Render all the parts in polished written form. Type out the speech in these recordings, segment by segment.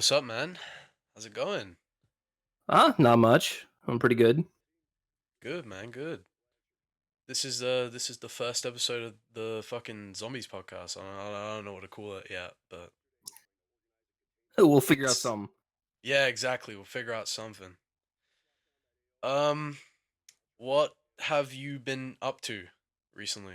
What's up, man? How's it going? Not much. I'm pretty good. Good, man. Good. This is the first episode of the fucking zombies podcast. I don't know what to call it yet, but We'll figure out it's some. yeah, exactly. We'll figure out something. Um, what have you been up to recently?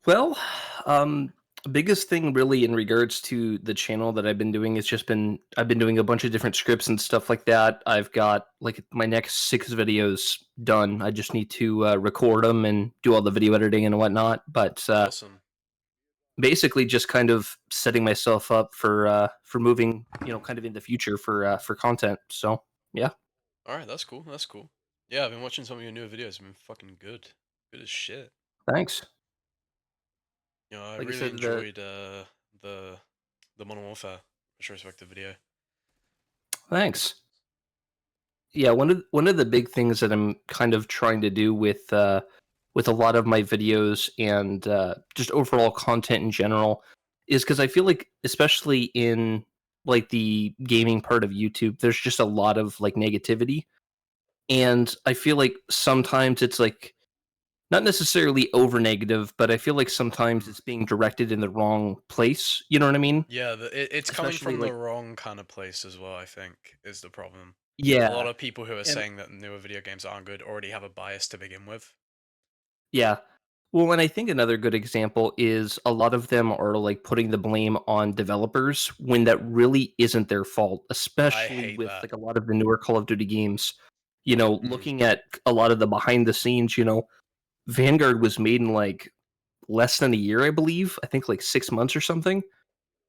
Well, um, biggest thing really in regards to the channel that I've been doing is just been I've been doing a bunch of different scripts and stuff like that. I've got like my next 6 videos done. I just need to record them and do all the video editing and whatnot. But Awesome. basically, just kind of setting myself up for moving, kind of in the future for content. So yeah, All right, that's cool. That's cool. Yeah, I've been watching some of your newer videos. They've been fucking good. Good as shit. thanks. I Like I really said, the enjoyed the the Modern Warfare retrospective video. thanks. Yeah, one of the big things that I'm kind of trying to do with a lot of my videos and just overall content in general is because I feel like, especially in like the gaming part of YouTube, there's just a lot of like negativity, and I feel like sometimes it's like not necessarily over negative, but I feel like sometimes Hmm. it's being directed in the wrong place. You know what I mean? Yeah, it's coming Especially from the like wrong kind of place as well, I think, is the problem. A lot yeah, of people who are and saying that newer video games aren't good already have a bias to begin with. yeah. Well, and I think another good example is a lot of them are like putting the blame on developers when that really isn't their fault, I especially hate with that. like a lot of the newer Call of Duty games. Hmm. Looking at a lot of the behind the scenes, Vanguard was made in like less than a year, I believe. I think like 6 months or something.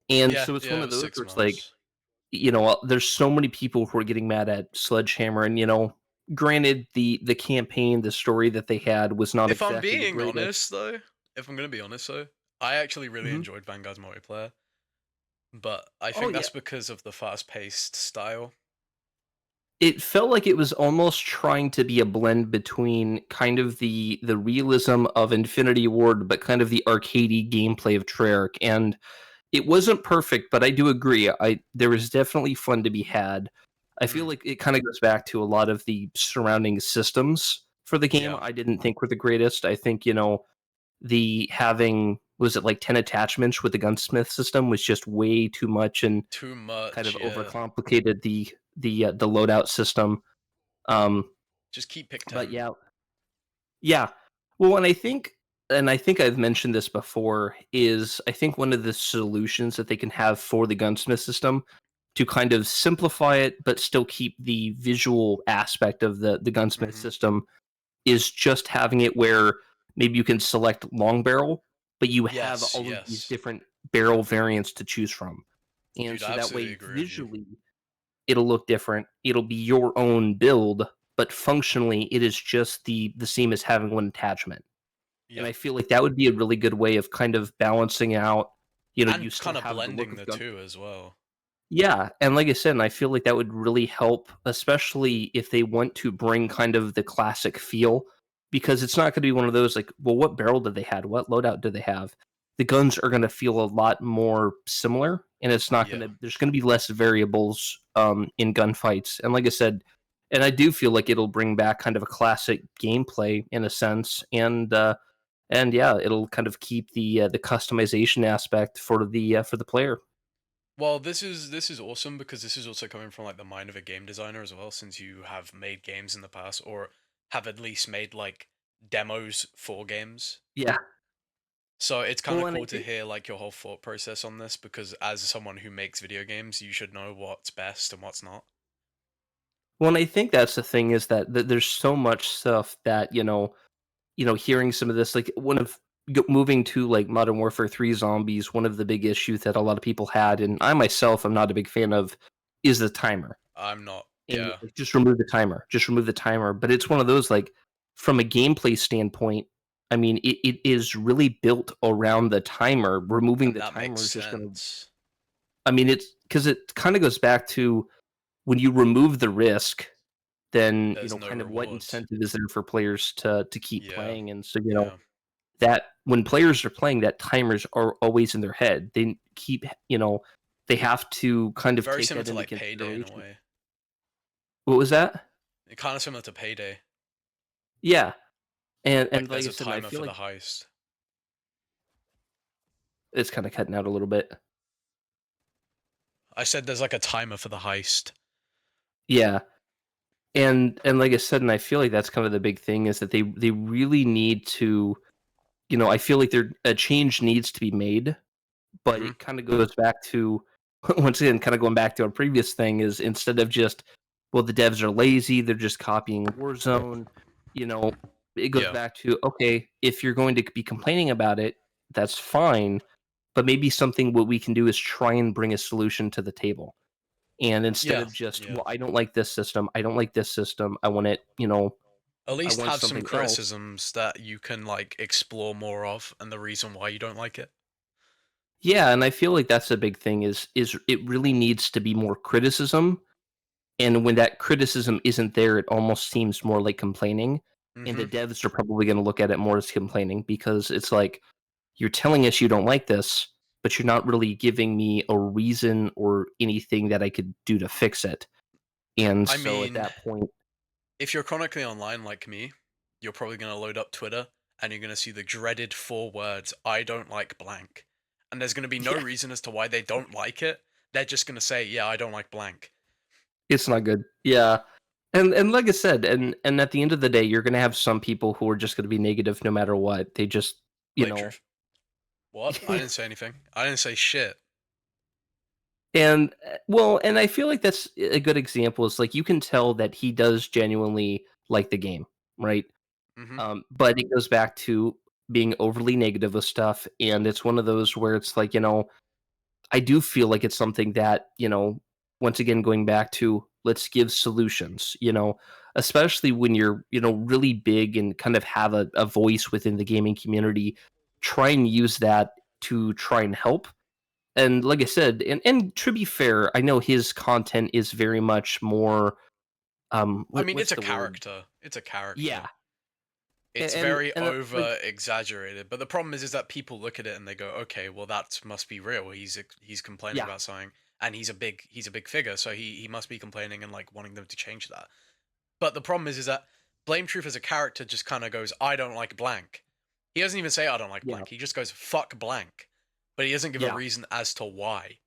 And Yeah, so it's yeah, one it of was those six where it's like, months. there's so many people who are getting mad at Sledgehammer, and granted the campaign, the story that they had was not If I'm exactly the being greatest. honest, though, if I'm gonna be honest, though, I actually really Mhm. enjoyed Vanguard's multiplayer, but I Oh think yeah, that's because of the fast-paced style. it felt like it was almost trying to be a blend between kind of the realism of Infinity Ward, but kind of the arcadey gameplay of Treyarch. And it wasn't perfect, but I do agree. There was definitely fun to be had. I feel Mm, like it kind of goes back to a lot of the surrounding systems for the game. yeah, I didn't think were the greatest. I think the having was it like 10 attachments with the gunsmith system was just way too much and too kind of much. Yeah, overcomplicated the loadout system. Um, just keep pick but 10. yeah, yeah. Well, and I think I've mentioned this before, is I think one of the solutions that they can have for the gunsmith system to kind of simplify it, but still keep the visual aspect of the gunsmith Hmm. system is just having it where maybe you can select long barrel, but you have Yes, all of these yes, different barrel variants to choose from. And dude, I so that absolutely way, agree with you. visually, it'll look different. It'll be your own build, but functionally, it is just the same as having one attachment. And Yeah. I feel like that would be a really good way of kind of balancing out. You And still kind of have the look blending of the gun. two as well. Yeah, and like I said, and I feel like that would really help, especially if they want to bring kind of the classic feel, because it's not going to be one of those like, well, what barrel did they had? What loadout do they have? The guns are going to feel a lot more similar, and it's not going Yeah. to. There's going to be less variables in gunfights, and like I said, and I do feel like it'll bring back kind of a classic gameplay in a sense, and yeah, it'll kind of keep the customization aspect for the player. Well, this is awesome because this is also coming from like the mind of a game designer as well, since you have made games in the past or have at least made like demos for games. Yeah. So it's kind Well, of and I cool to think hear like your whole thought process on this because as someone who makes video games, you should know what's best and what's not. Well, and I think that's the thing is that there's so much stuff that hearing some of this, like one of moving to like Modern Warfare 3 zombies, one of the big issues that a lot of people had, and I myself am not a big fan of, is the timer. I'm not. And Yeah. like, just remove the timer, just remove the timer. But it's one of those like, from a gameplay standpoint, I mean, it is really built around the timer. Removing And the that makes timer is just gonna. sense. I mean, it's because it kind of goes back to when you remove the risk, then There's no kind of what reward. incentive is there for players to keep Yeah. playing? And so Yeah. that when players are playing, that timers are always in their head. They keep they have to kind of Very take similar that to into like Payday in a consideration. way. What was that? Kind of similar to Payday. Yeah, and Like like there's I a said, I timer feel for the like heist. it's kind of cutting out a little bit. I said there's like a timer for the heist. Yeah, and like I said, and I feel like that's kind of the big thing is that they really need to, I feel like there a change needs to be made, but Hmm. it kind of goes back to once again, kind of going back to our previous thing is instead of just, well, the devs are lazy, they're just copying Warzone, you know, it goes Yeah. back to, okay, if you're going to be complaining about it, that's fine, but maybe something what we can do is try and bring a solution to the table. And instead Yeah. of just, Yeah. well, I don't like this system, I don't like this system, I want it, At I least want have some something else. criticisms that you can like explore more of and the reason why you don't like it. Yeah, and I feel like that's a big thing is it really needs to be more criticism. And when that criticism isn't there, it almost seems more like complaining. And the Hmm. devs are probably going to look at it more as complaining because it's like, you're telling us you don't like this, but you're not really giving me a reason or anything that I could do to fix it. And I so at mean, that point, if you're chronically online like me, you're probably going to load up Twitter and you're going to see the dreaded four words, I don't like blank. And there's going to be no yeah, reason as to why they don't like it. They're just going to say, yeah, I don't like blank. it's not good. Yeah. And like I said, and at the end of the day, you're going to have some people who are just going to be negative no matter what. They just, you Blame know, truth. What? I didn't say anything. I didn't say shit. And well, and I feel like that's a good example. Is like you can tell that he does genuinely like the game, right? Hmm. But it goes back to being overly negative with stuff, and it's one of those where it's like, I do feel like it's something that, once again going back to let's give solutions, especially when you're, really big and kind of have a voice within the gaming community, try and use that to try and help. And like I said, and to be fair, I know his content is very much more I mean, it's what's a the word? character. It's a character. Yeah. It's And very like over exaggerated. But the problem is that people look at it and they go, okay, well that must be real. He's complaining yeah. about something, and he's a big figure, so he must be complaining and like wanting them to change that. But the problem is that Blame Truth as a character just kind of goes, I don't like blank. He doesn't even say I don't like Yeah. blank. He just goes fuck blank, but he doesn't give a Yeah. reason as to why.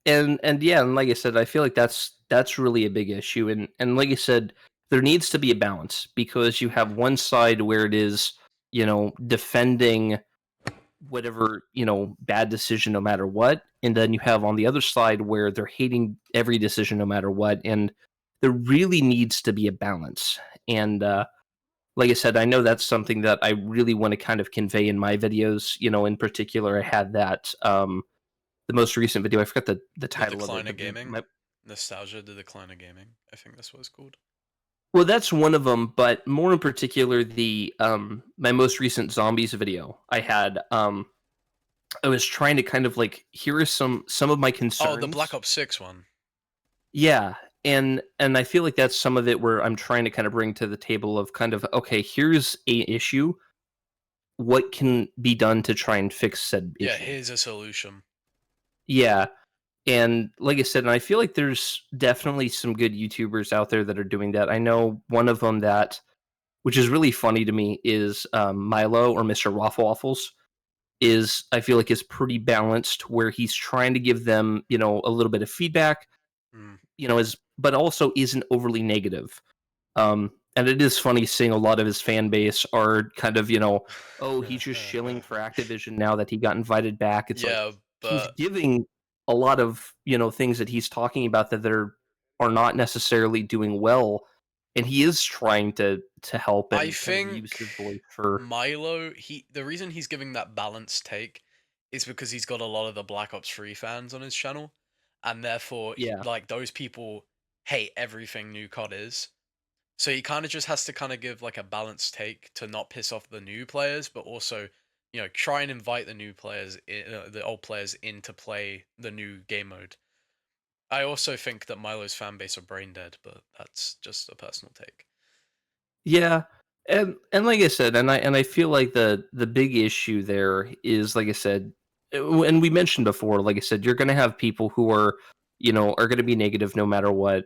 And yeah, and like I said, I feel like that's really a big issue. And like I said, there needs to be a balance because you have one side where it is, defending whatever, bad decision no matter what. And then you have on the other side where they're hating every decision no matter what. And there really needs to be a balance. And like I said, I know that's something that I really want to kind of convey in my videos. In particular, I had that the most recent video. I forgot the The title of it, decline of but gaming, nostalgia, the decline of gaming. I think that's what it's called. well, that's one of them. But more in particular, the my most recent zombies video I had. I was trying to kind of like here are some of my Oh, the Black concerns. Ops 6 one. Yeah, and I feel like that's some of it where I'm trying to kind of bring to the table of kind of okay, here's a issue. What can be done to try and fix said Yeah, issue? here's a solution. Yeah, and like I said, and I feel like there's definitely some good YouTubers out there that are doing that. I know one of them that, which is really funny to me, is Milo or Mr. Waffle Waffles. Is I feel like is pretty balanced where he's trying to give them, a little bit of feedback, Mm. is but also isn't overly negative. And it is funny seeing a lot of his fan base are kind of, oh, he's just shilling for Activision now that he got invited back. It's like Yeah, he's but giving a lot of, things that he's talking about that are not necessarily doing well. And he is trying to help I and kind of think use his voice for Milo, the reason he's giving that balanced take is because he's got a lot of the Black Ops 3 fans on his channel, and therefore, yeah. like those people hate everything New COD is. So he kind of just has to kind of give like a balanced take to not piss off the new players, but also, try and invite the new players, the old players in to play the new game mode. I also think that Milo's fan base are brain dead, but that's just a personal take. Yeah. And like I said, and I feel like the big issue there is like I said, and we mentioned before, like I said, you're going to have people who are, are going to be negative no matter what.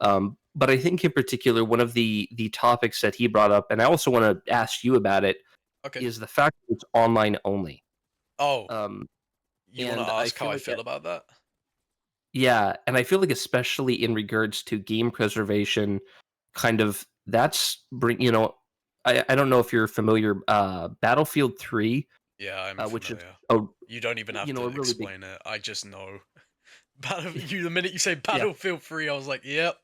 But I think in particular, one of the topics that he brought up, and I also want to ask you about it, Okay. is the fact that it's online only. Oh, Um, you want to and I ask how feel I like feel about that? yeah, and I feel like especially in regards to game preservation, kind of that's I don't know if you're familiar, Battlefield 3, Yeah, I'm which is familiar. a You don't even have a to really big explain it. I just know. The minute you say yeah. Battlefield 3, I was like, yep.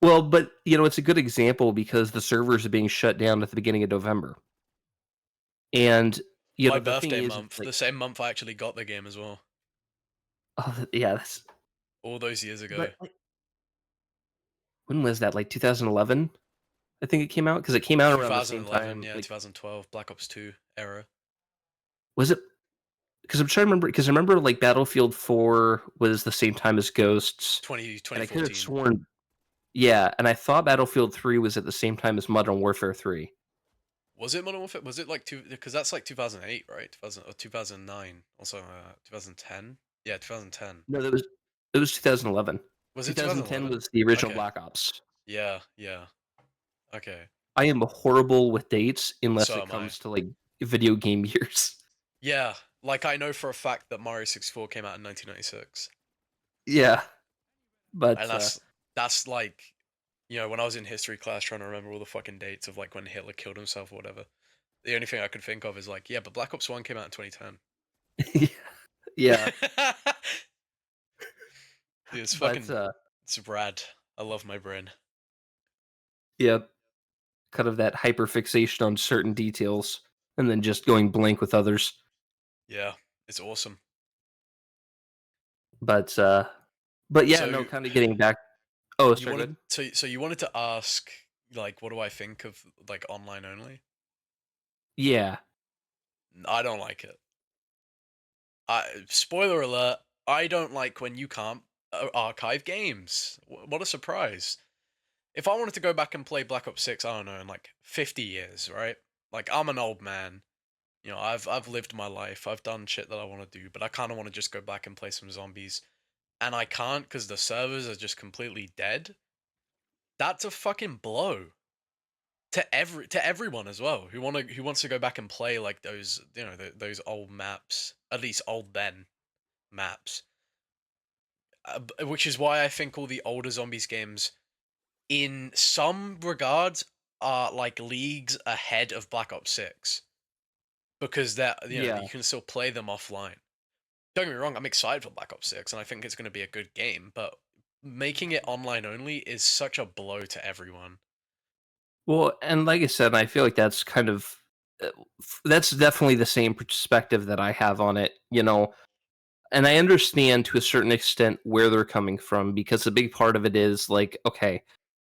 Well, but it's a good example because the servers are being shut down at the beginning of November. And My the thing birthday is it's month, like the same month I actually got the game as well. oh, yeah, that's All those years ago. but like, when was that? Like 2011? I think it came out because it came out around the same 2011, time. yeah, Like, 2012, Black Ops 2 era. was it? Because I'm trying to remember. Because I remember like Battlefield 4 was the same time as Ghosts, 20, and I could have 2014. sworn, yeah, and I thought Battlefield 3 was at the same time as Modern Warfare 3. Was it Modern Warfare? Was it like two? Because that's like 2008, right? 2000 or 2009. Also, 2010. Yeah, 2010. No, that was it was 2011. Was it 2010 2011? was the original Okay. Black Ops. Yeah, yeah. Okay. I am horrible with dates unless So it am I. comes to like video game years. Yeah, like I know for a fact that Mario 64 came out in 1996, Yeah, and but that's like, when I was in history class trying to remember all the fucking dates of like when Hitler killed himself or whatever. The only thing I could think of is like, yeah, but Black Ops 1 came out in 2010. yeah, yeah, Dude, it's but fucking, it's rad. I love my brain. yeah, kind of that hyperfixation on certain details and then just going blank with others. Yeah, it's awesome. But but yeah, no, So kind of getting back. Oh, you sorry, wanted good. so you wanted to ask like what do I think of like online only? Yeah, I don't like it. Spoiler alert, I don't like when you can't archive games. What a surprise. If I wanted to go back and play Black Ops 6, I don't know, in like 50 years, right? Like I'm an old man. I've lived my life. I've done shit that I want to do, but I kind of want to just go back and play some zombies. And I can't cuz the servers are just completely dead. That's a fucking blow to everyone as well who wants to go back and play like those those old maps, at least old then maps. Which is why I think all the older zombies games, in some regards, are like leagues ahead of Black Ops 6 because that yeah. you can still play them offline. Don't get me wrong, I'm excited for Black Ops 6 and I think it's going to be a good game, but making it online only is such a blow to everyone. Well, and like I said, I feel like that's kind of that's definitely the same perspective that I have on it. And I understand to a certain extent where they're coming from because a big part of it is like, okay,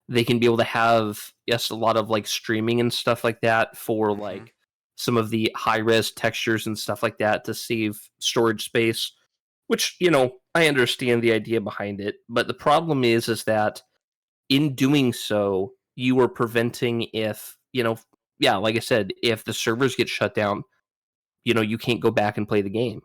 they can be able to have, yes, a lot of like streaming and stuff like that for Hmm. like some of the high res textures and stuff like that to save storage space, which, I understand the idea behind it. But the problem is that in doing so, you are preventing if, yeah, like I said, if the servers get shut down, you can't go back and play the game.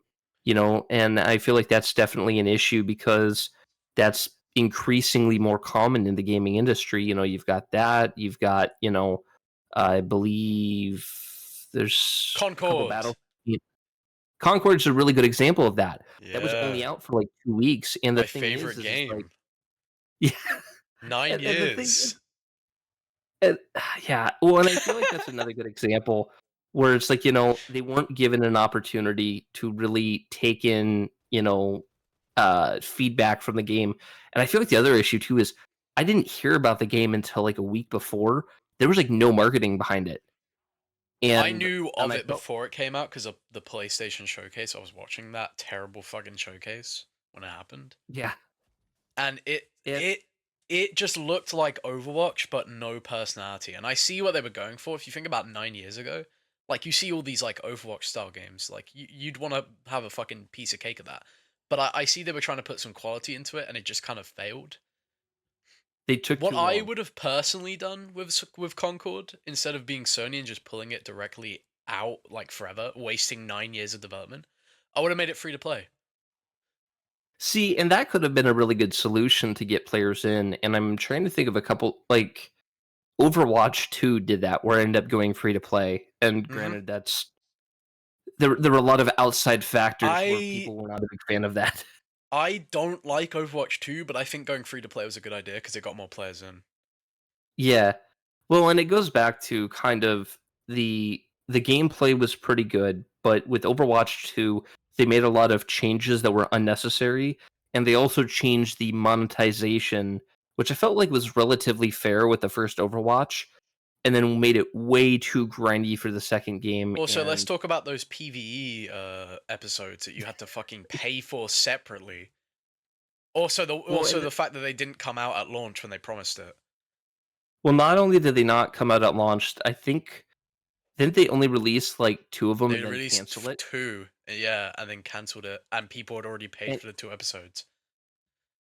And I feel like that's definitely an issue because that's increasingly more common in the gaming industry. You've got that, you've got, I believe there's a couple Concord. battle Concord's a really good example of that. That was only Yeah, out for like 2 weeks, and the my thing favorite is like game. yeah, 9 and the thing years. and yeah, well, and I feel like that's another good example where it's like, they weren't given an opportunity to really take in, feedback from the game. And I feel like the other issue too is I didn't hear about the game until like a week before. There was like no marketing behind it. I And knew and of I it felt before it came out because of the PlayStation showcase. I was watching that terrible fucking showcase when it happened. yeah, And it it it it just looked like Overwatch but no personality. And I see what they were going for. If you think about 9 years ago, like you see all these like Overwatch style games, like you'd want to have a fucking piece of cake of that. But I see they were trying to put some quality into it, and it just kind of failed. they took What too I long. would have personally done with Concord, instead of being Sony and just pulling it directly out like forever, wasting 9 years of development, I would have made it free to play. See, and that could have been a really good solution to get players in, and I'm trying to think of a couple like Overwatch 2 did that, where it ended up going free to play, and Hmm. granted, there were a lot of outside factors where I people were not a big fan of that. I don't like Overwatch 2, but I think going free to play was a good idea because it got more players in. Yeah. Well, and it goes back to kind of the gameplay was pretty good, but with Overwatch 2, they made a lot of changes that were unnecessary, and they also changed the monetization, which I felt like was relatively fair with the first Overwatch, and then made it way too grindy for the second game. Also, let's And talk about those PvE episodes that you had to fucking pay for separately. Also, the well, also the fact that they didn't come out at launch when they promised it. not only did they not come out at launch, I think didn't they only release like two of them They and then released cancel it? two, yeah, and then cancelled it, and people had already paid And for the two episodes.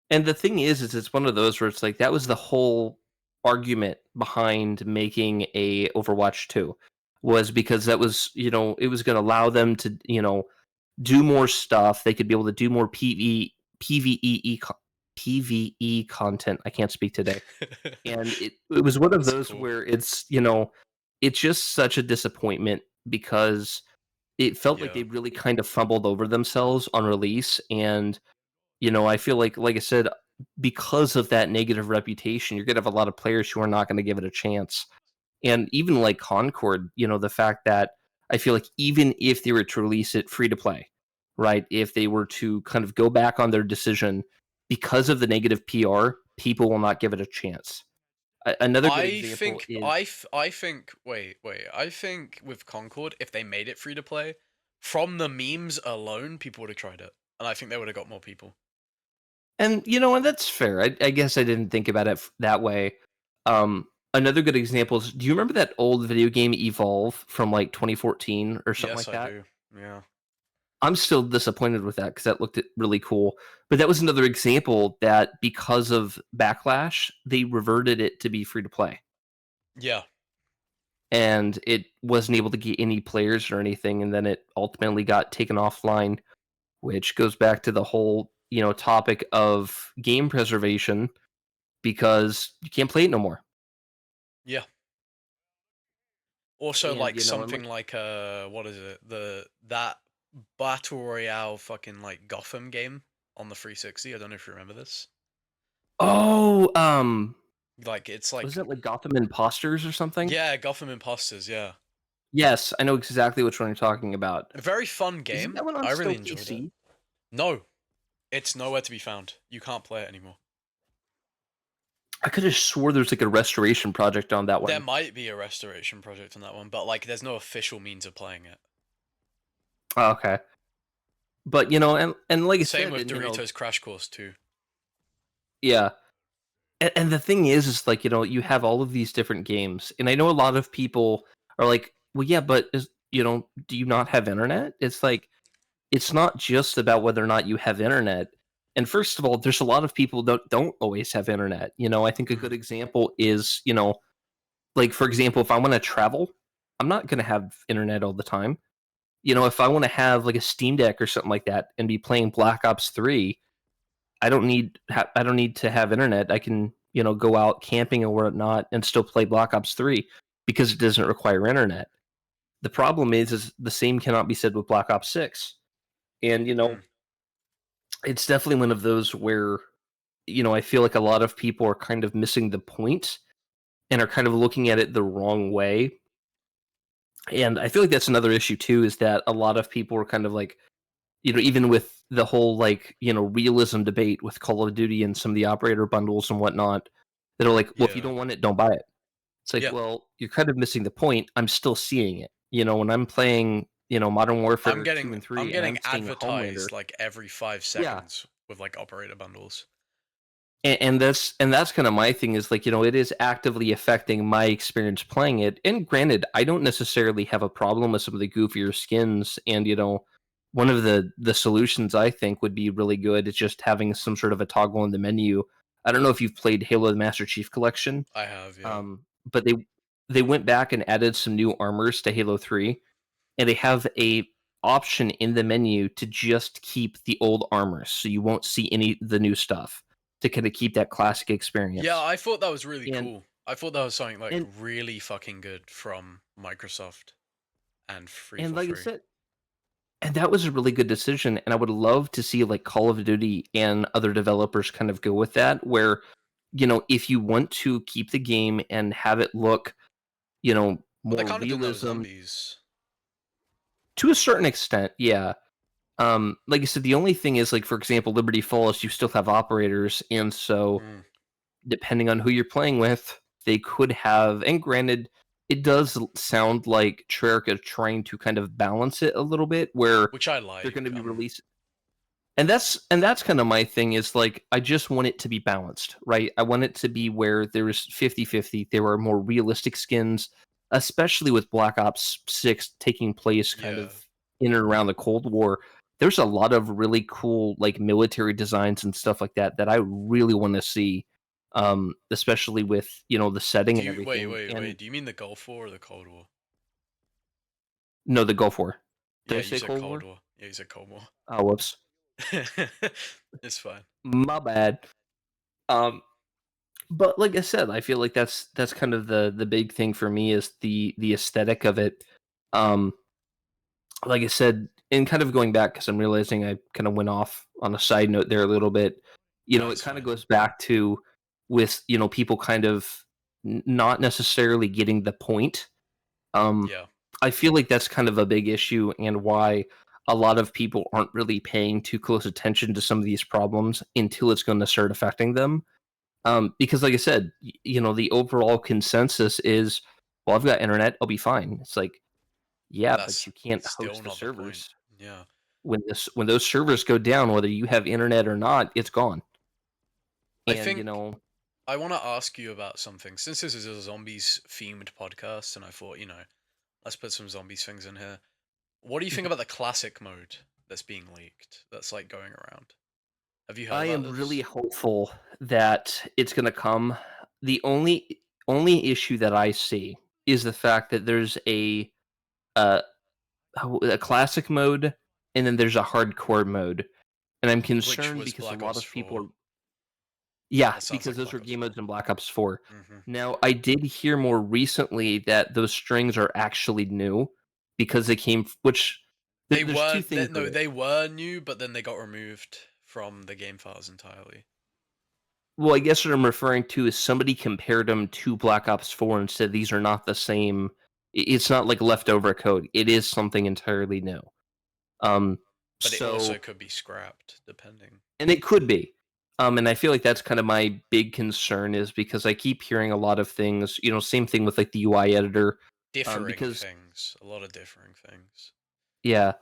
And the thing is it's one of those where it's like that was the whole argument behind making a Overwatch 2 was because that was, it was going to allow them to, do more stuff. They could be able to do more PvE PvE content. I can't speak today. And it was one of That's those cool. where it's just such a disappointment because it felt like Yeah. they really kind of fumbled over themselves on release. And I feel like I said, because of that negative reputation, you're gonna have a lot of players who are not gonna give it a chance. And even like Concord, the fact that I feel like even if they were to release it free to play, right? If they were to kind of go back on their decision because of the negative PR, people will not give it a chance. Another good example is I think wait. I think with Concord, if they made it free to play, from the memes alone, people would have tried it. And I think they would have got more people. and that's fair. I guess I didn't think about it that way. Another good example is, do you remember that old video game Evolve from like 2014 or something Yes, like I that? do. Yeah. I'm still disappointed with that because that looked really cool. But that was another example that because of backlash, they reverted it to be free to play. Yeah. And it wasn't able to get any players or anything. And then it ultimately got taken offline, which goes back to the whole, topic of game preservation because you can't play it no more. Yeah. Also, And, like and something like, like what is it? That battle royale fucking like Gotham game on the 360. I don't know if you remember this. oh, Like it's was like it like Gotham Imposters or something? yeah, Gotham Imposters. Yeah, Yes, I know exactly which one you're talking about. a very fun Isn't game. that one on I really still enjoyed it. PC? No, it's nowhere to be found. You can't play it anymore. I could have swore there's like a restoration project on that There one. might be a restoration project on that one, but like there's no official means of playing it. Oh, okay. But and like I Same said, with and Doritos Crash Course too. yeah. And the thing is like, you have all of these different games. And I know a lot of people are like, well, yeah, but do you not have internet? It's like it's not just about whether or not you have internet. And first of all, there's a lot of people that don't always have internet. I think a Mm, good example is, like for example, if I want to travel, I'm not going to have internet all the time. If I want to have like a Steam Deck or something like that and be playing Black Ops 3, I don't need to have internet. I can, go out camping or whatnot and still play Black Ops 3 because it doesn't require internet. The problem is the same cannot be said with Black Ops 6. And mm. it's definitely one of those where I feel like a lot of people are kind of missing the point and are kind of looking at it the wrong way. And I feel like that's another issue too, is that a lot of people are kind of like, even with the whole like, realism debate with Call of Duty and some of the operator bundles and whatnot, that are like, well, if you Yeah, don't want it, don't buy it. It's like, yeah. well, you're kind of missing the point. I'm still seeing it. When I'm playing, Modern Warfare 2 and I'm 3 and getting I'm seeing a Homelander, advertised like every five yeah. seconds with like operator bundles. And that's kind of my thing is like, it is actively affecting my experience playing it. And granted, I don't necessarily have a problem with some of the goofier skins. And one of the solutions I think would be really good is just having some sort of a toggle in the menu. I don't know if you've played Halo the Master Chief Collection, I have, yeah. but they went back and added some new armors to Halo 3. and they have a option in the menu to just keep the old armor, so you won't see any the new stuff to kind of keep that classic Yeah, experience. I thought that was really And cool. I thought that was something like and really fucking good from Microsoft and free and for like I free. said, and that was a really good decision. And I would love to see like Call of Duty and other developers kind of go with that, where if you want to keep the game and have it look, But they more kind of did that with realism zombies. to a certain extent, yeah. Like I said, the only thing is, like, for example, Liberty Falls, you still have operators, and so Mm, depending on who you're playing with, they could have. And granted, it does sound like Treyarch is trying to kind of balance it a little bit, where which I they're going to like. be releasing. And that's kind of my thing is like I just want it to be balanced, right? I want it to be where there's 50-50. There are more realistic skins, especially with Black Ops 6 taking place kind Yeah. of in and around the Cold War. There's a lot of really cool like military designs and stuff like that that I really want to see, especially with the setting Do and you wait, everything. wait, And wait? Do you mean the Gulf War or the Cold War? no, the Gulf War. Did Yeah, I you say said Cold Cold War? War. Yeah, you said Cold War. Oh, whoops, It's fine. my bad. Um, But like I said, I feel like that's kind of the big thing for me is the aesthetic of it. Um, like I said, and kind of going back because I'm realizing I kind of went off on a side note there a little bit. No, It it's kind of fine. goes back to with people kind of not necessarily getting the point. Um, Yeah, I feel like that's kind of a big issue and why a lot of people aren't really paying too close attention to some of these problems until it's going to start affecting them. Because like I said, the overall consensus is, well, I've got internet, I'll be fine. It's like, yeah, but that's you can't still host the not the point. servers. Yeah. When those servers go down, whether you have internet or not, it's gone. I And think I want to ask you about something. Since this is a zombies themed podcast, and I thought, let's put some zombies things in here. What do you think Mhm. about the classic mode that's being leaked? That's like going around. Have you heard I about am really this? hopeful that it's going to come. The only issue that I see is the fact that there's uh, a classic mode and then there's a hardcore mode, and I'm Which concerned was because a Black lot Ops of people 4. are. Yeah, That sounds because like those are Black Ops game 4. modes in Black Ops 4. Hmm. Now, I did hear more recently that those strings are actually new because they which They there's two weren't. things with No, it. they were new, but then they got removed from the game files entirely. Well, I guess what I'm referring to is somebody compared them to Black Ops 4 and said these are not the same. It's not like leftover code. It is something entirely new. Um, But it also so could be scrapped, depending. and it could be. And I feel like that's kind of my big concern is because I keep hearing a lot of things, same thing with like the UI editor. Differing Because things. A lot of differing things. yeah,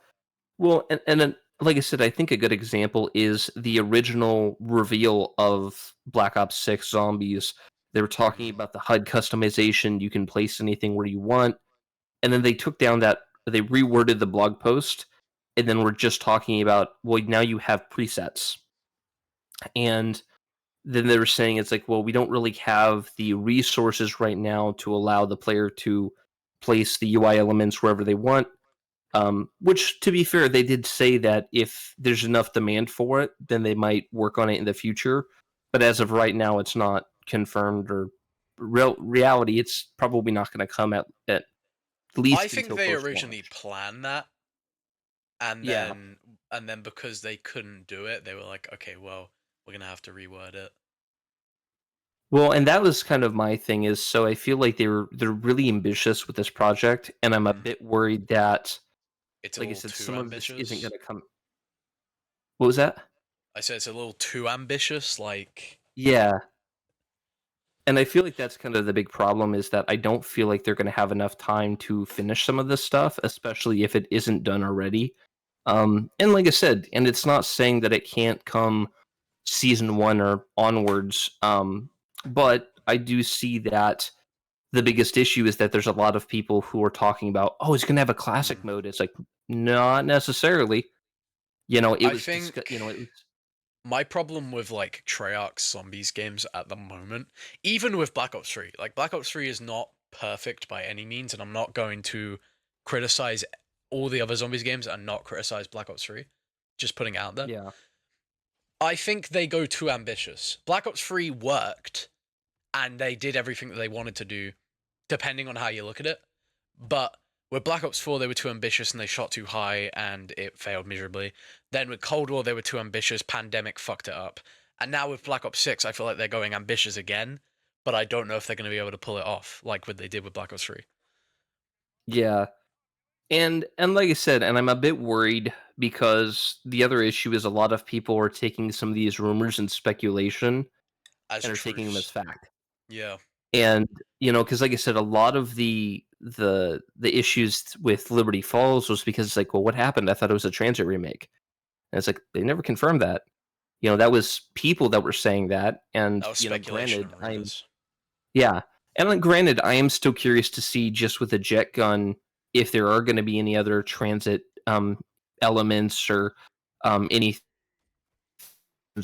well, and then like I said, I think a good example is the original reveal of Black Ops 6 Zombies. They were talking Mm. about the HUD customization, you can place anything where you want, and then they took down they reworded the blog post, and then we're just talking about, well, now you have presets. And then they were saying it's like, well, we don't really have the resources right now to allow the player to place the UI elements wherever they want. Which, to be fair, they did say that if there's enough demand for it, then they might work on it in the future. But as of right now, it's not confirmed or reality. It's probably not going to come at I least think until they post originally launch. planned that, and Yeah. then and then because they couldn't do it, they were like, okay, well, we're gonna have to reword it. Well, and that was kind of my thing is so I feel like they're really ambitious with this project, and I'm a Mm. bit worried that, It's a like I little said, too some of this isn't ambitious. going to come. What was that? I said it's a little too ambitious. Like, Yeah. And I feel like that's kind of the big problem is that I don't feel like they're going to have enough time to finish some of this stuff, especially if it isn't done already. And like I said, and it's not saying that it can't come season one or onwards. But I do see that the biggest issue is that there's a lot of people who are talking about, oh, it's going to have a classic mm. mode. It's like, not necessarily. It I was think it was. my problem with like Treyarch's zombies games at the moment, even with Black Ops 3, like Black Ops 3 is not perfect by any means, and I'm not going to criticize all the other zombies games and not criticize Black Ops 3. Just putting it out there. Yeah. I think they go too ambitious. Black Ops 3 worked and they did everything that they wanted to do, depending on how you look at it. But with Black Ops 4, they were too ambitious and they shot too high and it failed miserably. Then with Cold War, they were too ambitious. Pandemic fucked it up. And now with Black Ops 6, I feel like they're going ambitious again, but I don't know if they're going to be able to pull it off like what they did with Black Ops 3. Yeah. And like I said, and I'm a bit worried because the other issue is a lot of people are taking some of these rumors and speculation As and are taking them as truths. fact. Yeah. And, because like I said, a lot of the issues with Liberty Falls was because it's like, well, what happened? I thought it was a Transit remake. And it's like they never confirmed that. That was people that were saying that. And, That was speculation granted, and rumors. yeah. And like, granted, I am still curious to see just with a jet gun if there are going to be any other transit elements or any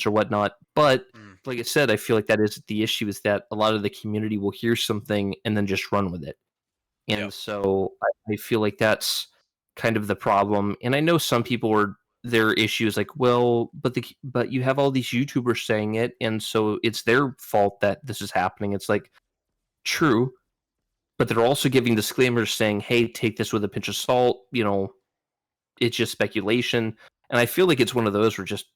or whatnot. But Mm. like I said, I feel like that is the issue is that a lot of the community will hear something and then just run with it. Yeah. And so I feel like that's kind of the problem. And I know some people are their issues like, well, but you have all these YouTubers saying it, and so it's their fault that this is happening. It's like true, but they're also giving disclaimers saying, hey, take this with a pinch of salt. It's just speculation. And I feel like it's one of those where just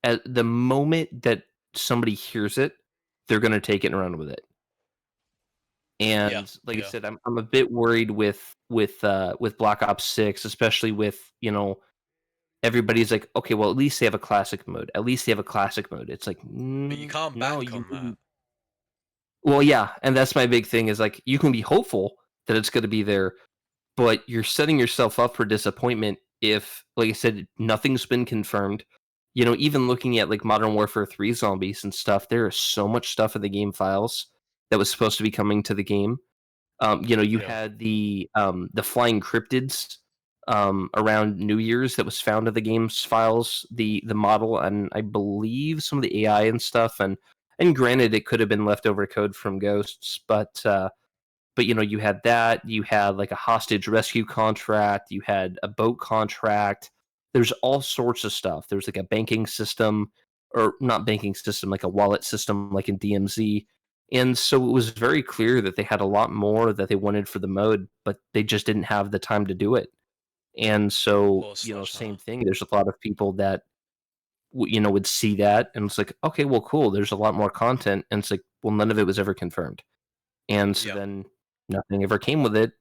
at the moment that somebody hears it, they're going to take it and run with it. Yeah. And like I Yeah. said, I'm a bit worried with Black Ops 6, especially with, everybody's like, okay, well, at least they have a classic mode. At least they have a classic mode. It's like, But you can't no, bank you on that. wouldn't. Well, yeah, and that's my big thing is like you can be hopeful that it's going to be there, but you're setting yourself up for disappointment if, like I said, nothing's been confirmed. Even looking at like Modern Warfare 3 zombies and stuff, there is so much stuff in the game files that was supposed to be coming to the game. You Yeah. had the flying cryptids around New Year's that was found in the game's files, the model, and I believe some of the AI and stuff. And granted, it could have been leftover code from Ghosts, but you had that. You had like a hostage rescue contract. You had a boat contract. There's all sorts of stuff. There's like a banking system, or not banking system, like a wallet system, like in DMZ. And so it was very clear that they had a lot more that they wanted for the mode, but they just didn't have the time to do it. And so, Poor Sledgehammer. same thing. There's a lot of people that would see that, and it's like, okay, well, cool. There's a lot more content, and it's like, well, none of it was ever confirmed. And so Yeah. then nothing ever came with it.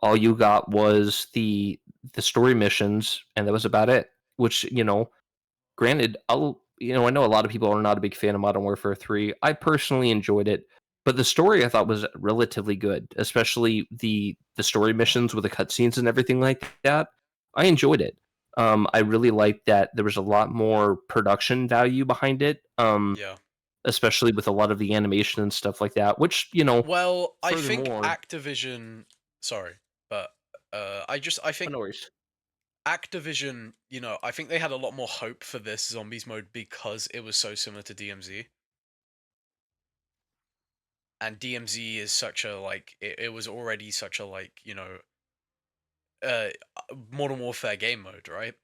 All you got was the story missions, and that was about it. Which, granted, I know a lot of people are not a big fan of Modern Warfare 3. I personally enjoyed it, but the story I thought was relatively good, especially the story missions with the cutscenes and everything like that. I enjoyed it. I really liked that there was a lot more production value behind it. Yeah. Especially with a lot of the animation and stuff like that. Which, Well, I think furthermore, Activision. Sorry, but I oh, think no worries. Activision. I think they had a lot more hope for this zombies mode because it was so similar to DMZ, and DMZ is such a like. It was already such a like uh, Modern Warfare game mode, right?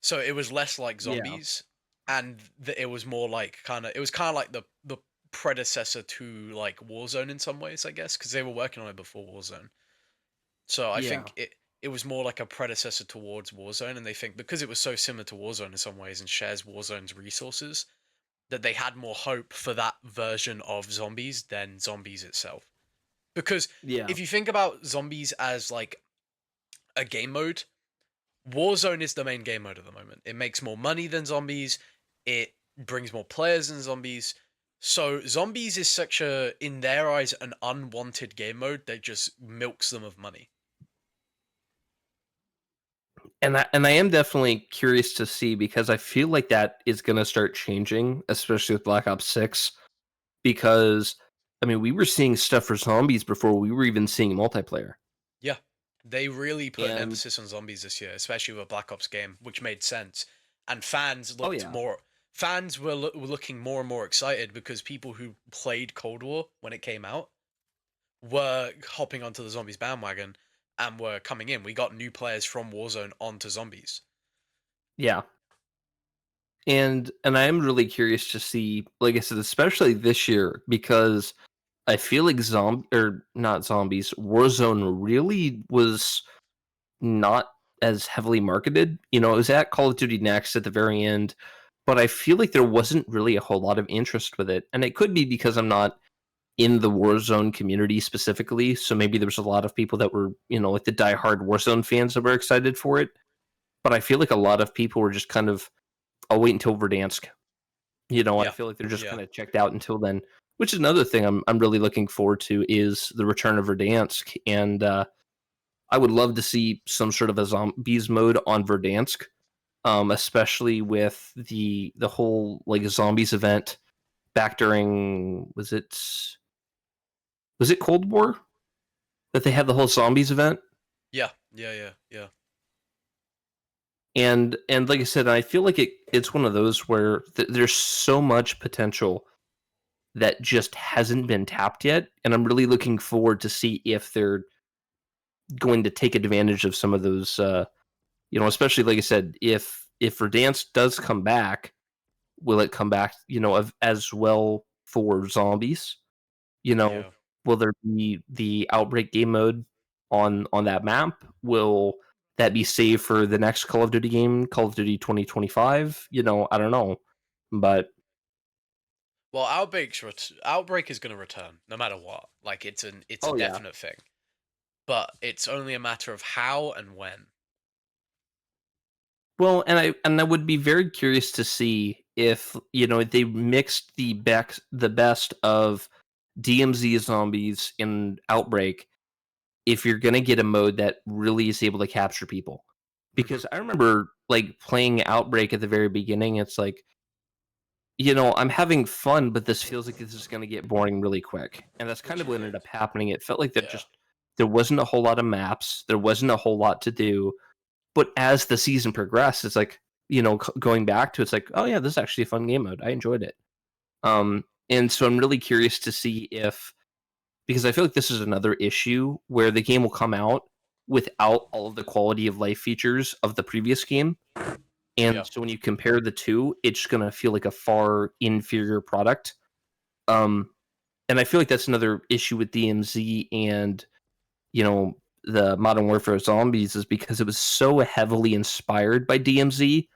So it was less like Yeah. zombies, and it was more like it was kind of like the predecessor to like Warzone in some ways, I guess, because they were working on it before Warzone. So I Yeah. think it was more like a predecessor towards Warzone, and they think because it was so similar to Warzone in some ways and shares Warzone's resources, that they had more hope for that version of zombies than zombies itself. Because Yeah. if you think about zombies as like a game mode, Warzone is the main game mode at the moment. It makes more money than zombies. It brings more players than zombies. So zombies is such a, in their eyes, an unwanted game mode that just milks them of money. And I am definitely curious to see because I feel like that is going to start changing, especially with Black Ops 6 because I mean, we were seeing stuff for zombies before we were even seeing multiplayer. Yeah. They really put an And emphasis on zombies this year, especially with a Black Ops game, which made sense. And oh yeah. fans were looking more and more excited because people who played Cold War when it came out were hopping onto the zombies bandwagon, and were coming in. We got new players from Warzone onto zombies. Yeah. And I am really curious to see, like I said, especially this year, because I feel like or not zombies, Warzone really was not as heavily marketed. It was at Call of Duty Next at the very end, but I feel like there wasn't really a whole lot of interest with it. And it could be because I'm not in the Warzone community specifically. So maybe there was a lot of people that were, like the diehard Warzone fans that were excited for it. But I feel like a lot of people were just kind of, I'll wait until Verdansk. I Yeah, feel like they're just yeah, kind of checked out until then. Which is another thing I'm really looking forward to is the return of Verdansk, and I would love to see some sort of a zombies mode on Verdansk, especially with the whole like zombies event back during was it Cold War that they had the whole zombies event. yeah, yeah, yeah, yeah. And like I said, I feel like it's one of those where there's so much potential that just hasn't been tapped yet, and I'm really looking forward to see if they're going to take advantage of some of those. Especially like I said, if Verdansk does come back, will it come back? As well for zombies? You know, Yeah. will there be the outbreak game mode on that map? Will that be saved for the next Call of Duty game, Call of Duty 2025? I don't know, but Well, Outbreak is going to return no matter what. Like it's a oh yeah. definite thing, but it's only a matter of how and when. Well, and I would be very curious to see if they mixed the best of DMZ zombies in Outbreak. If you're gonna get a mode that really is able to capture people, Hmm. because I remember like playing Outbreak at the very beginning. It's like I'm having fun, but this feels like this is gonna get boring really quick, and that's kind Which of it what ended did. up happening. It felt like that Yeah. just there wasn't a whole lot of maps, there wasn't a whole lot to do, but as the season progressed, it's like, going back to it's like, oh yeah, this is actually a fun game mode. I enjoyed it. And so I'm really curious to see if because I feel like this is another issue where the game will come out without all of the quality of life features of the previous game. And Yeah. so when you compare the two, it's gonna feel like a far inferior product. Um, and I feel like that's another issue with DMZ and you know the Modern Warfare Zombies is because it was so heavily inspired by DMZ,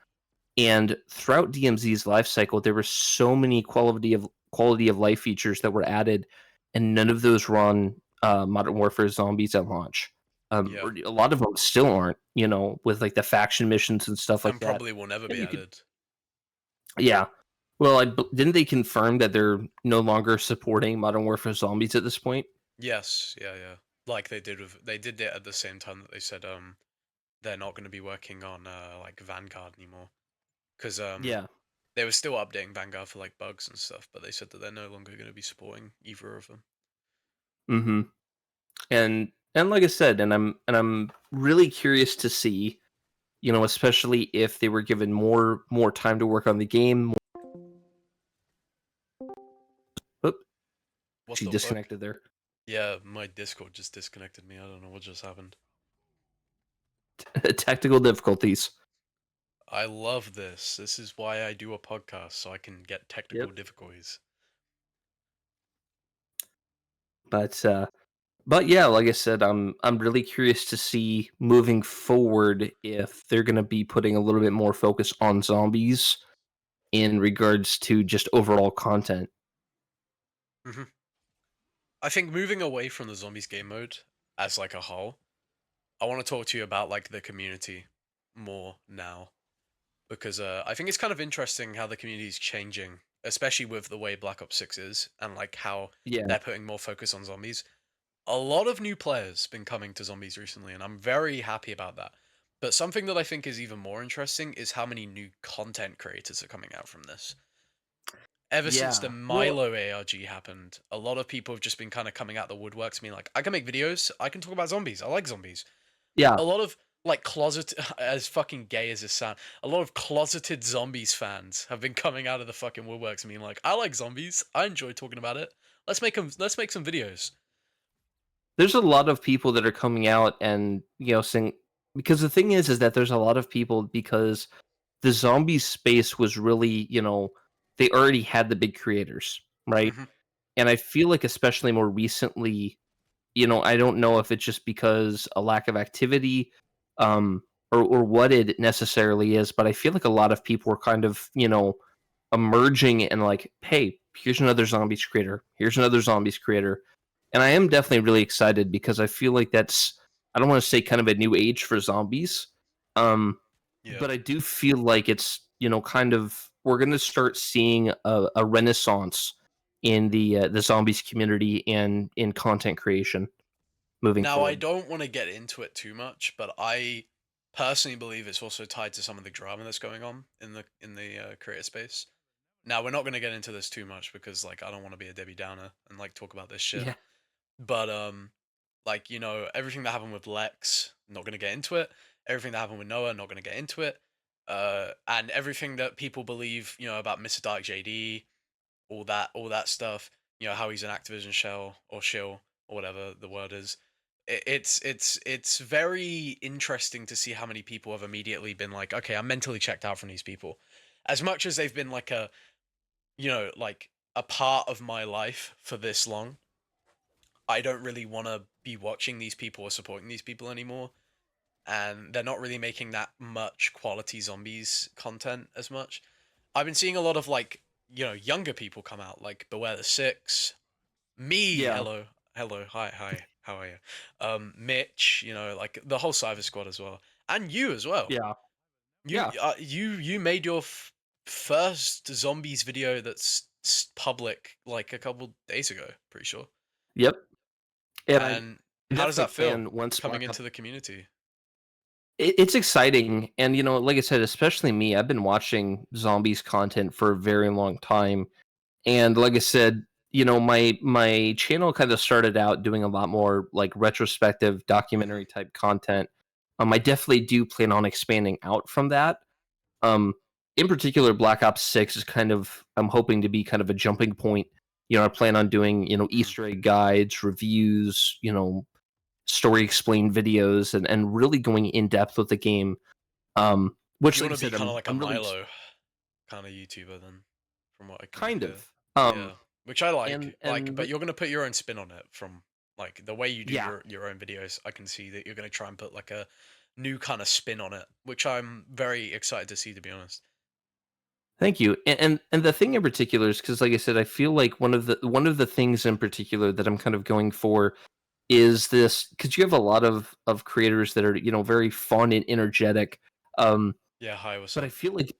and throughout DMZ's life cycle, there were so many quality of life features that were added, and none of those were on Modern Warfare Zombies at launch. Yeah. Or a lot of them still aren't. With like the faction missions and stuff like And that. probably will never That be you could, added. yeah. Well, didn't they confirm that they're no longer supporting Modern Warfare Zombies at this point? Yes. Yeah. Yeah. Like they did it at the same time that they said they're not going to be working on like Vanguard anymore because Yeah. they were still updating Vanguard for like bugs and stuff, but they said that they're no longer going to be supporting either of them. Mm-hmm. And like I said, and I'm really curious to see, especially if they were given more time to work on the game. Oop, What she the fuck? disconnected there. Yeah, my Discord just disconnected me. I don't know what just happened. Technical difficulties. I love this. This is why I do a podcast, so I can get technical Yep. difficulties. But but yeah, like I said, I'm really curious to see moving forward if they're gonna be putting a little bit more focus on zombies in regards to just overall content. Hmm. I think moving away from the zombies game mode as like a whole, I want to talk to you about like the community more now because I think it's kind of interesting how the community is changing, especially with the way Black Ops 6 is and like how Yeah. they're putting more focus on zombies. A lot of new players been coming to zombies recently, and I'm very happy about that. But something that I think is even more interesting is how many new content creators are coming out from this. Ever since the Yeah. Well, Milo ARG happened, a lot of people have just been kind of coming out the woodworks, being like, I can make videos, I can talk about zombies, I like zombies. yeah. A lot of like closet, as fucking gay as this sound, a lot of closeted zombies fans have been coming out of the fucking woodworks and being like, I like zombies, I enjoy talking about it. Let's make some videos. there's a lot of people that are coming out and, saying, because the thing is that there's a lot of people, because the zombie space was really, they already had the big creators, right? Hmm. And I feel like especially more recently, I don't know if it's just because a lack of activity, or what it necessarily is, but I feel like a lot of people are kind of, emerging and like, hey, here's another zombies creator. Here's another zombies creator. And I am definitely really excited because I feel like that's, I don't want to say kind of a new age for zombies. Um, Yeah. but I do feel like it's, kind of, we're going to start seeing a renaissance in the zombies community and in content creation moving Now, I forward. don't want to get into it too much, but I personally believe it's also tied to some of the drama that's going on in the creator space. Now, we're not going to get into this too much because like I don't want to be a Debbie Downer and like talk about this shit. Yeah. But like everything that happened with Lex, not going to get into it. Everything that happened with Noah, not going to get into it. And everything that people believe, about Mr. Dark JD, all that stuff, how he's an Activision shell or shill or whatever the word is. It's very interesting to see how many people have immediately been like, okay, I'm mentally checked out from these people, as much as they've been like like a part of my life for this long. I don't really want to be watching these people or supporting these people anymore, and they're not really making that much quality zombies content as much. I've been seeing a lot of like younger people come out, like Beware the Six, me, Yeah. hello, hi, how are you? Mitch, like the whole Cyber Squad as well, and you as well. Yeah. You Yeah. you made your first zombies video that's public like a couple days ago, pretty sure. Yep. And I And how does definitely that feel plan once coming Black Ops. into the community? It's exciting, and like I said, especially me. I've been watching zombies content for a very long time, and like I said, my channel kind of started out doing a lot more like retrospective Hmm. documentary type content. I definitely do plan on expanding out from that. Um, in particular, Black Ops 6 is kind of, I'm hoping to be kind of a jumping point. I plan on doing, Mm. Easter egg guides, reviews, story explained videos, and really going in depth with the game. Which, You like want I to be said, kind of like a I'm really Milo kind of YouTuber then, from what I can kind hear. of. Yeah, which I like, And but you're gonna put your own spin on it from like the way you do yeah, your own videos. I can see that you're gonna try and put like a new kind of spin on it, which I'm very excited to see, to be honest. thank you. And the thing in particular is because, like I said, I feel like one of the things in particular that I'm kind of going for is this, because you have a lot of creators that are very fun and energetic. Um, Yeah, hi, what's but I up? feel like,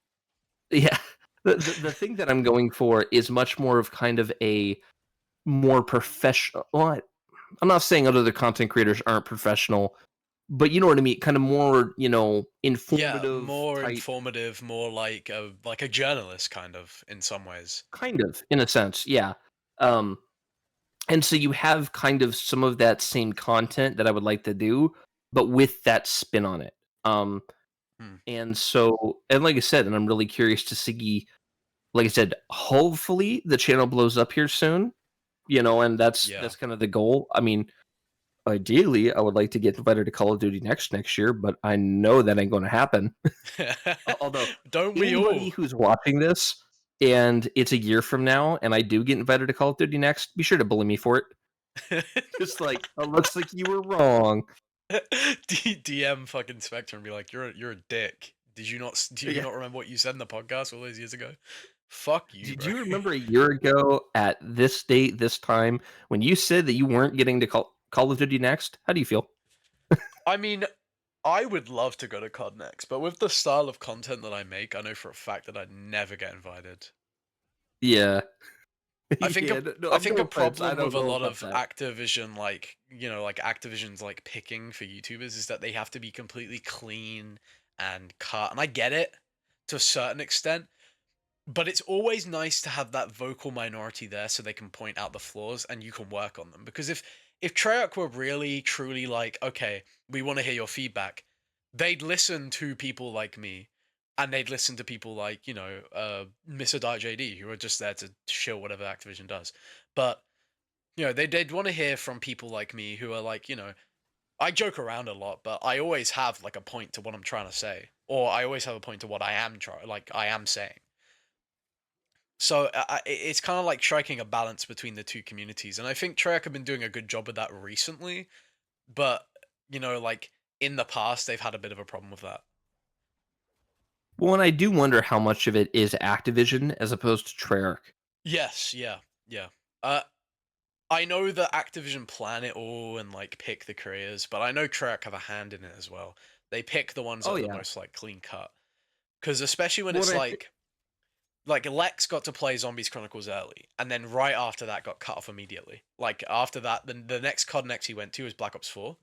yeah, the thing that I'm going for is much more of kind of a more professional. Well, I'm not saying other content creators aren't professional, but you know what I mean. Kind of more, Yeah, informative more type, informative, more like a journalist kind of in some ways. kind of in a sense, yeah. Um, and so you have kind of some of that same content that I would like to do, but with that spin on it. Um, Hmm. and so, and like I said, and I'm really curious to see. Like I said, hopefully the channel blows up here soon. And Yeah. that's kind of the goal. I mean, ideally, I would like to get invited to Call of Duty next year, but I know that ain't going to happen. Although Don't we anybody all? who's watching this and it's a year from now and I do get invited to Call of Duty next, be sure to bully me for it. Just like, it looks like you were wrong. DM fucking Spectre and be like, you're a dick. Do you Yeah. not remember what you said in the podcast all those years ago? Fuck you, Did bro. you remember a year ago at this date, this time, when you said that you weren't getting to Call of Duty next? How do you feel? I mean, I would love to go to COD next, but with the style of content that I make, I know for a fact that I'd never get invited. Yeah. I think Yeah, a no, I no think a offense. I problem with don't a know lot about of that. Activision, like like Activision's like picking for YouTubers, is that they have to be completely clean and cut, and I get it to a certain extent. But it's always nice to have that vocal minority there so they can point out the flaws and you can work on them. Because if Treyarch were really truly like, okay, we want to hear your feedback, they'd listen to people like me, and they'd listen to people like Mr. Dark JD, who are just there to shill whatever Activision does. But they'd want to hear from people like me who are like, I joke around a lot, but I always have like a point to what I'm trying to say, or I always have a point to what I am saying. So it's kind of like striking a balance between the two communities, and I think Treyarch have been doing a good job of that recently. But like in the past, they've had a bit of a problem with that. Well, and I do wonder how much of it is Activision as opposed to Treyarch. Yes, yeah, yeah. Uh, I know that Activision plan it all and like pick the careers, but I know Treyarch have a hand in it as well. They pick the ones that Oh are the yeah. most like clean cut, because especially when Well, it's and I think like Lex got to play Zombies Chronicles early, and then right after that got cut off immediately. Like after that, the next COD next he went to was Black Ops 4,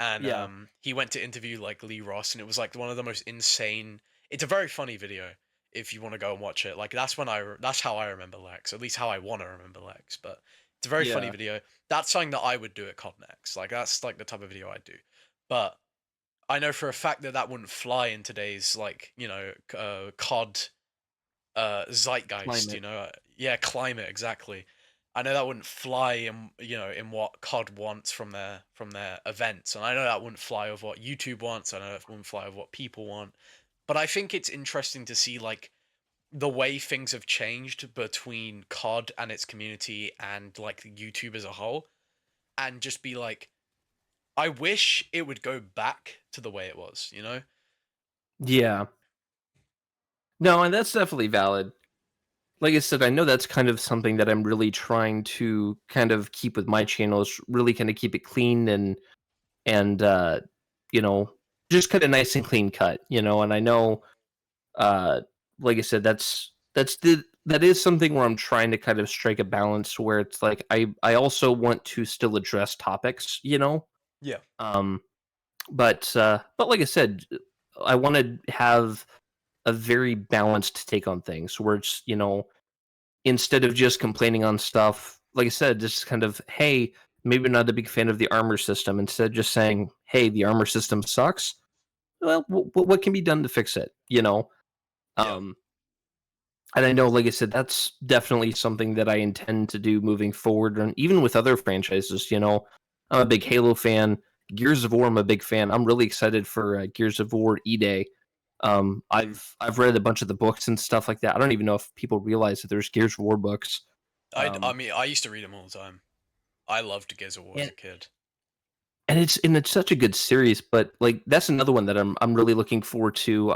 and yeah. he went to interview like Lee Ross, and it was like one of the most insane. It's a very funny video if you want to go and watch it. Like that's how I remember Lex, at least how I want to remember Lex. But it's a very funny Yeah. video. That's something that I would do at COD next. Like that's like the type of video I'd do. But I know for a fact that that wouldn't fly in today's like COD zeitgeist, Climate. yeah, climate exactly. I know that wouldn't fly in in what COD wants from their events, and I know that wouldn't fly with what YouTube wants. I know that wouldn't fly with what people want. But I think it's interesting to see like the way things have changed between COD and its community and like YouTube as a whole, and just be like, I wish it would go back to the way it was, you know? Yeah. No, and that's definitely valid. Like I said, I know that's kind of something that I'm really trying to kind of keep with my channel is really kind of keep it clean and you know, just kind of nice and clean cut, and I know uh like I said, that is something where I'm trying to kind of strike a balance where it's like I also want to still address topics, Yeah. Um but like I said, I want to have a very balanced take on things where it's, instead of just complaining on stuff, like I said, just kind of, hey, maybe not a big fan of the armor system. Instead, just saying, hey, the armor system sucks. Well, what can be done to fix it? Yeah. Um, and I know, like I said, that's definitely something that I intend to do moving forward, and even with other franchises. I'm a big Halo fan. Gears of War, I'm a big fan. I'm really excited for Gears of War E Day. Mm. I've read a bunch of the books and stuff like that. I don't even know if people realize that there's Gears of War books. I Um, mean, I used to read them all the time. I loved Gears of War as and a kid. it's such a good series, but like that's another one that I'm really looking forward to.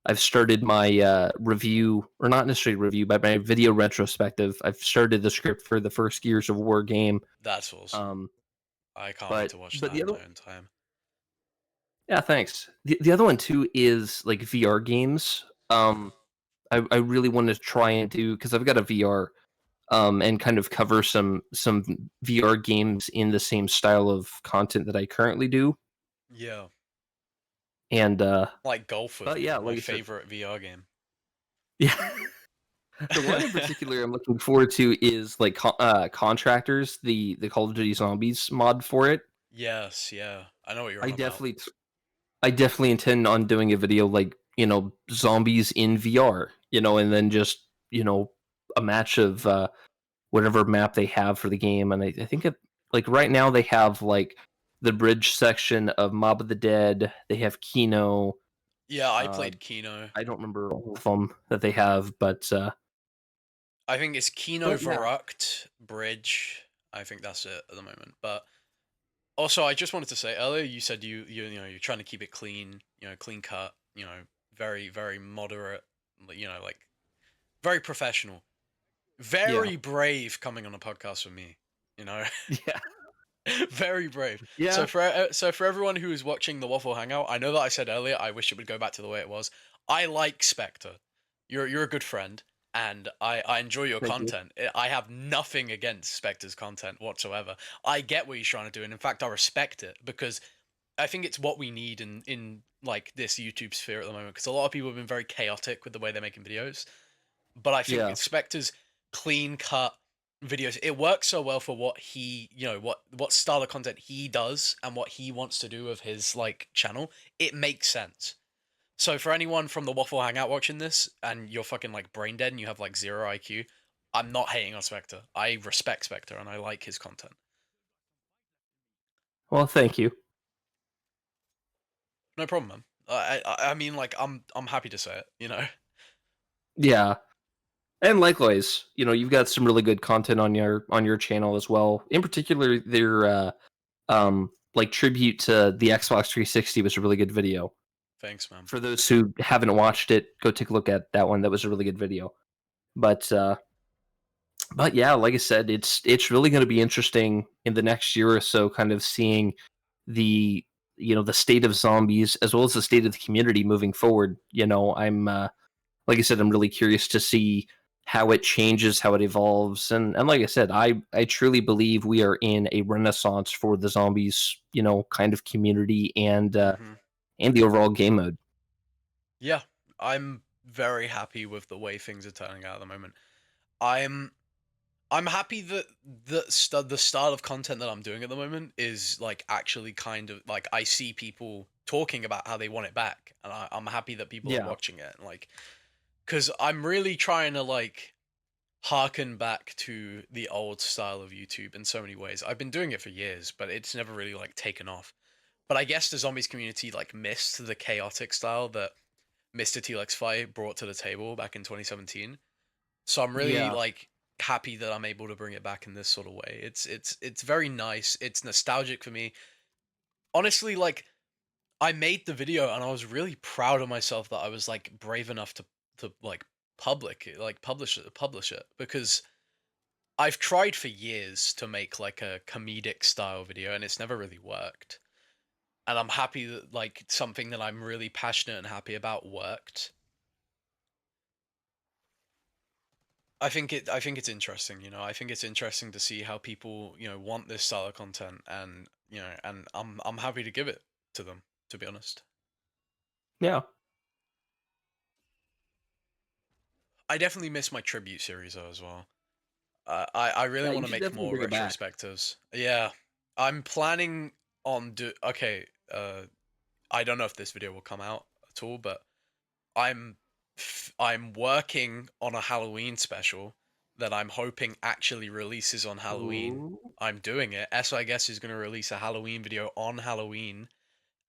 I've started my review, or not necessarily review, but my video retrospective. I've started the script for the first Gears of War game. That's awesome. Um, I can't wait but to watch but that the in other my own time. Yeah, thanks. The other one too is like VR games. I really want to try and do because I've got a VR, and kind of cover some VR games in the same style of content that I currently do. Yeah. And Like golf with but you, yeah, my like I said, favorite VR game. yeah. The one in particular I'm looking forward to is like Contractors, the Call of Duty Zombies mod for it. Yes, yeah. I know what you're I on about. definitely I definitely intend on doing a video like, zombies in VR, and then just, a match of whatever map they have for the game. And I think like right now they have like the bridge section of Mob of the Dead, they have Kino, Yeah, I uh played Kino. I don't remember all of them that they have, I think it's Kino but yeah. Verrucht Bridge. I think that's it at the moment. But also, I just wanted to say earlier, you said you're trying to keep it clean, clean cut, very very moderate, like very professional, Yeah. very brave coming on a podcast with me. You know, Yeah. very brave. Yeah. So for everyone who is watching the Waffle Hangout, I know that I said earlier I wish it would go back to the way it was. I like Spectre. You're a good friend, and I enjoy your Thank you. content. I have nothing against Spectre's content whatsoever. I get what he's trying to do, and in fact, I respect it because I think it's what we need in like this YouTube sphere at the moment. Because a lot of people have been very chaotic with the way they're making videos, but I think Yeah. Spectre's clean cut videos, it works so well for what he, what style of content he does and what he wants to do with his like channel. It makes sense. So for anyone from the Waffle Hangout watching this and you're fucking like brain dead and you have like zero IQ, I'm not hating on Spectre. I respect Spectre and I like his content. Well, thank you. No problem, man. I mean, like, I'm happy to say it. You know. Yeah. And likewise, you've got some really good content on your channel as well. In particular, their like tribute to the Xbox 360 was a really good video. Thanks, man. For those who haven't watched it, go take a look at that one. That was a really good video. But yeah, like I said, it's really going to be interesting in the next year or so, kind of seeing the the state of zombies as well as the state of the community moving forward. I'm like I said, I'm really curious to see how it changes, how it evolves, and like I said, I truly believe we are in a renaissance for the zombies, kind of community Hmm. and the overall game mode. Yeah, I'm very happy with the way things are turning out at the moment. I'm I'm happy that the style of content that I'm doing at the moment is like actually kind of like I see people talking about how they want it back, and I'm happy that people are Yeah, watching it. Like, because I'm really trying to like harken back to the old style of YouTube in so many ways. I've been doing it for years, but it's never really like taken off. But I guess the zombies community like missed the chaotic style that Mr. T-Lex brought to the table back in 2017. So I'm really yeah, like happy that I'm able to bring it back in this sort of way. It's very nice. It's nostalgic for me. Honestly, like I made the video and I was really proud of myself that I was like brave enough to like publish it because I've tried for years to make like a comedic style video and it's never really worked. And I'm happy that like something that I'm really passionate and happy about worked. I think it's interesting, you know. I think it's interesting to see how people, you know, want this style of content and, you know, and I'm happy to give it to them, to be honest. yeah, I definitely miss my tribute series though as well. I really yeah. want You to should make definitely more bring it back. retrospectives. Yeah. I'm planning on okay, I don't know if this video will come out at all, but I'm I'm working on a Halloween special that I'm hoping actually releases on Halloween. Ooh. I'm doing it. So I guess is going to release a Halloween video on Halloween,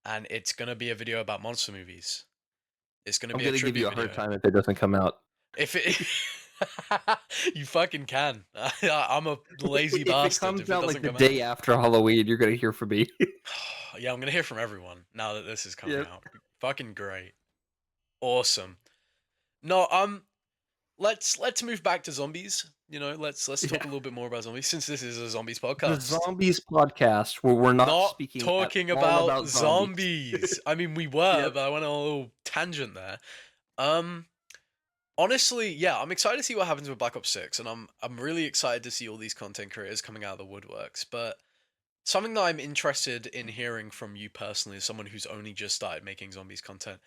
and it's going to be a video about monster movies. It's going to I'm be a gonna give you tribute a hard video. time if it doesn't come out. If it, you fucking can. I'm a lazy If it bastard comes if it out like doesn't the come out. day after Halloween, you're gonna hear from me. Yeah, I'm gonna hear from everyone now that this is coming Yep. out. Fucking great, awesome. No, let's move back to zombies. You know, let's talk a Yeah. little bit more about zombies since this is a zombies The podcast. zombies podcast where we're not Not speaking at talking all about about zombies. zombies. I mean, we were, Yep. but I went on a little tangent there. Um, Honestly, yeah, I'm excited to see what happens with Black Ops 6, and I'm really excited to see all these content creators coming out of the woodworks. But something that I'm interested in hearing from you personally, as someone who's only just started making zombies content,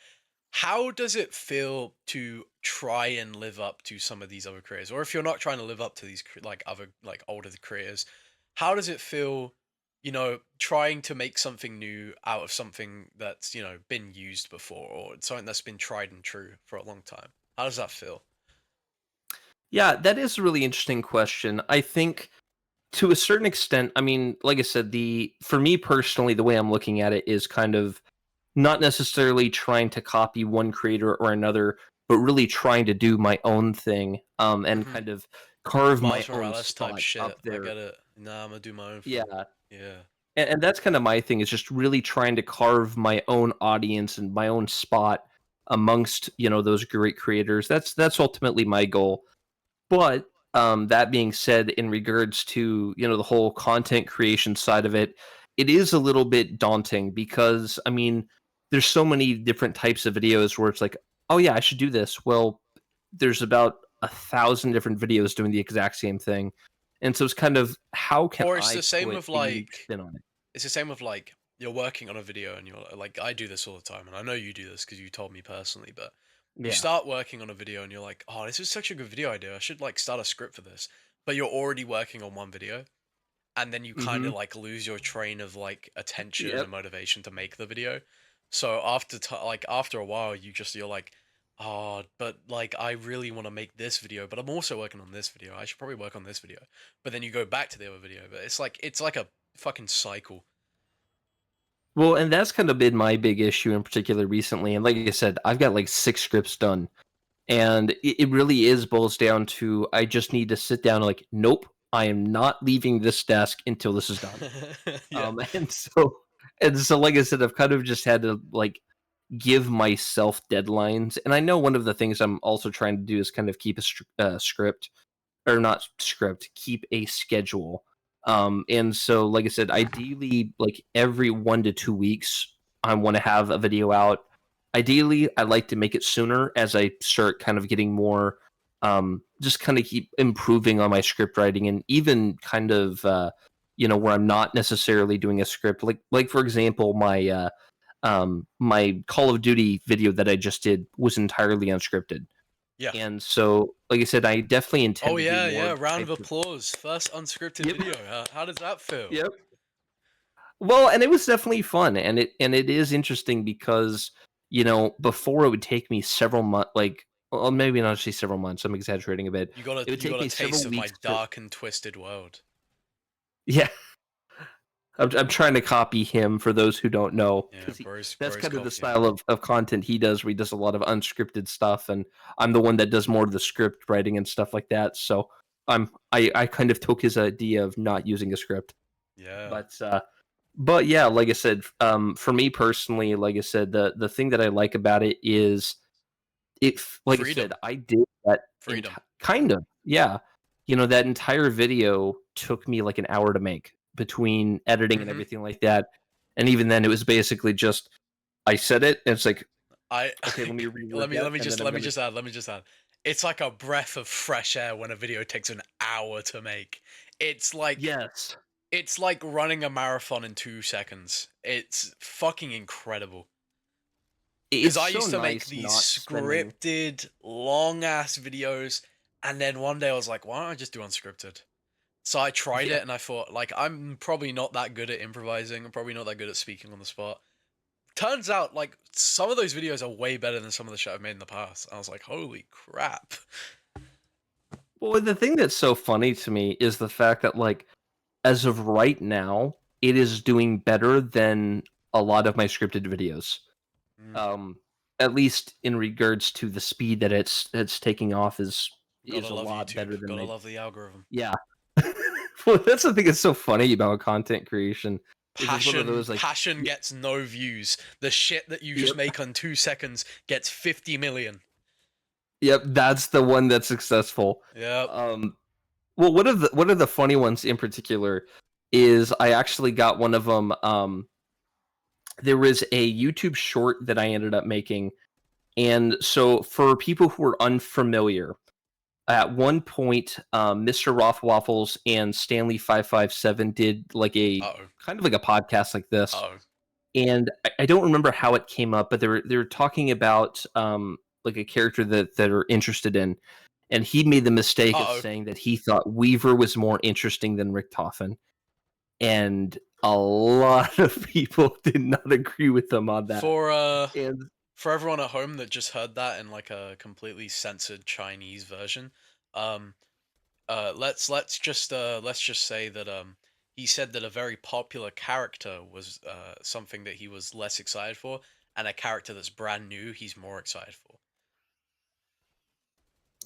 how does it feel to try and live up to some of these other creators, or if you're not trying to live up to these like other like older creators, how does it feel, you know, trying to make something new out of something that's, you know, been used before or something that's been tried and true for a long time? How does that feel? Yeah, that is a really interesting question. I think to a certain extent, I mean, like I said, the for me personally, the way I'm looking at it is kind of not necessarily trying to copy one creator or another, but really trying to do my own thing, and Mm-hmm. kind of carve my Miles own Morales type spot shit. up I there. get it. Nah, I'm gonna do my own thing. Yeah, Yeah. and that's kind of my thing is just really trying to carve my own audience and my own spot amongst those great creators. That's ultimately my goal. But that being said, in regards to the whole content creation side of it, it is a little bit daunting because I mean, there's so many different types of videos where it's like, oh yeah, I should do this. Well, there's about 1,000 different videos doing the exact same thing, and so it's kind of how can Or it's I the same put with a unique like spin on it? it's the same with like you're working on a video and you're like I do this all the time and I know you do this because you told me personally, but you Yeah. start working on a video and you're like, oh, this is such a good video idea. I should like start a script for this. But you're already working on one video and then you kind Mm-hmm. of like lose your train of like attention Yep. and motivation to make the video. So after like after a while you're like, Oh, but like I really want to make this video, but I'm also working on this video. I should probably work on this video. But then you go back to the other video, but it's like a fucking cycle. Well, and that's kind of been my big issue in particular recently. And like I said, I've got like 6 scripts done, and it really is boils down to I just need to sit down and like, nope, I am not leaving this desk until this is done. Yeah. And so like I said, I've kind of just had to like give myself deadlines. And I know one of the things I'm also trying to do is kind of keep a script, or not script, keep a schedule. And so, like I said, ideally, like every 1 to 2 weeks, I want to have a video out. Ideally, I like to make it sooner as I start kind of getting more, just kind of keep improving on my script writing, and even kind of, where I'm not necessarily doing a script. Like for example, my Call of Duty video that I just did was entirely unscripted. Yeah. And so, like I said, I definitely Oh intend to do yeah, more yeah. of the Round of type of. applause. First unscripted Yep. video. How does that feel? Yep. Well, and it was definitely fun, and it is interesting because before it would take me several months, like, well, maybe not actually several months. I'm exaggerating a bit. It would You take got a me several taste of my weeks to. dark and twisted world. Yeah, I'm trying to copy him for those who don't know, Yeah, because bros, that's bros kind of the copying. style of content he does, where he does a lot of unscripted stuff, and I'm the one that does more of the script writing and stuff like that. So I kind of took his idea of not using a script, Yeah. but yeah, like I said, for me personally, like I said, the thing that I like about it is like I said, Freedom. I did that Freedom. kind of, yeah. That entire video took me like an hour to make between editing and Mm-hmm. everything like that. And even then, it was basically just I said it, and it's like, I okay, let me reword that, and then I'm let me gonna. just add, let me just add. It's like a breath of fresh air when a video takes an hour to make. It's like Yes, it's like running a marathon in 2 seconds. It's fucking incredible. Because it's I so used to make nice these not spending. scripted, long ass videos, and then one day I was like, why don't I just do unscripted? So I tried Yeah. it and I thought, like, I'm probably not that good at improvising. I'm probably not that good at speaking on the spot. Turns out, like, some of those videos are way better than some of the shit I've made in the past. I was like, holy crap. Well, the thing that's so funny to me is the fact that, like, as of right now, it is doing better than a lot of my scripted videos. Mm, Um, at least in regards to the speed that it's taking off gotta is a love lot YouTube. better than Gotta my. love the algorithm. Yeah. Well, that's the thing that's so funny about content creation. Is it's one of those like. Passion gets no views. The shit that you just Yep. make on 2 seconds gets 50 million. Yep, that's the one that's successful. Yep. Um, well, one of the funny ones in particular is I actually got one of them. There was a YouTube short that I ended up making, and so for people who are unfamiliar, at one point, Mr. Rothwaffles and Stanley 557 did like a Uh-oh. kind of like a podcast like this, Uh-oh. and I don't remember how it came up, but they were talking about like a character that are interested in, and he made the mistake of Uh-oh. saying that he thought Weaver was more interesting than Richtofen, and a lot of people did not agree with him on that. For, And for everyone at home that just heard that in, like, a completely censored Chinese version, um, let's just say that he said that a very popular character was something that he was less excited for, and a character that's brand new he's more excited for.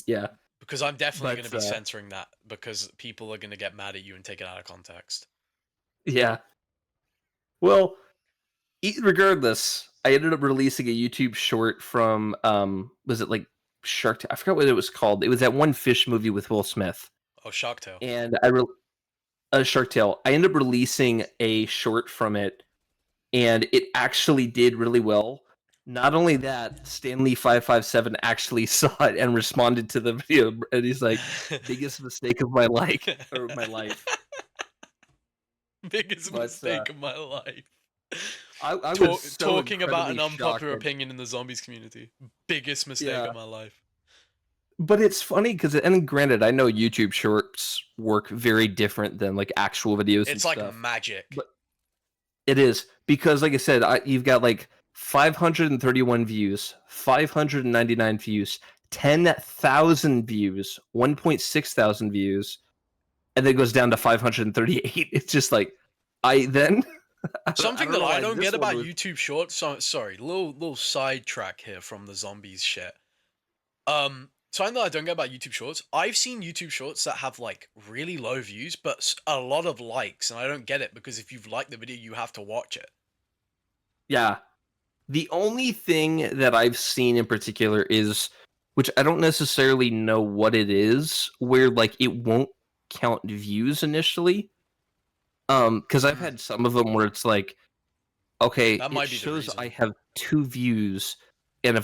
yeah, Because I'm definitely going to but be censoring that because people are going to get mad at you and take it out of context. yeah. Well, regardless, I ended up releasing a YouTube short from was it like I forgot what it was called. It was that one fish movie with Will Smith. Oh, Shark Tale. And Shark Tale. I ended up releasing a short from it, and it actually did really well. Not only that, Stanley 557 actually saw it and responded to the video, and he's like, "Biggest mistake of my life or my life." Biggest But mistake of my life. I was so Talking about incredibly an shocked unpopular that. opinion in the zombies community. Biggest mistake Yeah, of my life. but it's funny because, and granted, I know YouTube Shorts work very different than like actual videos and It's like stuff, magic. but it is because, like I said, you've got like 531 views, 599 views, 10,000 views, 1.6 thousand views, and then it goes down to 538. It's just like, I then, I Something don't that know I why don't this get one about was, YouTube Shorts. So, sorry, little sidetrack here from the zombies shit. Something that I don't get about YouTube Shorts. I've seen YouTube Shorts that have like really low views, but a lot of likes, and I don't get it because if you've liked the video, you have to watch it. yeah. The only thing that I've seen in particular is, which I don't necessarily know what it is, where like it won't count views initially. Because I've Hmm. had some of them where it's like, okay, That it might be the shows I reason. have 2 views, and I've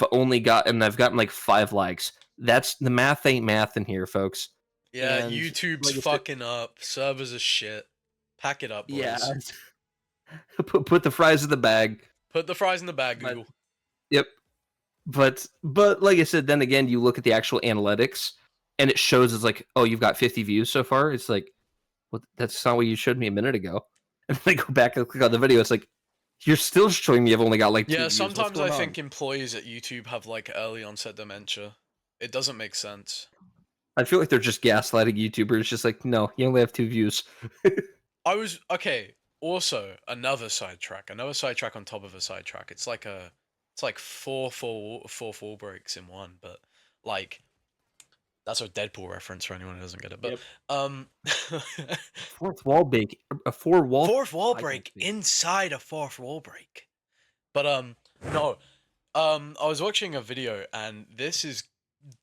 gotten like 5 likes. That's the math ain't math in here, folks. Yeah, And YouTube's like I said, fucking up. Servers are shit. Pack it up, yeah, boys. put the fries in the bag. Put the fries in the bag, But Google. yep, but like I said, then again, you look at the actual analytics, and it shows it's like, oh, you've got 50 views so far. It's like, well, that's not what you showed me a minute ago. And then I go back and click on the video. It's like, you're still showing me I've only got like two Yeah, views. What's sometimes going I on? think employees at YouTube have like early onset dementia. It doesn't make sense. I feel like they're just gaslighting YouTubers. Just like, no, you only have 2 views. I was okay. Also, another sidetrack on top of a sidetrack. It's like four fall breaks in one, but like that's a Deadpool reference for anyone who doesn't get it. But Yep. um, Fourth wall break. A four wall. fourth wall I can't break speak. inside a fourth wall break. But no, I was watching a video and this is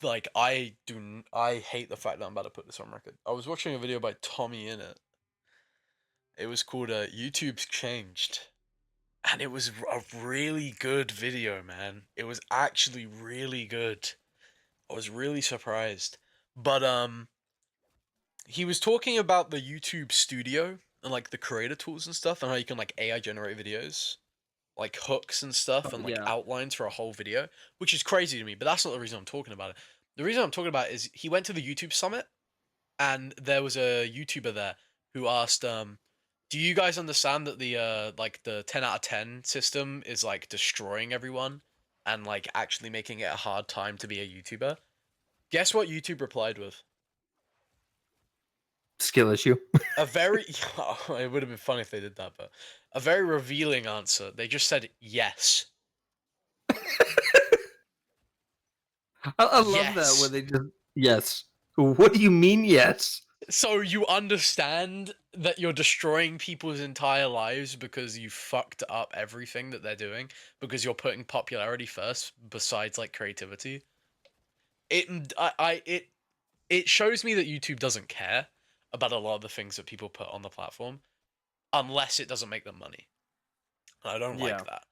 like I hate the fact that I'm about to put this on record. I was watching a video by Tommy in it. It was called YouTube's Changed. And it was a really good video, man. It was actually really good. I was really surprised. But he was talking about the YouTube studio and like the creator tools and stuff and how you can like AI generate videos, like hooks and stuff Oh and like yeah. outlines for a whole video, which is crazy to me, but that's not the reason I'm talking about it. The reason I'm talking about it is he went to the YouTube summit and there was a YouTuber there who asked, do you guys understand that the like the 10 out of 10 system is like destroying everyone and like actually making it a hard time to be a YouTuber? Guess what YouTube replied with? Skill issue. A very it would have been funny if they did that, but a very revealing answer. They just said yes. I love that when Yes. they just yes. What do you mean yes? So you understand that you're destroying people's entire lives because you fucked up everything that they're doing because you're putting popularity first besides like creativity. It shows me that YouTube doesn't care about a lot of the things that people put on the platform unless it doesn't make them money. And I don't like Yeah. that.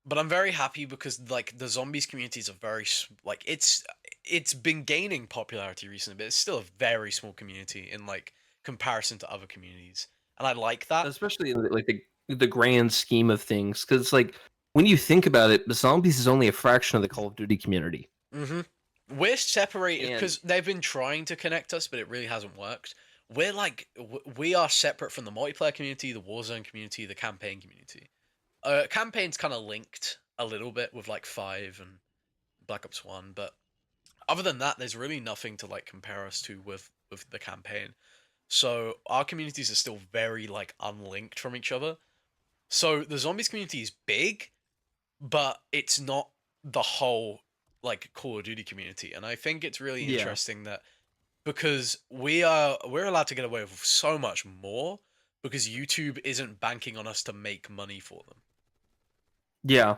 But I'm very happy because like the zombies community is a very like it's been gaining popularity recently, but it's still a very small community in like comparison to other communities, and I like that. Especially in like the grand scheme of things, because like when you think about it, the zombies is only a fraction of the Call of Duty community. Hmm. We're separated And because they've been trying to connect us, but it really hasn't worked. We're like we are separate from the multiplayer community, the Warzone community, the campaign community. Campaign's kind of linked a little bit with like Five and Black Ops One, but other than that, there's really nothing to like compare us to with the campaign. So our communities are still very like unlinked from each other. So the zombies community is big, but it's not the whole like Call of Duty community. And I think it's really yeah, interesting that because we're allowed to get away with so much more because YouTube isn't banking on us to make money for them. yeah.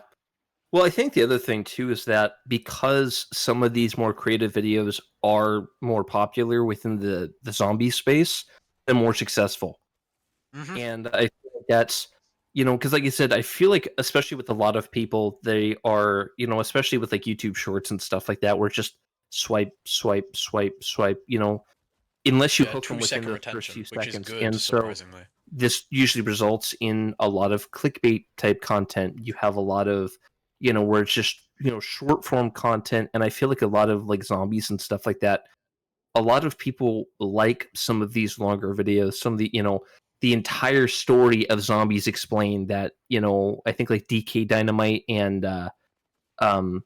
Well, I think the other thing too is that because some of these more creative videos are more popular within the zombie space, they're more successful. Hmm. And I feel like that's, because like you said, I feel like especially with a lot of people, they are, especially with like YouTube Shorts and stuff like that, where it's just swipe, swipe, swipe, swipe, unless you Yeah, hook them two within second the first few retention, which is seconds. good, And so surprisingly. this usually results in a lot of clickbait type content. You have a lot of, where it's just, short form content. And I feel like a lot of like zombies and stuff like that, a lot of people like some of these longer videos, some of the, the entire story of zombies explained that, I think like DK Dynamite and um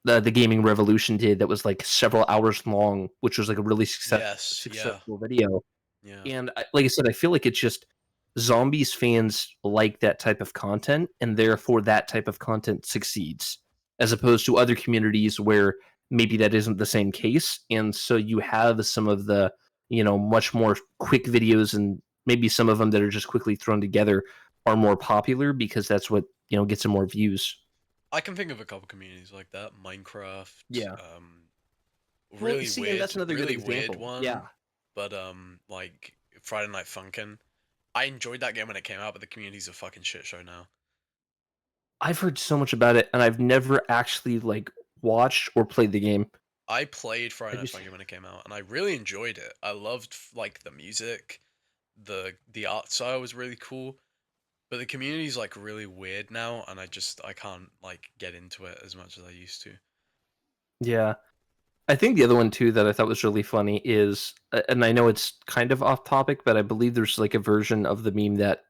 the gaming revolution did, that was like several hours long, which was like a really Yes, yeah, successful video. yeah. And like I said, I feel like it's just zombies fans like that type of content, and therefore that type of content succeeds, as opposed to other communities where maybe that isn't the same case. And so you have some of the, much more quick videos, and maybe some of them that are just quickly thrown together are more popular because that's what, gets them more views. I can think of a couple communities like that. Minecraft, Yeah. Well, really see, and that's another good really weird example. Yeah. one. But like Friday Night Funkin'. I enjoyed that game when it came out, but the community's a fucking shit show now. I've heard so much about it, and I've never actually like watched or played the game. I played I Friday Night just Funkin' when it came out, and I really enjoyed it. I loved like the music, the art style was really cool, but the community's like really weird now, and I can't like get into it as much as I used to. Yeah. I think the other one too that I thought was really funny is, and I know it's kind of off topic, but I believe there's like a version of the meme that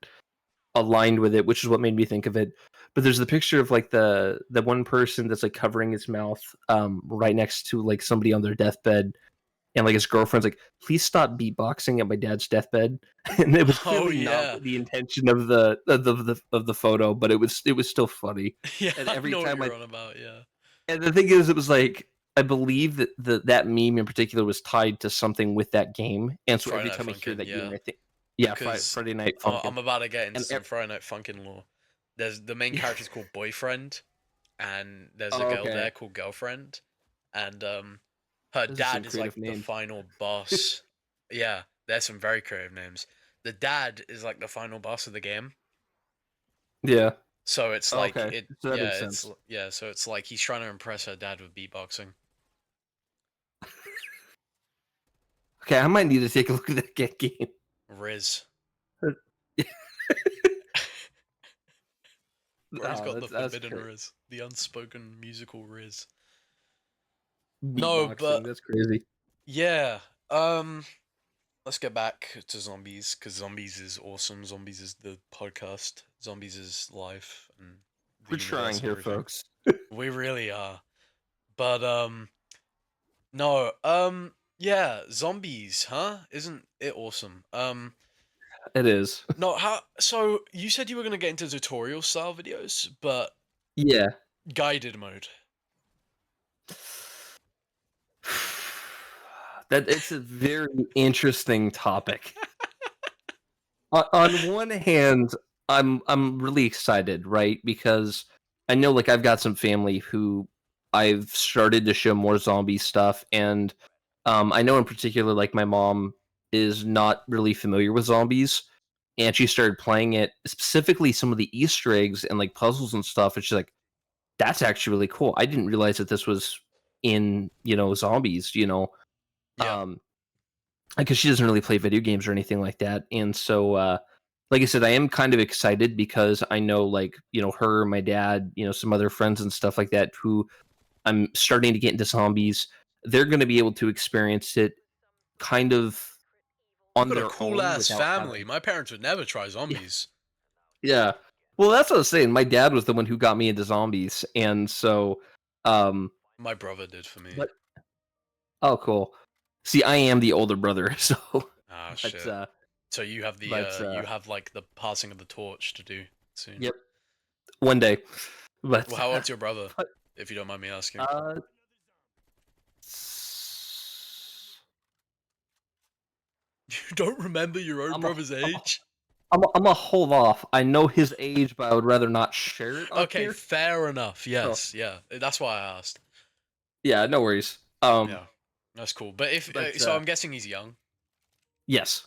aligned with it, which is what made me think of it. But there's the picture of like the one person that's like covering his mouth, right next to like somebody on their deathbed, and like his girlfriend's like, "Please stop beatboxing at my dad's deathbed," and it was Oh clearly not yeah, the intention of the photo, but it was still funny. yeah, And I every know what time you're on about. Yeah, and the thing is, it was like, I believe that that meme in particular was tied to something with that game, and so Friday every Night time I hear Funkin'. that game, Yeah, I think, yeah, because Friday Night Funkin', I'm about to get into and some Friday Night Funkin' lore. There's the main yeah. character's called Boyfriend, and there's a Oh, girl okay, there called Girlfriend, and her those are some dad is creative like the names. final boss. Yeah, there's some very creative names. The dad is like the final boss of the game. Yeah, So it's like okay, so that makes sense. so it's like he's trying to impress her dad with beatboxing. Okay, I might need to take a look at that game. Riz. Where he's Oh, got the that's forbidden crazy. Riz. The unspoken musical Riz. No, Beatboxing, but that's crazy. yeah. Let's get back to zombies, because zombies is awesome. Zombies is the podcast. Zombies is life and the We're universe trying and here, everything. folks. We really are. But no, yeah, zombies, huh? Isn't it awesome? It is. No, how? So you said you were gonna get into tutorial style videos, but Yeah. guided mode. That it's a very interesting topic. On one hand, I'm really excited, right? Because I know like I've got some family who I've started to show more zombie stuff, and I know in particular like my mom is not really familiar with zombies, and she started playing it, specifically some of the Easter eggs and like puzzles and stuff, and she's like, "That's actually really cool. I didn't realize that this was in, zombies." Yeah. Um, because she doesn't really play video games or anything like that. And so, like I said, I am kind of excited because I know, like, her, my dad, some other friends and stuff like that who I'm starting to get into zombies. They're going to be able to experience it kind of You on got a their cool own ass without family. having. My parents would never try Yeah. zombies. Yeah. Well, that's what I was saying. My dad was the one who got me into zombies. And so, um, My brother did for me. but, oh, cool. See, I am the older brother. So, Ah, but, shit. So but, you have like the passing of the torch to do soon. yep, one day. Well, But, how old's your brother, but if you don't mind me asking? Uh, You don't remember your own I'm a, brother's I'm a, age? I'm a hold off. I know his age, but I would rather not share it on Okay, here. fair enough. So Yes, yeah. That's why I asked. yeah, no worries. Yeah, that's cool. But if But so, I'm guessing he's young. yes,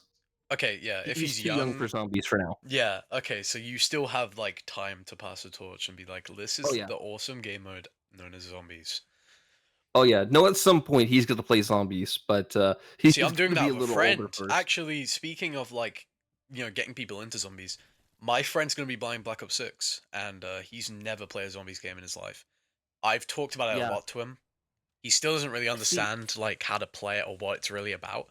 Okay, yeah. If he's he's too young young, for zombies for now. yeah. Okay, so you still have like time to pass the torch and be like, this Oh is yeah, the awesome game mode known as zombies. oh yeah. No, at some point he's going to play zombies, but he's See, I'm going doing to that be a with a little older friend. first. Actually, speaking of like, getting people into zombies, my friend's gonna be buying Black Ops 6, and he's never played a zombies game in his life. I've talked about it a Yeah. lot to him. He still doesn't really See, understand like how to play it or what it's really about,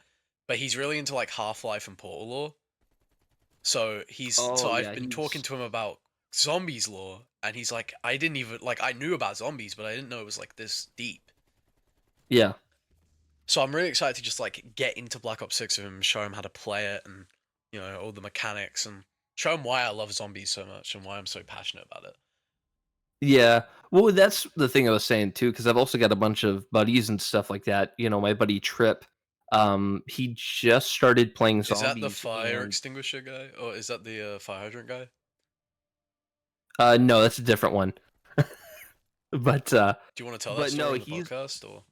but he's really into like Half-Life and Portal lore. So Oh I've yeah, been talking he's to him about zombies lore, and he's like, I didn't even like I knew about zombies, but I didn't know it was like this deep. yeah. So I'm really excited to just like get into Black Ops 6 with him, show him how to play it, and all the mechanics, and show him why I love zombies so much and why I'm so passionate about it. Yeah. Well, that's the thing I was saying too, because I've also got a bunch of buddies and stuff like that. My buddy Trip, he just started playing Is that the zombies, fire and extinguisher guy, or is that the fire hydrant guy? no, that's a different one. But Do you want to tell that but no, story on the he's podcast, or?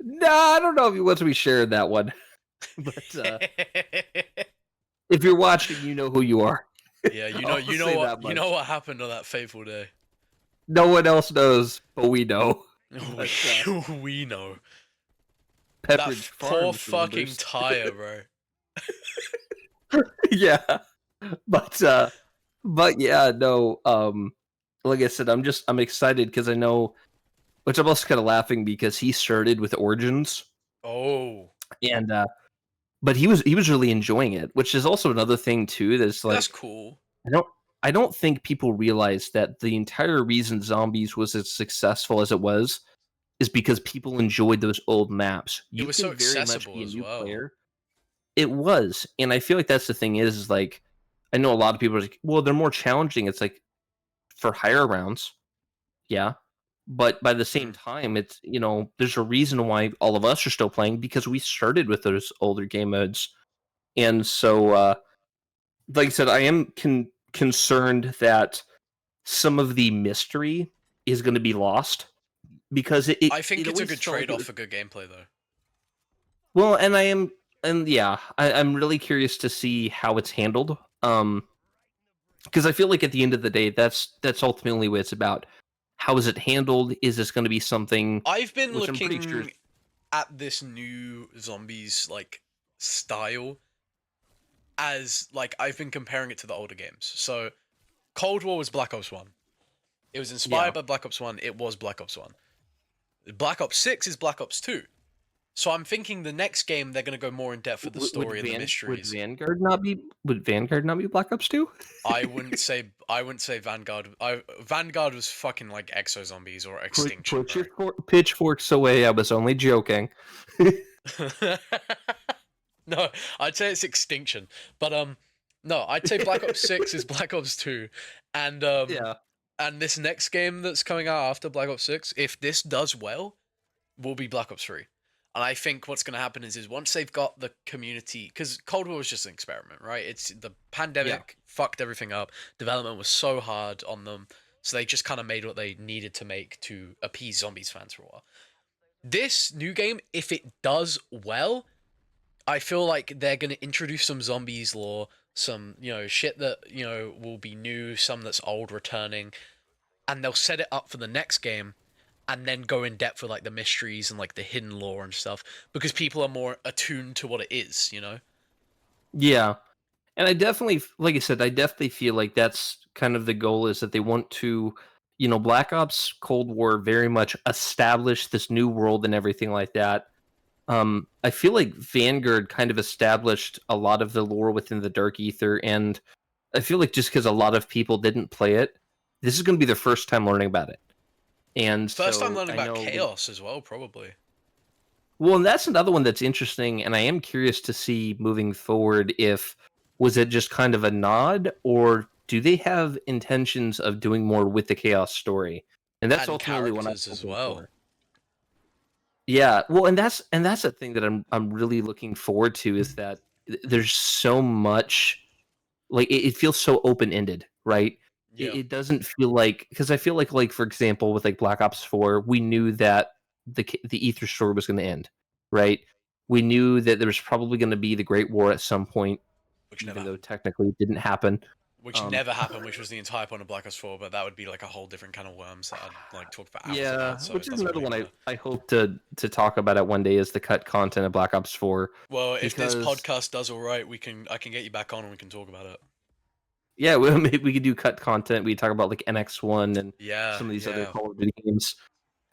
no, I don't know if he wants to be sharing that one. But if you're watching, you know who you are. Yeah, I'll say that you know much. what happened on that fateful day. No one else knows, but we know. We But we know that Pepperidge poor Farms fucking remembers. tire, bro. Yeah, but yeah, no. Like I said, I'm excited because I know, which I'm also kind of laughing because he started with Origins, Oh, and but he was really enjoying it, which is also another thing too. That's that's like cool. I don't I don't think people realize that the entire reason Zombies was as successful as it was is because people enjoyed those old maps. It You was so can very much accessible be a as new well. player. It was, and I feel like that's the thing is like I know a lot of people are like, well, they're more challenging. It's like for higher rounds, yeah. But by the same Mm. time, there's a reason why all of us are still playing because we started with those older game modes. And so, like I said, I am concerned that some of the mystery is going to be lost because it, it, I think it it's a always good felt like trade-off for good gameplay, though. well, and yeah, I'm really curious to see how it's handled. Because I feel like at the end of the day, that's ultimately what it's about. How is it handled? Is this going to be something I've been which I'm pretty sure? looking at this new zombies like style as like I've been comparing it to the older games. So Cold War was Black Ops 1. It was inspired Yeah. by Black Ops 1. It was Black Ops 1. Black Ops 6 is Black Ops 2. So I'm thinking the next game they're going to go more in depth with the story and the mysteries. Would Vanguard not be Black Ops 2? I wouldn't say Vanguard. Vanguard was fucking like exo zombies or Put extinction, put bro. your pitchforks away. I was only joking. No, I'd say it's extinction. But no, I'd say Black Ops 6 is Black Ops 2 and Yeah. this next game that's coming out after Black Ops 6, if this does well, will be Black Ops 3. And I think what's going to happen is once they've got the community, because Cold War was just an experiment, right? It's the Yeah. pandemic fucked everything up. Development was so hard on them, so they just kind of made what they needed to make to appease zombies fans for a while. This new game, if it does well, I feel like they're going to introduce some zombies lore, some shit that will be new, some that's old returning, and they'll set it up for the next game and then go in depth with like the mysteries and like the hidden lore and stuff because people are more attuned to what it is. Yeah. And I definitely, like I said, I definitely feel like that's kind of the goal is that they want to, Black Ops Cold War very much establish this new world and everything like that. I feel like Vanguard kind of established a lot of the lore within the Dark Ether, and I feel like just because a lot of people didn't play it, this is going to be their first time learning about it. And First time so learning I about know, chaos as well, probably. well, and that's another one that's interesting, and I am curious to see moving forward if was it just kind of a nod, or do they have intentions of doing more with the chaos story? And that's And ultimately what I'm characters as hoping well. for. Yeah, well, and that's the thing that I'm really looking forward to is that there's so much like it feels so open ended, right? It, Yeah. it doesn't feel like because I feel like for example with like Black Ops 4, we knew that the Ether story was going to end, right? We knew that there was probably going to be the Great War at some point, Which never even though happened. technically it didn't happen. Which Um, never happened, which was the entire point of Black Ops 4, but that would be like a whole different kind of worms that I'd like talk for hours yeah, about, so it which is doesn't another really one I matter. I hope to talk about it one day is the cut content of Black Ops 4 Well, if this because podcast does alright, I can get you back on and we can talk about it. yeah, maybe we could do cut content. We talk about like NX1 and Yeah, some of these other yeah. Call of Duty games.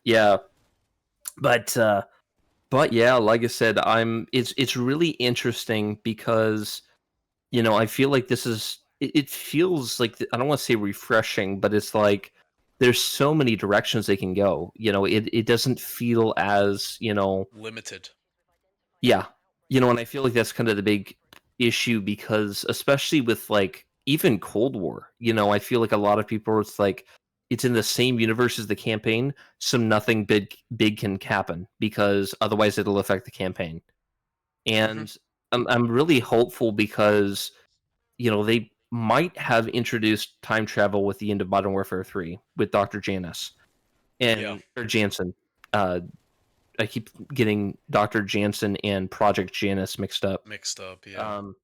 Yeah, but yeah, like I said, it's really interesting because I feel like this is it feels like I don't want to say refreshing, but it's like there's so many directions they can go. It doesn't feel as, Limited. yeah. And I feel like that's kind of the big issue because especially with like even Cold War, I feel like a lot of people it's like it's in the same universe as the campaign, so nothing big can happen because otherwise it'll affect the campaign. Hmm. And I'm really hopeful because they might have introduced time travel with the end of Modern Warfare 3 with Dr. Janus Yeah, and or Jansen. Uh, I keep getting Dr. Jansen and Project Janus mixed up. mixed up. Yeah, Um,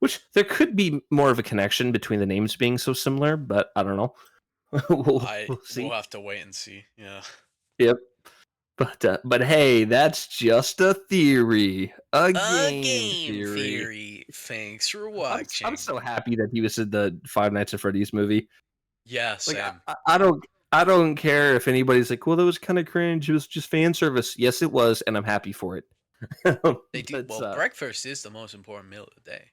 which there could be more of a connection between the names being so similar, but I don't know. we'll we'll see. have to wait and see. Yeah, Yep. But hey, that's just a theory, a a game game theory. theory. Thanks for I'm watching. so happy that he was in the Five Nights at Freddy's movie. Yeah, Like same. I don't care if anybody's like, well, that was kind of cringe. It was just fan service. Yes, it was, and I'm happy for it. They do but well. Breakfast is the most important meal of the day.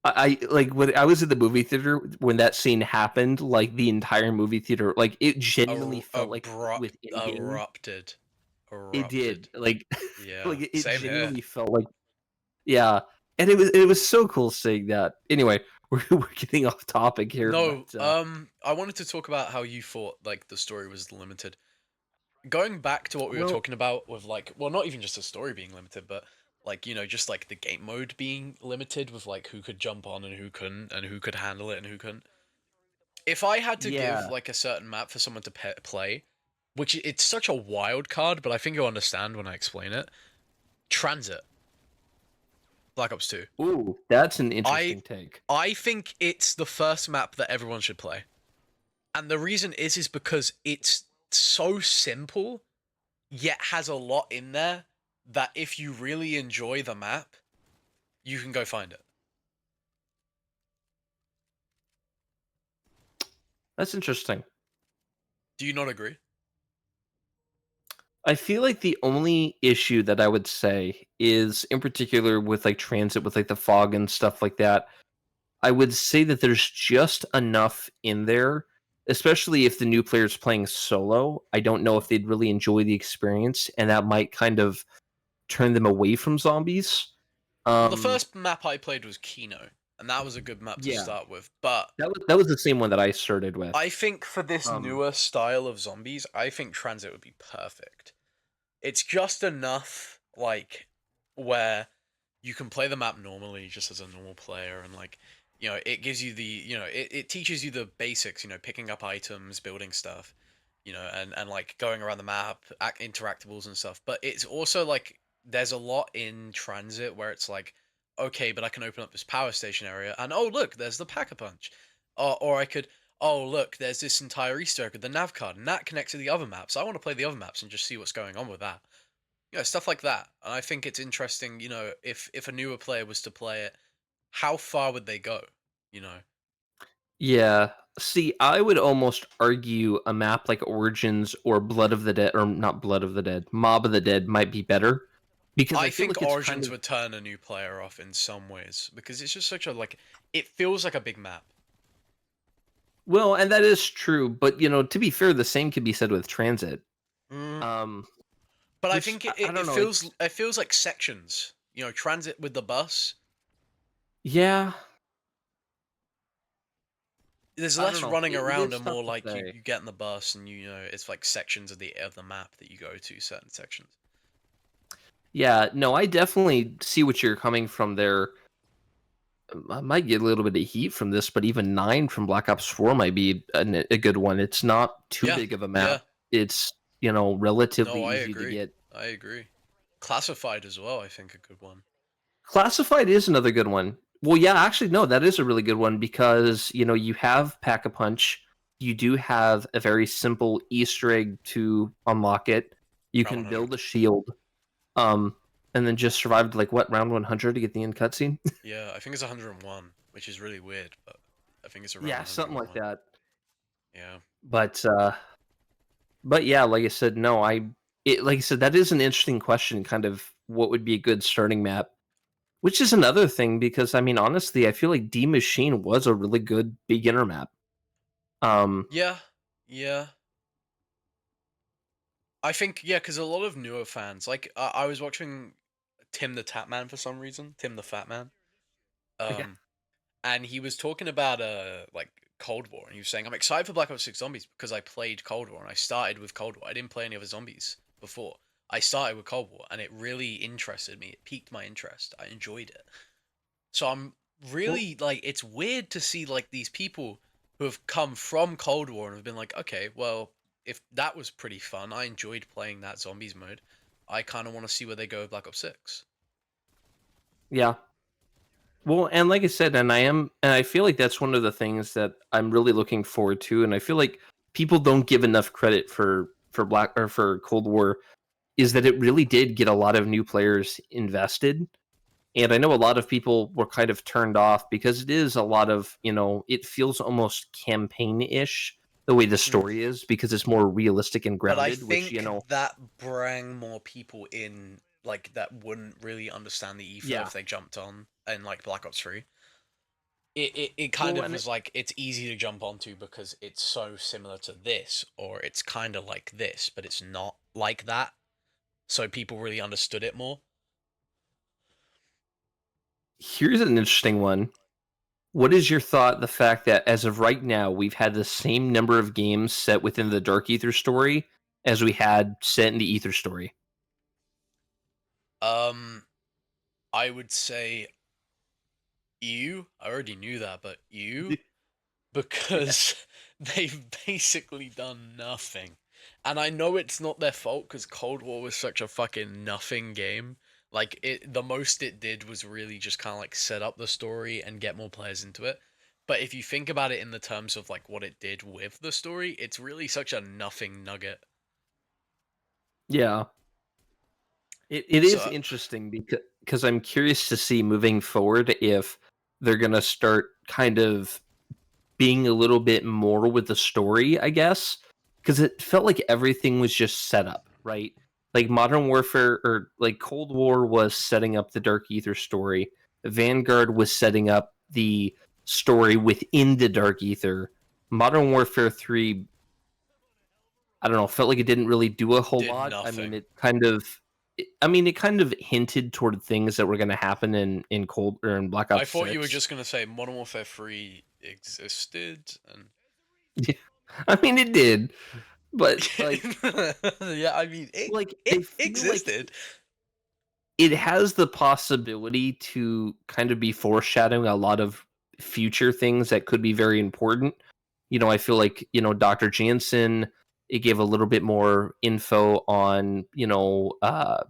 I like when I was in the movie theater when that scene happened. Like the entire movie theater, like it genuinely felt like with in game. Erupted, It erupted. did like Yeah, like it same here. genuinely felt like yeah. And it was so cool seeing that. Anyway, we're getting off topic here, No, but I wanted to talk about how you thought like the story was limited. Going back to what we were well, talking about with like, well, not even just the story being limited, but like just like the game mode being limited with like who could jump on and who couldn't, and who could handle it and who couldn't. If I had to give yeah. like a certain map for someone to play, which it's such a wild card, but I think you'll understand when I explain it. Transit, Black Ops 2. Ooh, that's an I interesting take. I think it's the first map that everyone should play. And the reason is because it's so simple, yet has a lot in there that if you really enjoy the map, you can go find it. That's interesting. Do you not agree? I feel like the only issue that I would say is in particular with like transit with like the fog and stuff like that. I would say that there's just enough in there, especially if the new player's playing solo. I don't know if they'd really enjoy the experience, and that might kind of turn them away from zombies. Well, the Um, first map I played was Kino, and that was a good map to yeah, start with. But that was the same one that I started with. I think for this Um, newer style of zombies, I think Transit would be perfect. It's just enough, like, where you can play the map normally just as a normal player, and like, it gives you it teaches you the basics, picking up items, building stuff, and like going around the map, interactables and stuff. But it's also like there's a lot in Transit where it's like, okay, but I can open up this power station area, and oh look, there's the pack a punch, or I could, oh look, there's this entire Easter egg with the nav card, and that connects to the other maps. I want to play the other maps and just see what's going on with that. Stuff like that. And I think it's interesting, if a newer player was to play it, how far would they go? You know. yeah. See, I would almost argue a map like Origins or Blood of the Dead, or not Blood of the Dead, Mob of the Dead might be better because I I feel think like it's kind Origins of would turn a new player off in some ways because it's just such a like it feels like a big map. well, and that is true. But to be fair, the same could be said with Transit. Mm. Um, But I which think I, it, I it, don't it know. feels it feels like sections. Transit with the bus. Yeah, There's I don't less know. running It around is and tough more to like you, say. you get in the bus and it's like sections of the map that you go to, certain sections. Yeah, no, I definitely see what you're coming from there. I might get a little bit of heat from this, but even 9 from Black Ops 4 might be a good one. It's not too Yeah, big of a map. yeah. It's, relatively No, I easy to agree. get. I agree. Classified as well, I think a good one. Classified is another good one. Well, yeah, actually, no, that is a really good one because, you have Pack a Punch. You do have a very simple Easter egg to unlock it. You Round can build 100. a shield, um, and then just survive to, like, what, round 100 to get the end cutscene? Yeah, I think it's 101, which is really weird, but I think it's around Yeah, something like 101. that. Yeah. But yeah, like I said, no, like I said, that is an interesting question. Kind of, what would be a good starting map? Which is another thing because I mean, honestly, I feel like D Machine was a really good beginner map. Um, Yeah, yeah. I think yeah, because a lot of newer fans, like I was watching Tim the Tap Man for some reason, Tim the Fat Man. yeah, Um, and he was talking about like Cold War, and he was saying I'm excited for Black Ops 6 Zombies because I played Cold War and I started with Cold War. I didn't play any other zombies before. I started with Cold War and it really interested me. It piqued my interest. I enjoyed it. So I'm well, really like it's weird to see like these people who have come from Cold War and have been like, okay, well, if that was pretty fun, I enjoyed playing that zombies mode. I kind of want to see where they go with Black Ops 6. yeah. Well, and like I said, and I feel like that's one of the things that I'm really looking forward to, and I feel like people don't give enough credit for Black or for Cold War is that it really did get a lot of new players invested. And I know a lot of people were kind of turned off because it is a lot of, it feels almost campaign-ish the way the Mm. story is because it's more realistic and But I grounded, which, think that bring more people in, like that wouldn't really understand the ether yeah. if they jumped on in like Black Ops 3. It kind Well, of and was like it's easy to jump onto because it's so similar to this, or it's kind of like this, but it's not like that. So people really understood it more. here's an interesting one. What is your thought the fact that as of right now we've had the same number of games set within the Dark Ether story as we had set in the Ether story? Um, I would say you. I already knew that, but you Yeah. because they've basically done nothing. And I know it's not their fault because Cold War was such a fucking nothing game. Like the most it did was really just kind of like set up the story and get more players into it. But if you think about it in the terms of like what it did with the story, it's really such a nothing nugget. Yeah. It is So, interesting because I'm curious to see moving forward if they're gonna start kind of being a little bit more with the story, I guess, because it felt like everything was just set up, right? Like Modern Warfare or like Cold War was setting up the Dark Ether story. Vanguard was setting up the story within the Dark Ether. Modern Warfare 3, I don't know, felt like it didn't really do a whole did lot. I mean, nothing. it kind of hinted toward things that were going to happen in Cold or in Black I Ops thought you were 6. just gonna say Modern Warfare 3 existed and Yeah. I mean, it did, but yeah, I mean I it feel like existed. it has the possibility to kind of be foreshadowing a lot of future things that could be very important. I feel like, Dr. Jansen, it gave a little bit more info on,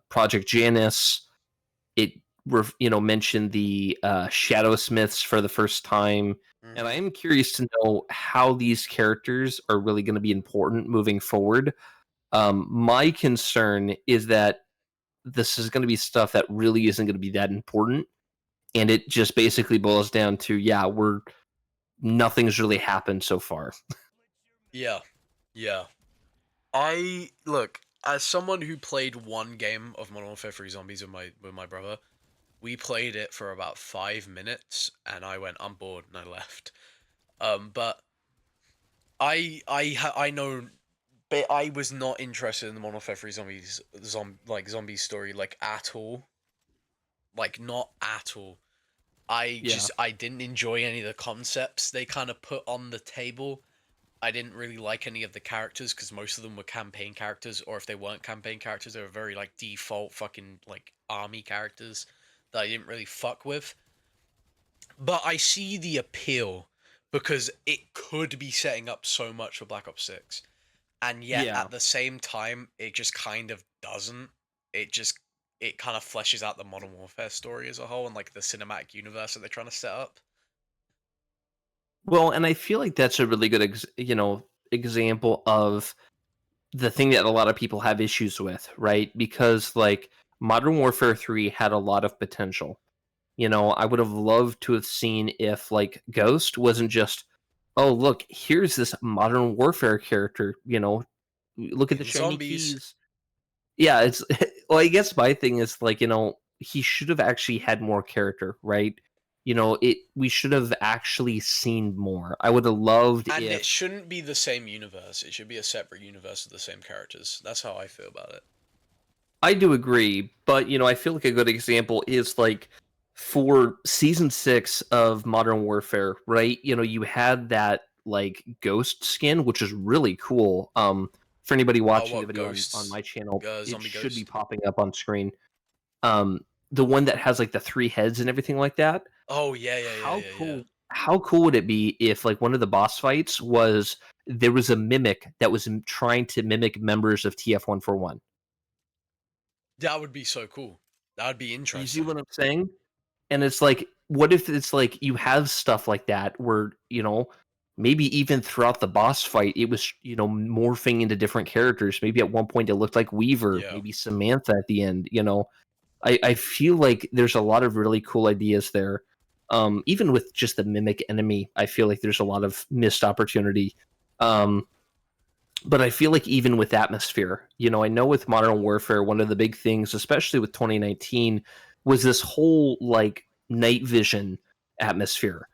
Project Janus. It, mentioned the Shadow Smiths for the first time. And I Hmm. am curious to know how these characters are really going to be important moving forward. My concern is that this is going to be stuff that really isn't going to be that important, and it just basically boils down to yeah, we're nothing's really happened so far. Yeah, yeah. I look as someone who played one game of Modern Warfare 3 Zombies with my brother. We played it for about 5 minutes, and I went, "I'm bored," and I left. But I know, but I was not interested in the Modern Warfare 3 zombie story like at all, like not at all. Yeah. I didn't enjoy any of the concepts they kind of put on the table. I didn't really like any of the characters because most of them were campaign characters, or if they weren't campaign characters, they were very like default fucking like army characters that I didn't really fuck with. But I see the appeal because it could be setting up so much for Black Ops 6. And yet Yeah. at the same time, it just kind of doesn't. It just it kind of fleshes out the Modern Warfare story as a whole and like the cinematic universe that they're trying to set up. Well, and I feel like that's a really good example of the thing that a lot of people have issues with, right? Because like Modern Warfare 3 had a lot of potential. I would have loved to have seen if like Ghost wasn't just, oh look, here's this Modern Warfare character, look at the In shiny zombies, keys. Yeah, it's well, I guess my thing is like, he should have actually had more character, right? We should have actually seen more. I would have loved And it if shouldn't be the same universe. It should be a separate universe with the same characters. That's how I feel about it. I do agree, but I feel like a good example is like for season 6 of Modern Warfare, right? You had that like ghost skin, which is really cool. For anybody Oh, watching the what video on ghosts? my channel, it Zombie should be ghost? popping up on screen. Um, the one that has like the 3 heads and everything like that. Oh yeah, yeah, yeah, How yeah, yeah. cool would it be if like one of the boss fights was there was a mimic that was trying to mimic members of TF141? That would be so cool. That would be You see interesting. what I'm saying? And it's like, what if it's like you have stuff like that where, maybe even throughout the boss fight, it was, morphing into different characters. Maybe at one point it looked like Weaver, Yeah. maybe Samantha at the end. I feel like there's a lot of really cool ideas there. Even with just the mimic enemy, I feel like there's a lot of missed opportunity. Um, but I feel like even with atmosphere, I know with Modern Warfare, one of the big things, especially with 2019, was this whole like night vision atmosphere.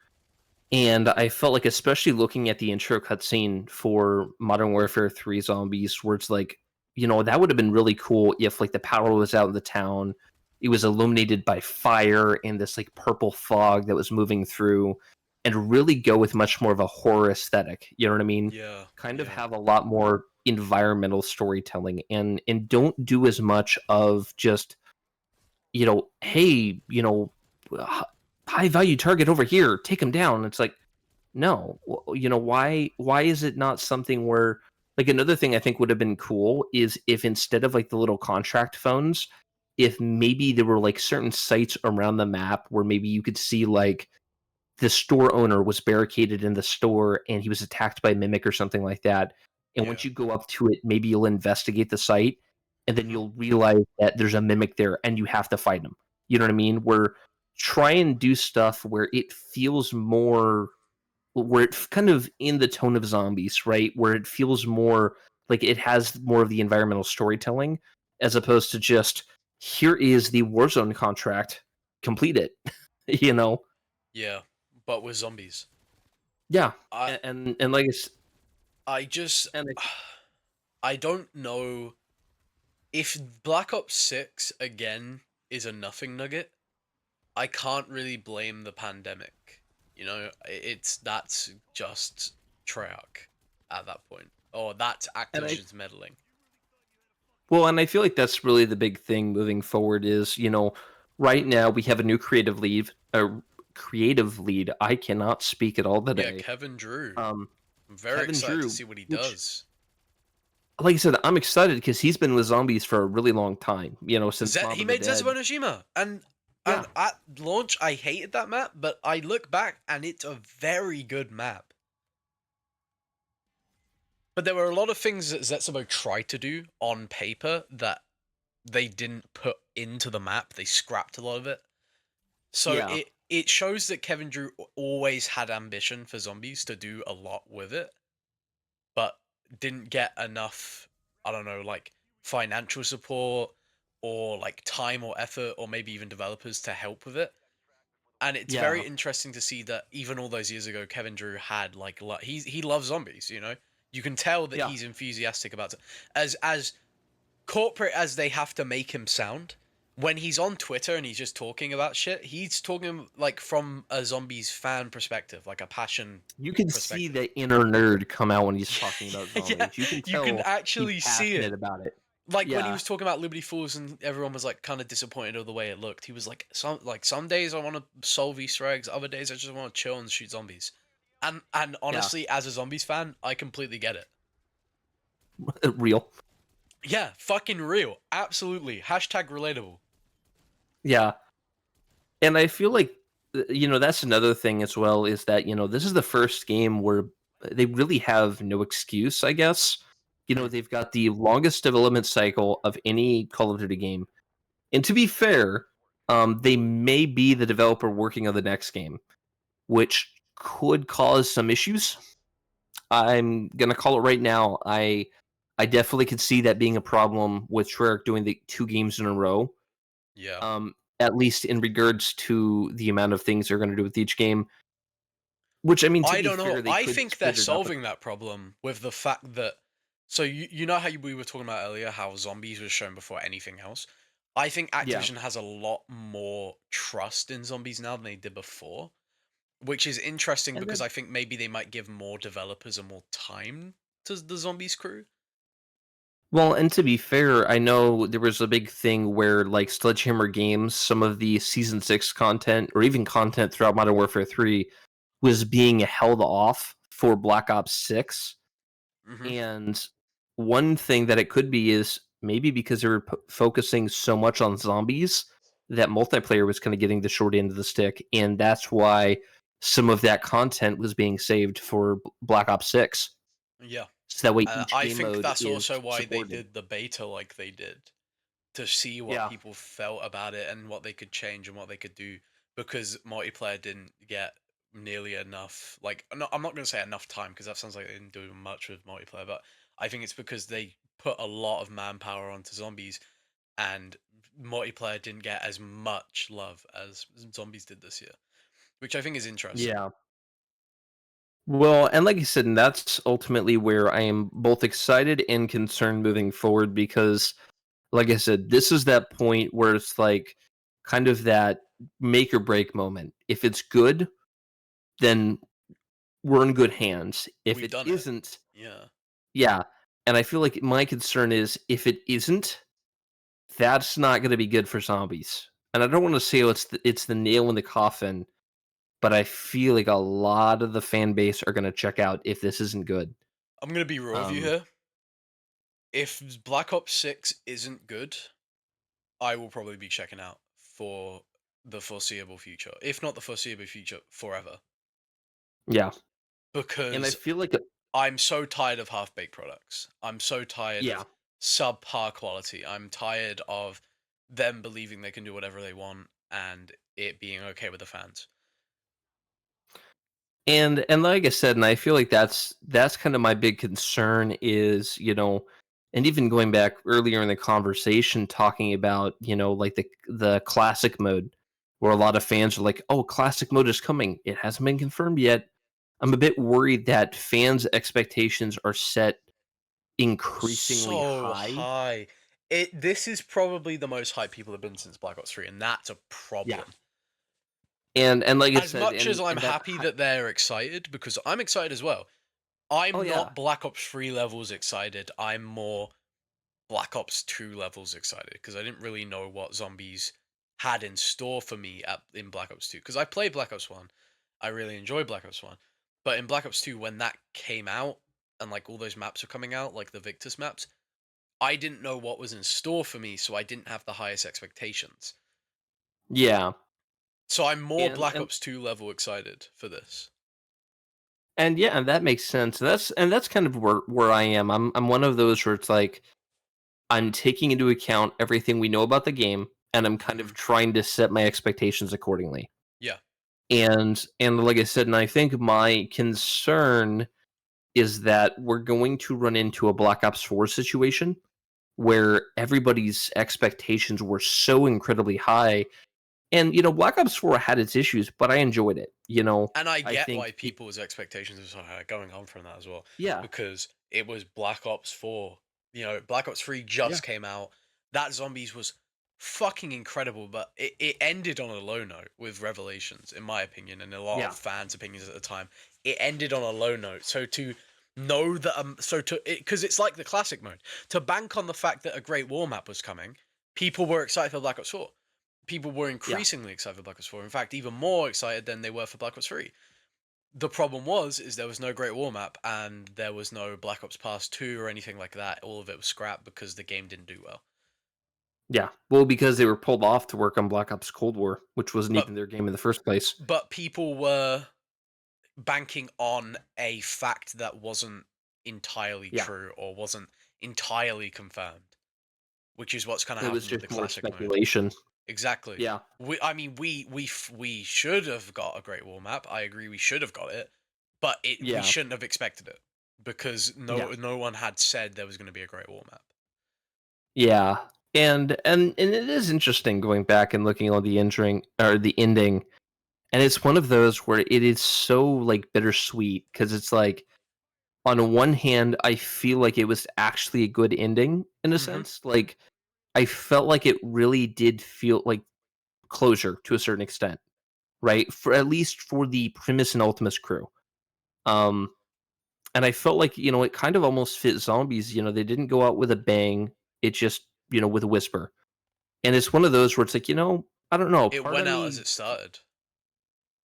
And I felt like, especially looking at the intro cutscene for Modern Warfare 3 Zombies, where it's like, that would have been really cool if like the power was out in the town, it was illuminated by fire and this like purple fog that was moving through, and really go with much more of a horror aesthetic. You know what I mean? Yeah. Kind of Yeah. have a lot more environmental storytelling, and don't do as much of just, hey, high value target over here, take him down. It's like, no, why is it not something where, like, another thing I think would have been cool is if instead of like the little contract phones, if maybe there were like certain sites around the map where maybe you could see like the store owner was barricaded in the store and he was attacked by a mimic or something like that. And once Yeah. you go up to it, maybe you'll investigate the site and then Mhm. you'll realize that there's a mimic there and you have to fight him. You know what I mean? Where try and do stuff where it feels more, where it's kind of in the tone of zombies, right? Where it feels more like it has more of the environmental storytelling as opposed to just here is the Warzone contract, complete it. you know? Yeah. But with zombies. Yeah. I And like it's I just and it, I don't know if Black Ops 6 again is a nothing nugget. I can't really blame the pandemic. It's that's just Treyarch at that point. Or that's and I Activision's meddling. well, and I feel like that's really the big thing moving forward is, right now we have a new creative lead. I cannot speak at all Yeah, today. Kevin Drew. Um I'm very Kevin excited to Drew, see what he which, does. like I said, I'm excited because he's been with zombies for a really long time, since Mob He of the made Dead. Zetsubou no Shima, Yeah. and at launch I hated that map, but I look back and it's a very good map. But there were a lot of things that Zetsubou tried to do on paper that they didn't put into the map. They scrapped a lot of it. So Yeah. it shows that Kevin Drew always had ambition for zombies to do a lot with it, but didn't get enough, I don't know, like financial support or like time or effort or maybe even developers to help with it. And it's Yeah. very interesting to see that even all those years ago, Kevin Drew had like he loves zombies. You can tell that Yeah. he's enthusiastic about it. As corporate as they have to make him sound, when he's on Twitter and he's just talking about shit, he's talking like from a zombies fan perspective, like a passion You can see perspective. the inner nerd come out when he's talking about Yeah, yeah, zombies. You can you can tell he's actually see passionate it. about it. Like when he Yeah. was talking about Liberty Falls and everyone was like kind of disappointed of the way it looked. He was like some days I want to solve Easter eggs, other days I just want to chill and shoot zombies. And Yeah. honestly, as a zombies fan, I completely get it. Real. Yeah, fucking real. Absolutely. Hashtag relatable. Yeah. And I feel like that's another thing as well is that this is the first game where they really have no excuse, I guess. Hmm. They've got the longest development cycle of any Call of Duty game. And to be fair, they may be the developer working on the next game, which could cause some issues. I'm gonna call it right now. I definitely could see that being a problem with Treyarch doing the two games in a row. Yeah. at least in regards to the amount of things they're going to do with each game. Which I mean, to I be don't know. fair, they I could think they're split it up. solving that problem with the fact that. So you know how we were talking about earlier how zombies was shown before anything else. I think Yeah, Activision has a lot more trust in zombies now than they did before, which is interesting and because then I think maybe they might give more developers and more time to the zombies crew. well, and to be fair, I know there was a big thing where like Sledgehammer Games, some of the season 6 content or even content throughout Modern Warfare 3 was being held off for Black Ops 6. Hmm. And one thing that it could be is maybe because they were focusing so much on zombies that multiplayer was kind of getting the short end of the stick, and that's why some of that content was being saved for Black Ops 6. Yeah. So that way each I game think mode that's is also why they supported. did the beta like they did, to see what Yeah. people felt about it and what they could change and what they could do, because multiplayer didn't get nearly enough. Like, no, I'm not going to say enough time because that sounds like they didn't do much with multiplayer, but I think it's because they put a lot of manpower onto zombies, and multiplayer didn't get as much love as zombies did this year, which I think is interesting. Yeah. Well, and like I said, and that's ultimately where I am both excited and concerned moving forward because, like I said, this is that point where it's like kind of that make or break moment. If it's good, then we're in good hands. If We've it done it. isn't, Yeah. yeah. And I feel like my concern is if it isn't, that's not going to be good for zombies. And I don't want to say it's the nail in the coffin, but I feel like a lot of the fan base are going to check out if this isn't good. I'm going to be real with you Um, here. If Black Ops 6 isn't good, I will probably be checking out for the foreseeable future. If not the foreseeable future, forever. yeah, and I Because feel like I'm so tired of half baked products. I'm so tired yeah, of subpar quality. I'm tired of them believing they can do whatever they want and it being okay with the fans. and like I said, and I feel like that's kind of my big concern is and even going back earlier in the conversation talking about like the classic mode where a lot of fans are like, oh, classic mode is coming, it hasn't been confirmed yet. I'm a bit worried that fans' expectations are set increasingly So high. high. This is probably the most hype people have been since Black Ops 3, and that's a Yeah, problem. and like I As said, much as I'm and that happy that they're excited, because I'm excited as well, I'm oh not yeah, Black Ops 3 levels excited. I'm more Black Ops 2 levels excited because I didn't really know what zombies had in store for me in Black Ops 2. Because I played Black Ops 1, I really enjoyed Black Ops 1, but in Black Ops 2, when that came out and like all those maps are coming out, like the Victus maps, I didn't know what was in store for me, so I didn't have the highest expectations. yeah, So I'm more and Black and Ops 2 level excited for this. And yeah, and that makes sense. That's kind of where I am. I'm one of those where it's like I'm taking into account everything we know about the game, and I'm kind of Hmm. trying to set my expectations accordingly. Yeah. And like I said, and I think my concern is that we're going to run into a Black Ops 4 situation where everybody's expectations were so incredibly high. And Black Ops 4 had its issues, but I enjoyed it. And I I get why think people's expectations are so high going on from that as well, yeah, because it was Black Ops 4. Black Ops 3 yeah, just came out. That zombies was fucking incredible, but it ended on a low note with Revelations, in my opinion, and a lot of yeah, fans' opinions at the time. It ended on a low note. So to know that, because it's like the classic mode, to bank on the fact that a Great War map was coming, people were excited for Black Ops 4. People were yeah. increasingly excited for Black Ops 4. In fact, even more excited than they were for Black Ops 3. The problem is there was no Great War map and there was no Black Ops Pass 2 or anything like that. All of it was scrapped because the game didn't do well. Yeah. Well, because they were pulled off to work on Black Ops Cold War, which wasn't But even their game in the first place. people were banking on a fact that wasn't entirely Yeah. true or wasn't entirely confirmed, which is what's kind of It was happened with just the more classic mode. speculation. Exactly. Yeah. I mean, we should have got a Great Wall map. I agree, we should have got it, but we Yeah. shouldn't have expected it because Yeah. no one had said there was going to be a Great Wall map. Yeah. And it is interesting going back and looking at the ending or the ending, and it's one of those where it is so like bittersweet because it's like on one hand I feel like it was actually a good ending in a Hmm. sense. Like I felt like it really did feel like closure to a certain extent, right? For at least for the Primus and Ultimus crew. Um and I felt like, it kind of almost fit zombies, they didn't go out with a bang. It just, with a whisper. And it's one of those where it's like, I don't know, It part went of out as me, it started.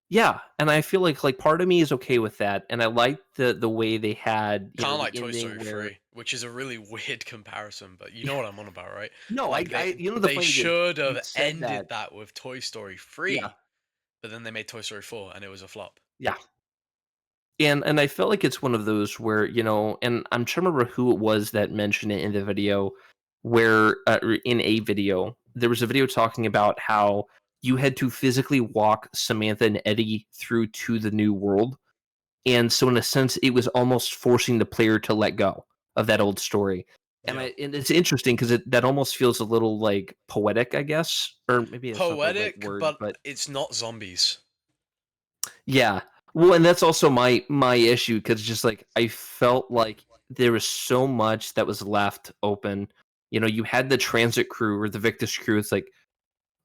yeah, and I feel like part of me is okay with that, and I like the way they had, Kind of the like Toy ending Story where 3, which is a really weird comparison, but you know what I'm on about, right? no, Like the they funny thing is should you have said that, ended that with Toy Story yeah, 3, but then they made Toy Story 4 and it was a flop. yeah, and I felt like it's one of those where, and I'm trying to remember who it was that mentioned it in the video, where or in a video there was a video talking about how you had to physically walk Samantha and Eddie through to the new world. And so in a sense, it was almost forcing the player to let go of that old story. Yeah. And it's interesting because that almost feels a little like poetic, I guess, or maybe it's not the right Poetic, word, but but it's not zombies. yeah. Well, and that's also my issue because just like I felt like there was so much that was left open. You had the transit crew or the Victus crew. It's like,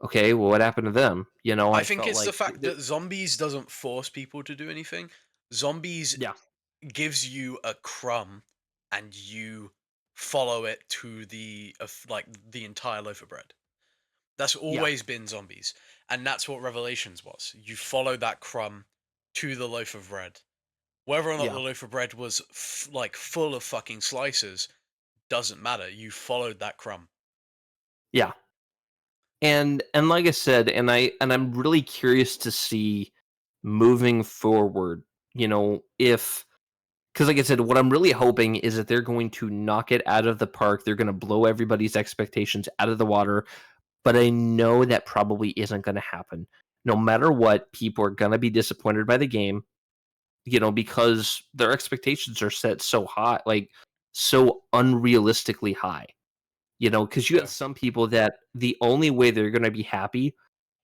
okay, well, what happened to them? I I think felt it's the like, fact that zombies doesn't force people to do anything. Zombies yeah, gives you a crumb and you follow it to like the entire loaf of bread. That's yeah, always been zombies. And that's what Revelations was. You follow that crumb to the loaf of bread. Whether or not the yeah, loaf of bread was like full of fucking slices doesn't matter. You followed that crumb. yeah. And like I said, and I'm really curious to see moving forward, if because like I said, what I'm really hoping is that they're going to knock it out of the park. They're going to blow everybody's expectations out of the water. But I know that probably isn't going to happen. No matter what, people are going to be disappointed by the game, because their expectations are set so high, like so unrealistically high. Because you have Yeah. some people that the only way they're going to be happy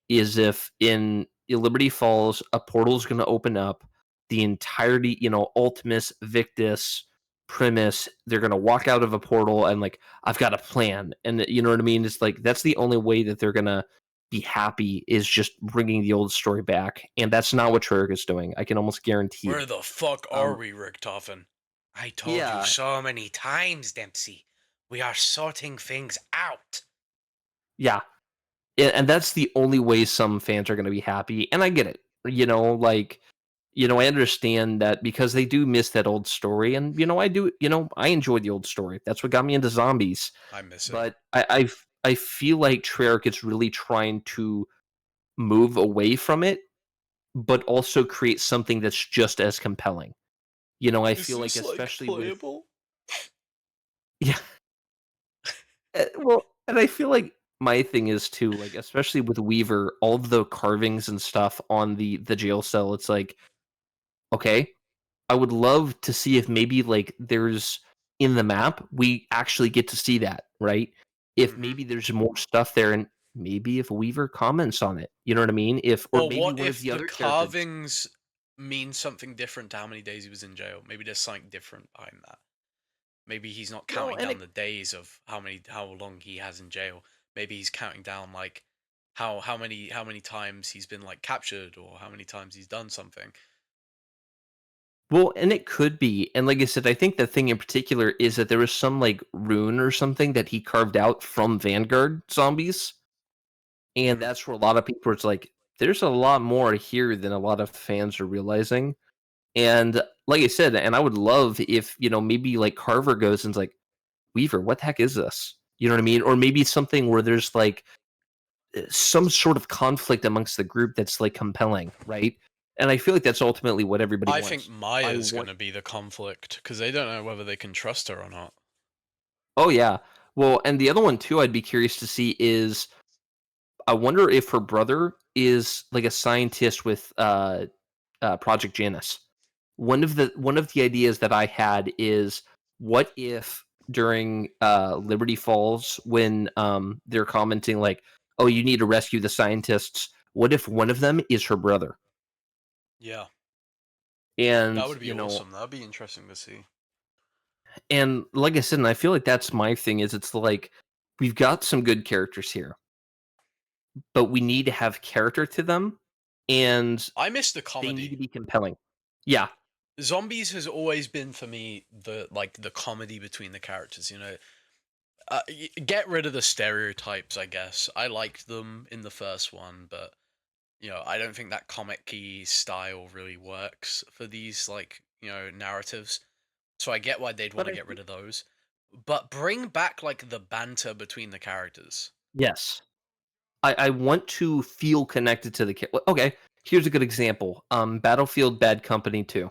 is if in Liberty Falls a portal is going to open up, the entirety, Ultimus, Victus, Primus, they're going to walk out of a portal and like I've got a plan, and you know what I mean. It's like that's the only way that they're going to be happy is just bringing the old story back, and that's not what Treyarch is doing. I can almost guarantee Where it. the fuck are Um, we, Richtofen? I told you yeah, so many times, Dempsey. We are sorting things out. yeah, and that's the only way some fans are going to be happy, and I get it. Like I understand that because they do miss that old story, and I do. I enjoy the old story. That's what got me into zombies. I miss it. But I feel like Treyarch is really trying to move away from it, but also create something that's just as compelling. I Is feel like this like especially with playable? yeah, well, and I feel like my thing is too, like especially with Weaver, all of the carvings and stuff on the jail cell. It's like okay, I would love to see if maybe like there's in the map we actually get to see that, right? If Hmm. maybe there's more stuff there and maybe if Weaver comments on it. You know what I mean? If or Or maybe what one of if the the other characters. carvings mean something different to how many days he was in jail? Maybe there's something different behind that. Maybe he's not Well, counting and down it the days of how long he has in jail. Maybe he's counting down like how many times he's been like captured or how many times he's done something. well, and it could be. And like I said, I think the thing in particular is that there was some like rune or something that he carved out from Vanguard zombies. And Hmm. that's where a lot of people it's like, there's a lot more here than a lot of fans are realizing. And like I said, and I would love if, maybe like Carver goes and's like, Weaver, what the heck is this? You know what I mean? Or maybe something where there's like some sort of conflict amongst the group that's like compelling, right? And I feel like that's ultimately what everybody I think wants. I Maya's want gonna be the conflict because they don't know whether they can trust her or not. oh yeah. Well, and the other one too I'd be curious to see is I wonder if her brother is like a scientist with Project Janus. One of the ideas that I had is what if during Liberty Falls when they're commenting like, "Oh, you need to rescue the scientists." What if one of them is her brother? Yeah, that And would be awesome. That'd be interesting to see. like I said, and I feel like that's my thing is it's like we've got some good characters here, but we need to have character to them, and I miss the they need comedy. to be compelling. Yeah, Zombies has always been for me the comedy between the characters. Get rid of the stereotypes. I guess I liked them in the first one, but I don't think that comic-y style really works for these narratives. So I get why they'd want but to I get rid of those, but bring back like the banter between the characters. yes, I want to feel connected to the okay, here's a good example. Battlefield Bad Company 2,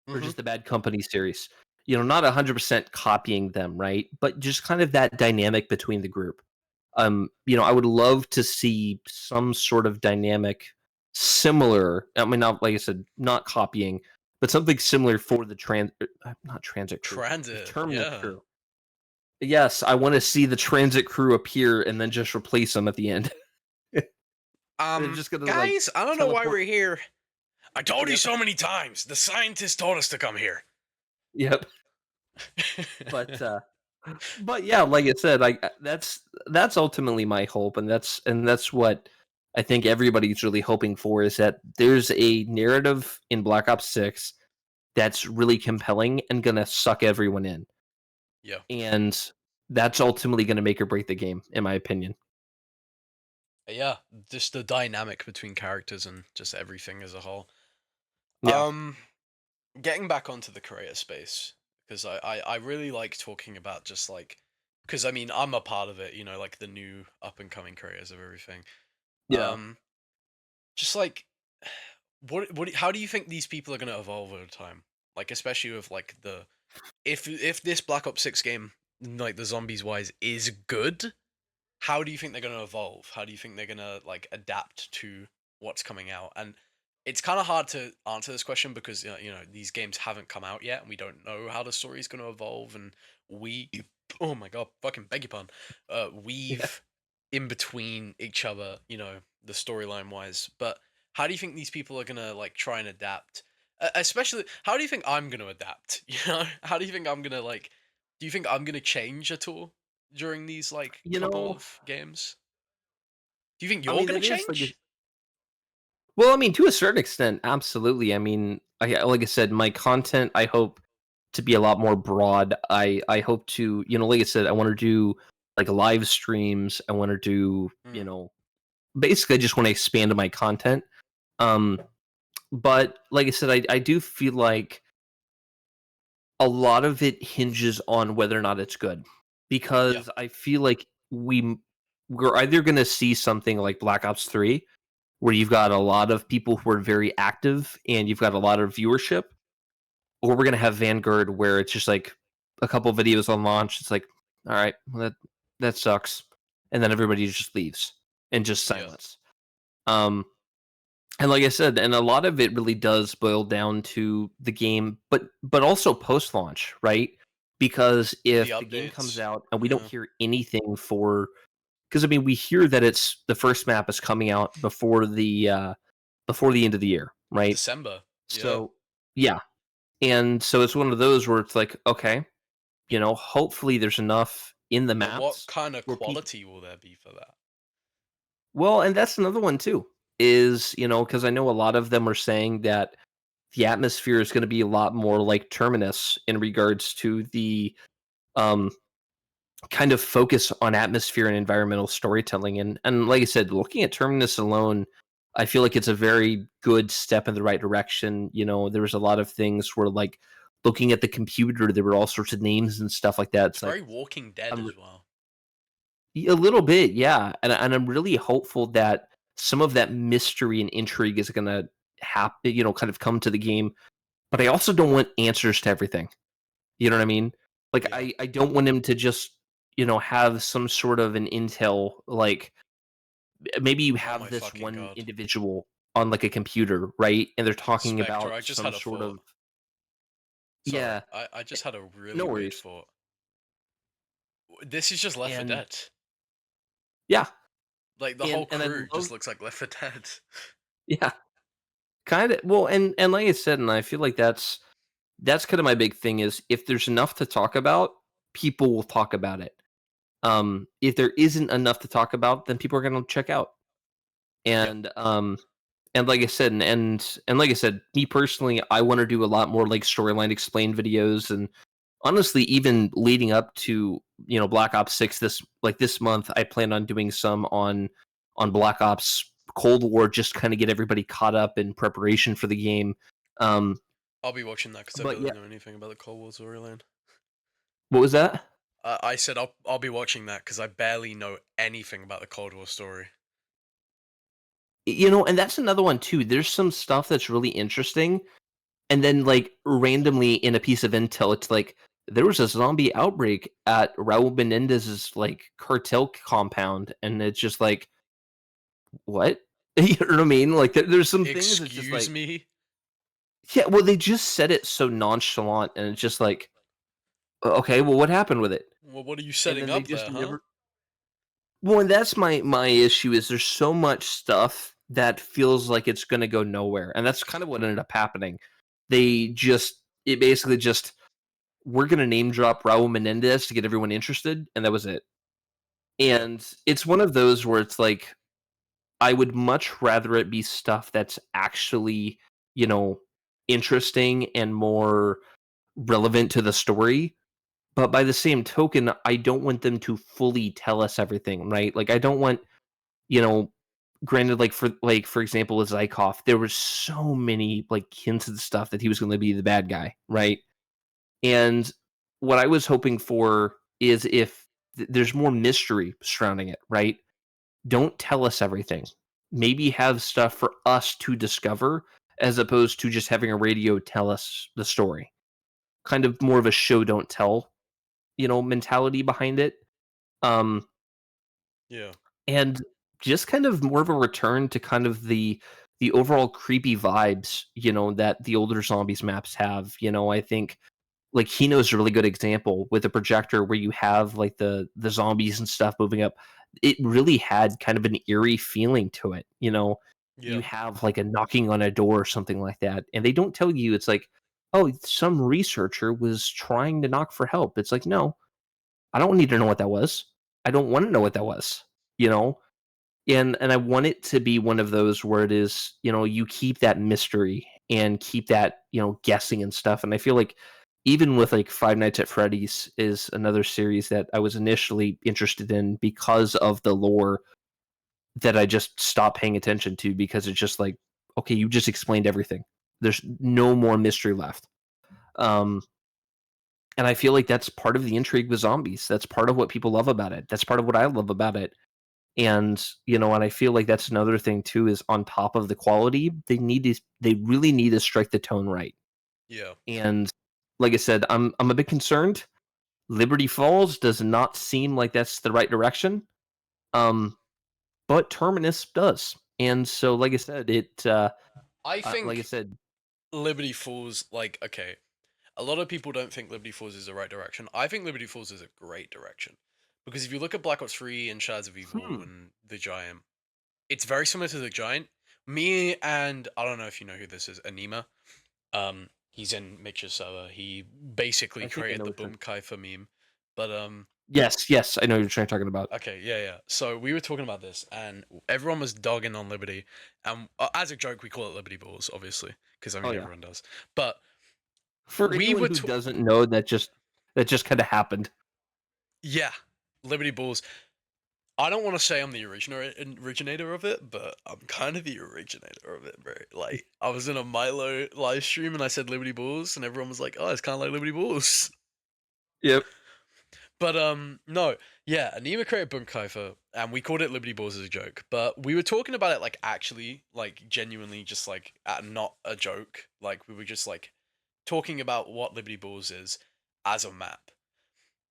or Hmm. just the Bad Company series. Not 100% copying them, right? But just kind of that dynamic between the group. I would love to see some sort of dynamic similar. I mean, not like I said, not copying, but something similar for the not transit crew, the Transit, terminus yeah. crew. Yes, I want to see the transit crew appear and then just replace them at the end. They're just gonna like Guys, I don't know why teleport. we're here. I told you Yep. so many times. The scientists told us to come here. Yep. But yeah, like I said, that's ultimately my hope, and that's what I think everybody's really hoping for is that there's a narrative in Black Ops 6 that's really compelling and gonna suck everyone in. Yeah. And that's ultimately gonna make or break the game, in my opinion. Yeah, just the dynamic between characters and just everything as a whole. Yeah. Um, Getting back onto the creator space because I really like talking about just like because I mean I'm a part of it, like the new up and coming creators of everything. Yeah. Um, just like what how do you think these people are gonna evolve over time? Like especially with like the if this Black Ops 6 game like the zombies wise is good, how do you think they're going to evolve? How do you think they're going to like adapt to what's coming out? And it's kind of hard to answer this question because these games haven't come out yet, and we don't know how the story's going to evolve. And we, oh my god, fucking beg your pardon, Yeah. weave in between each other, the storyline wise. But how do you think these people are going to like try and adapt? Especially, how do you think I'm going to adapt? How do you think I'm going to like? Do you think I'm going to change at all? During these like You couple know, of games? Do you think I you're mean, gonna that is like a change? well, I mean, to a certain extent, absolutely. I mean, like I said, my content, I hope to be a lot more broad. I hope to, like I said, I want to do like live streams. I want to do, Mm, basically, I just want to expand my content. Um, but like I said, I do feel like a lot of it hinges on whether or not it's good, yeah, because I feel like we're either going to see something like Black Ops 3 where you've got a lot of people who are very active and you've got a lot of viewership, or we're gonna have Vanguard where it's just like a couple videos on launch. It's like, all right, well, that sucks, and then everybody just leaves and just yeah. silence. Um, and like I said, and a lot of it really does boil down to the game, but also post launch, right? Because The if the game comes updates. out and we don't Yeah. hear anything for, because I mean, we hear that it's the first map is coming out before the end of the year, right? December. Yeah. So yeah, and so it's one of those where it's like, okay, hopefully there's enough in the But what maps kind of where people. quality will there be for that? Well, and that's another one too. Is because I know a lot of them are saying that the atmosphere is going to be a lot more like Terminus in regards to the um kind of focus on atmosphere and environmental storytelling. And like I said, looking at Terminus alone, I feel like it's a very good step in the right direction. There was a lot of things where like looking at the computer, there were all sorts of names and stuff like that. It's It's like very Walking Dead I'm as well. a little bit, yeah, and I'm really hopeful that some of that mystery and intrigue is going to happen. Kind of come to the game. But I also don't want answers to everything. You know what I mean? Like Yeah. I don't want him to just have some sort of an intel like maybe you Oh have my this fucking one god. individual on like a computer, right? And they're talking Spectre, about I just some had a sort thought. of Sorry. yeah, I just had a no really weird worries. thought. This is just Left 4 And Dead. yeah, Like, the whole and I crew just love looks like Left 4 Dead. yeah, kind of well, and like I said, and I feel like that's kind of my big thing is if there's enough to talk about, people will talk about it. If there isn't enough to talk about, then people are going to check out. Yeah, And and like I said, and like I said, me personally, I want to do a lot more like storyline explained videos, and honestly, even leading up to Black Ops 6 this month, I plan on doing some on Black Ops Cold War, just kind of get everybody caught up in preparation for the game. Um, I'll be watching that because I but barely yeah, know anything about the Cold War storyline. what was that? I said I'll be watching that because I barely know anything about the Cold War story. And that's another one too. There's some stuff that's really interesting, and then like randomly in a piece of intel, it's like there was a zombie outbreak at Raul Menendez's like cartel compound, and it's just like what? You know what I mean? Like there's some things that's just Excuse like me? yeah, well they just said it so nonchalant, and it's just like okay, well what happened with it? Well, what are you And setting then they up there, just huh? never. Well, and that's my issue is there's so much stuff that feels like it's going to go nowhere, and that's kind of what ended up happening. It basically just we're going to name drop Raul Menendez to get everyone interested, and that was it. Yeah, And it's one of those where it's like I would much rather it be stuff that's actually, you know, interesting and more relevant to the story. But by the same token, I don't want them to fully tell us everything, right? Like I don't want, you know, granted, like for example, with Zykov, there was so many like hints and stuff that he was going to be the bad guy, right? And what I was hoping for is if there's more mystery surrounding it, right? Don't tell us everything. Maybe have stuff for us to discover as opposed to just having a radio tell us the story. Kind of more of a show don't tell, mentality behind it. Um yeah, and just kind of more of a return to kind of the overall creepy vibes, that the older zombies maps have. I think like Kino's a really good example with a projector where you have like the zombies and stuff moving up. It really had kind of an eerie feeling to it. You yeah, have like a knocking on a door or something like that, and they don't tell you it's like, oh, some researcher was trying to knock for help. It's like, no, I don't need to know what that was. I don't want to know what that was. You know, and I want it to be one of those where it is, you keep that mystery and keep that, guessing and stuff. And I feel like even with like Five Nights at Freddy's is another series that I was initially interested in because of the lore that I just stopped paying attention to because it's just like, okay, you just explained everything. There's no more mystery left. Um, and I feel like that's part of the intrigue with zombies. That's part of what people love about it. That's part of what I love about it. And I feel like that's another thing too is on top of the quality, they really need to strike the tone right. yeah. And like I said, I'm a bit concerned. Liberty Falls does not seem like that's the right direction. Um, but Terminus does. And so like I said, I like I think said, Liberty Falls, like, okay, a lot of people don't think Liberty Falls is the right direction. I think Liberty Falls is a great direction. Because if you look at Black Ops 3 and Shadows of Evil hmm, and The Giant, it's very similar to The Giant. Me and I don't know if you know who this is, Anima. He's in Mitch's server. He basically I think I created know the what you're. Boom Kaifa meme. But Yes, I know what you're talking about. okay, yeah, yeah. So we were talking about this, and everyone was dogging on Liberty, and as a joke, we call it Liberty Balls, obviously, because I Oh mean yeah. everyone does. But For we anyone were, who doesn't know, that just kind of happened. yeah, Liberty Balls. I don't want to say I'm the originator of it, but I'm kind of the originator of it, bro. Like, I was in a Milo live stream and I said Liberty Balls, and everyone was like, "Oh, it's kind of like Liberty Balls." Yep. But no, yeah, Anima created Bunkai and we called it Liberty Balls as a joke. But we were talking about it like actually, like genuinely, just like not a joke. Like we were just like talking about what Liberty Balls is as a map,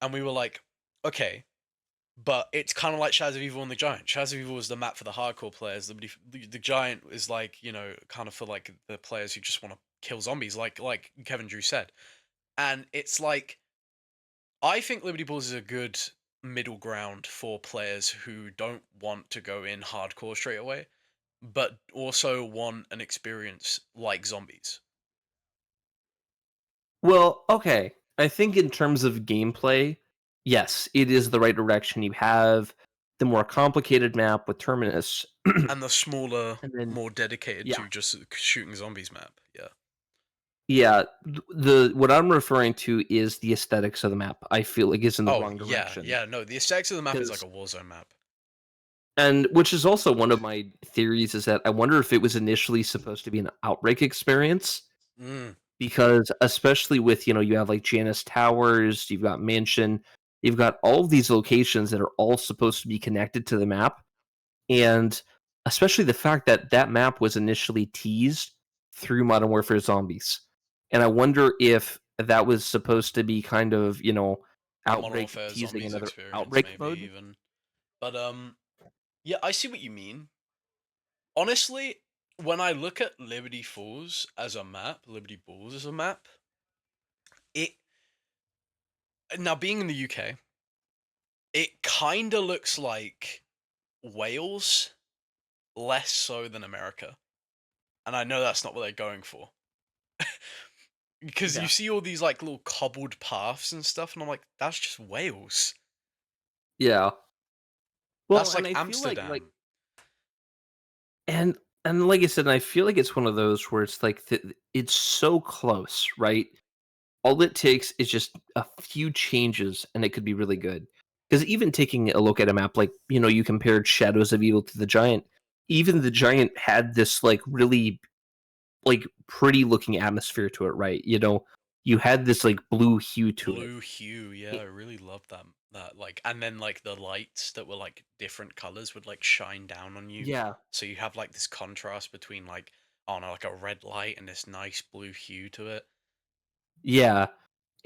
and we were like, okay, but it's kind of like Shadows of Evil and the Giant. Shadows of Evil is the map for the hardcore players. The Giant is like kind of for like the players who just want to kill zombies, like Kevin Drew said. And it's like I think Liberty Balls is a good middle ground for players who don't want to go in hardcore straight away, but also want an experience like zombies. Well, okay. I think in terms of gameplay, yes, it is the right direction. You have the more complicated map with Terminus, And the smaller, and then more dedicated yeah, to just shooting zombies map. Yeah. yeah. The what I'm referring to is the aesthetics of the map. I feel like is in the Oh, wrong yeah, direction yeah, no, the aesthetics of the map is like because, a Warzone map. and which is also one of my theories is that I wonder if it was initially supposed to be an Outbreak experience Mm, because especially with you have like Janus Towers, you've got Mansion, you've got all of these locations that are all supposed to be connected to the map, and especially the fact that that map was initially teased through Modern Warfare Zombies, and I wonder if that was supposed to be kind of a Modern Outbreak Warfare teasing zombies another experience, Outbreak maybe mode. even. But yeah, I see what you mean. Honestly, when I look at Liberty Falls as a map, Liberty Balls as a map, it now being in the UK, it kind of looks like Wales, less so than America. And I know that's not what they're going for. Because you Yeah, see all these like little cobbled paths and stuff, and I'm like, that's just Wales. yeah. Well, That's and like I feel like Amsterdam. and and like I said, I feel like it's one of those where it's like it's so close, right? All it takes is just a few changes and it could be really good. Because even taking a look at a map, like, you compared Shadows of Evil to the Giant, even the Giant had this, like, really, like, pretty looking atmosphere to it, right? You had this, like, blue hue to it. Blue hue, yeah, I It really love that like and then like the lights that were like different colors would like shine down on you. Yeah, So you have like this contrast between like I don't know, like a red light and this nice blue hue to it. yeah.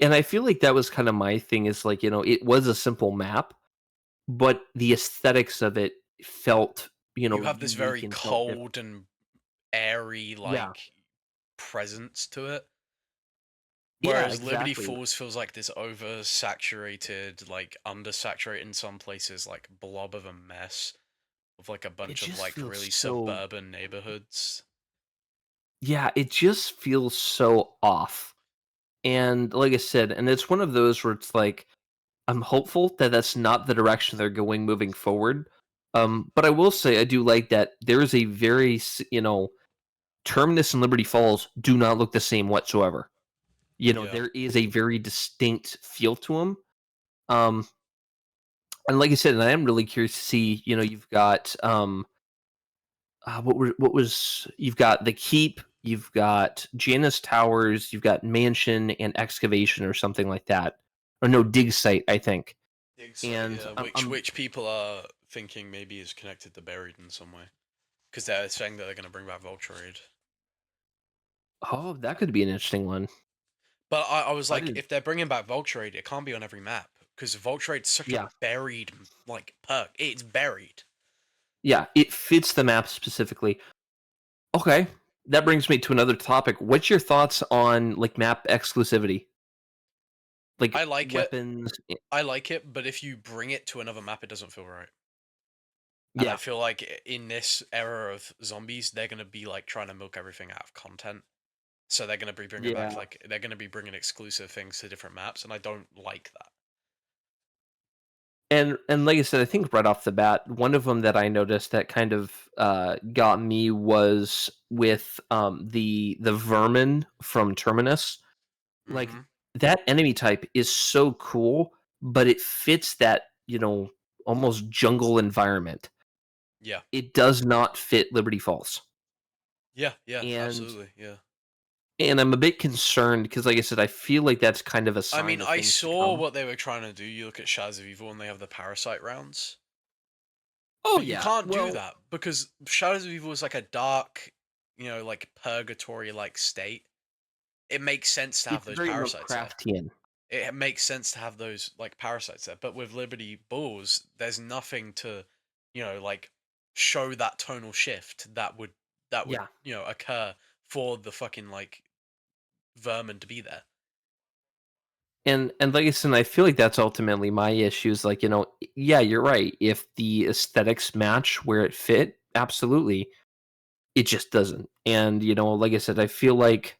And I feel like that was kinda my thing is, like, it was a simple map, but the aesthetics of it felt, You have this unique very and felt different. cold and airy Yeah. like presence to it. Yeah, Whereas Liberty exactly. Falls feels like this oversaturated, like undersaturated in some places, like blob of a mess of like a It bunch of just like feels really so suburban neighborhoods. yeah, it just feels so off. And like I said, and it's one of those where it's like I'm hopeful that that's not the direction they're going moving forward. But I will say I do like that there is a very Terminus and Liberty Falls do not look the same whatsoever. Yeah. There is a very distinct feel to them. Um, and like I said, and I am really curious to see. You've got what was you've got the keep, you've got Janus Towers, you've got mansion and excavation or something like that, or no dig site, I think. Dig site, And yeah, which people are thinking maybe is connected to Buried in some way, because they're saying that they're going to bring back Voltraid. oh, that could be an interesting one. But I was I like, didn't. if they're bringing back Voltraid, it can't be on every map because Voltraid's such a Yeah, buried like perk. It's buried. yeah, it fits the map specifically. Okay, that brings me to another topic. What's your thoughts on like map exclusivity, like I like it. weapons? I like it, but if you bring it to another map, it doesn't feel right. And I Yeah, feel like in this era of zombies, they're gonna be like trying to milk everything out of content. So they're gonna be bringing back yeah. like they're gonna be bringing exclusive things to different maps, and I don't like that. And like I said, I think right off the bat, one of them that I noticed that kind of got me was with the vermin from Terminus. Like Hmm. that enemy type is so cool, but it fits that almost jungle environment. Yeah. It does not fit Liberty Falls, Yeah. Yeah. and Absolutely. Yeah. I'm a bit concerned because, like I said, I feel like that's kind of a I sign mean, of I things to saw come. what they were trying to do. You look at Shadows of Evil and they have the parasite rounds. Oh But you yeah, can't do well, that because Shadows of Evil is like a dark, like purgatory like state. It makes sense to have it's those very parasites there. Lovecraftian. It makes sense to have those like parasites there. But with Liberty Bulls, there's nothing to, like show that tonal shift that would Yeah, occur for the fucking like vermin to be there. And like I said, I feel like that's ultimately my issue is like, yeah, you're right. If the aesthetics match where it fit, absolutely. It just doesn't. And, like I said, I feel like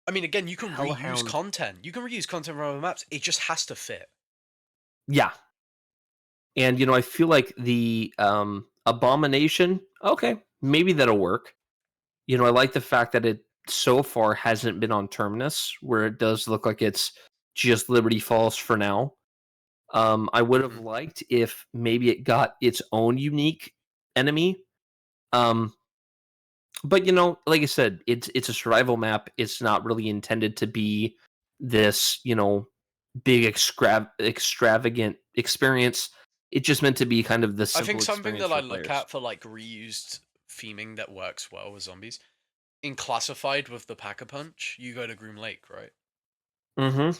I mean, again, you can reuse Hellhound. content. You can reuse content from other maps. It just has to fit. Yeah. And, I feel like the Abomination, okay, maybe that'll work. I like the fact that it so far hasn't been on Terminus, where it does look like it's just Liberty Falls for now. I would have Mhm. liked if maybe it got its own unique enemy. Um, but like I said, it's a survival map. It's not really intended to be this, big extravagant experience. It's just meant to be kind of the I think simple something experience that I for look players. at for like reused theming that works well with zombies in classified with the Pack a Punch, you go to Groom Lake, right? Mhm.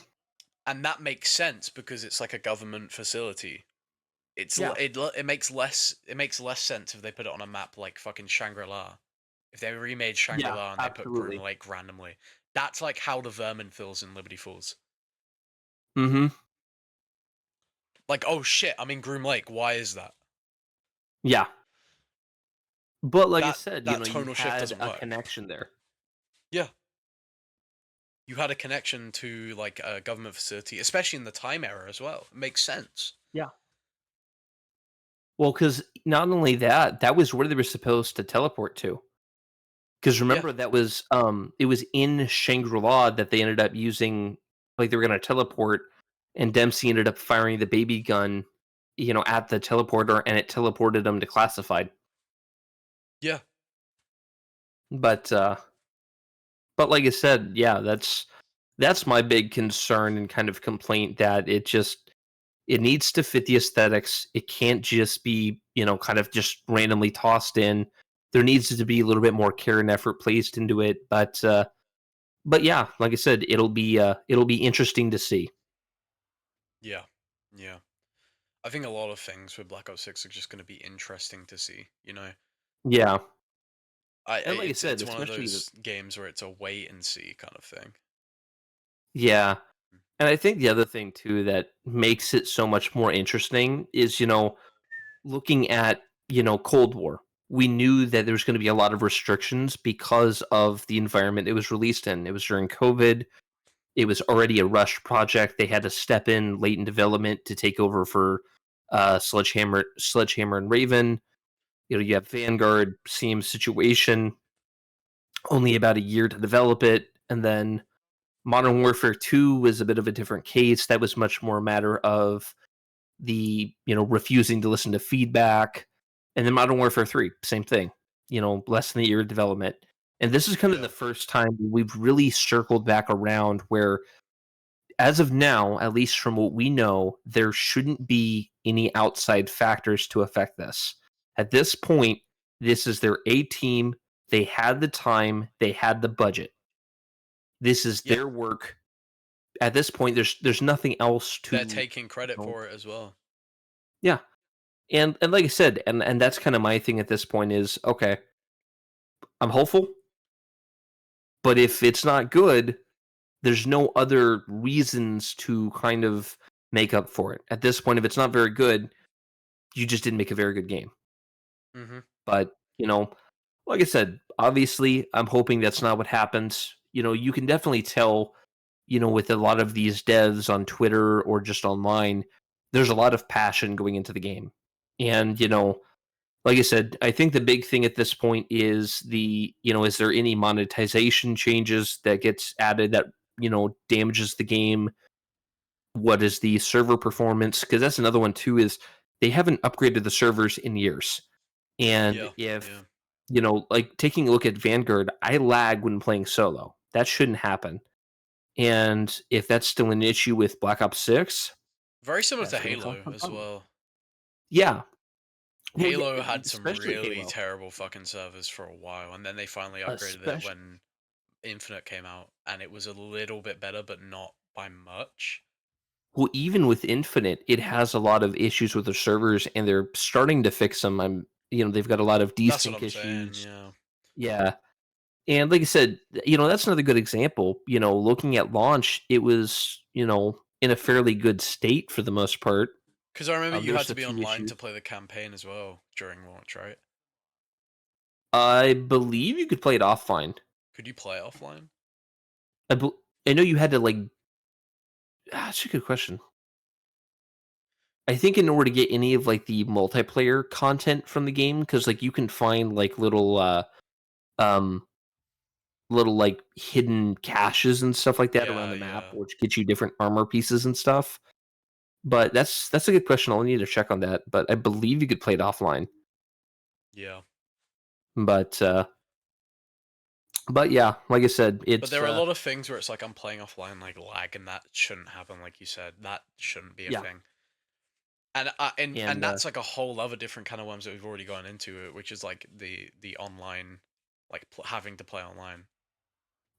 And that makes sense because it's like a government facility. Yeah. It makes less sense if they put it on a map like fucking Shangri-La. If they remade Yeah, Shangri-La and they put Groom absolutely. Lake randomly, that's like how the vermin feels in Liberty Falls. Mhm. Like, oh shit, I'm in Groom Lake. Why is that? Yeah. But like I That said, that you tonal shift had doesn't a work. connection there. Yeah, you had a connection to like a government facility, especially in the time era as well. It makes sense. Yeah. Well, because not only that, that was where they were supposed to teleport to. Because Yeah, remember that was it was in Shangri-La that they ended up using, like they were gonna teleport, and Dempsey ended up firing the baby gun, at the teleporter, and it teleported them to classified. yeah, But like I said, yeah, that's my big concern and kind of complaint that it needs to fit the aesthetics. It can't just be, kind of just randomly tossed in. There needs to be a little bit more care and effort placed into it. But yeah, like I said, it'll be interesting to see. yeah, yeah. I think a lot of things with Black Ops 6 are just going to be interesting to see. You know, Yeah. And like I it's said, it's one of especially the those games where it's a wait and see kind of thing. yeah. And I think the other thing too that makes it so much more interesting is, looking at, Cold War. We knew that there was going to be a lot of restrictions because of the environment it was released in. It was during COVID. It was already a rushed project. They had to step in late in development to take over for Sledgehammer and Raven. You have Vanguard, same situation, only about a year to develop it, and then Modern Warfare 2 was a bit of a different case. That was much more a matter of the, refusing to listen to feedback. And then Modern Warfare 3, same thing. Less than a year of development. And this is kind of Yeah, the first time we've really circled back around where, as of now, at least from what we know, there shouldn't be any outside factors to affect this. At this point, this is their A team. They had the time, they had the budget. This is yeah. their work. At this point, there's nothing else They're to, taking credit for it as well. yeah. And like I said, and that's kind of my thing at this point is okay, I'm hopeful, but if it's not good, there's no other reasons to kind of make up for it. At this point, if it's not very good, you just didn't make a very good game. Hmm. But, like I said, obviously, I'm hoping that's not what happens. You can definitely tell, with a lot of these devs on Twitter or just online, there's a lot of passion going into the game. And, like I said, I think the big thing at this point is is there any monetization changes that gets added that, damages the game? What is the server performance? Because that's another one too, is they haven't upgraded the servers in years. And Yeah, yeah. if, like taking a look at Vanguard, I lag when playing solo. That shouldn't happen. And if that's still an issue with Black Ops 6, Very similar to that's going to cause Halo some as problems. well. Yeah. Well, yeah, Halo had some especially really Halo. terrible fucking servers for a while, and then they finally upgraded it Especially when Infinite came out, and it was a little bit better, but not by much. Well, even with Infinite, it has a lot of issues with the servers, and they're starting to fix them. They've got a lot of That's what desync I'm saying. issues. Yeah. Yeah. And like I said, that's another good example. Looking at launch, it was, in a fairly good state for the most part. Because I remember you had There's to a be few online issues. to play the campaign as well during launch, right? I believe you could play it offline. Could you play offline? I, bel I know you had to like. That's a good question. I think in order to get any of like the multiplayer content from the game, because like you can find like um little like hidden caches and stuff like that around Yeah, the map, yeah, which get you different armor pieces and stuff. But that's a good question. I'll need to check on that. But I believe you could play it offline. yeah. But yeah, like I said, But there are a lot of things where it's like I'm playing offline, like lag, and that shouldn't happen. Like you said, that shouldn't be a yeah, thing. And and that's like a whole other different kind of worms that we've already gone into, which is like the online, like having to play online.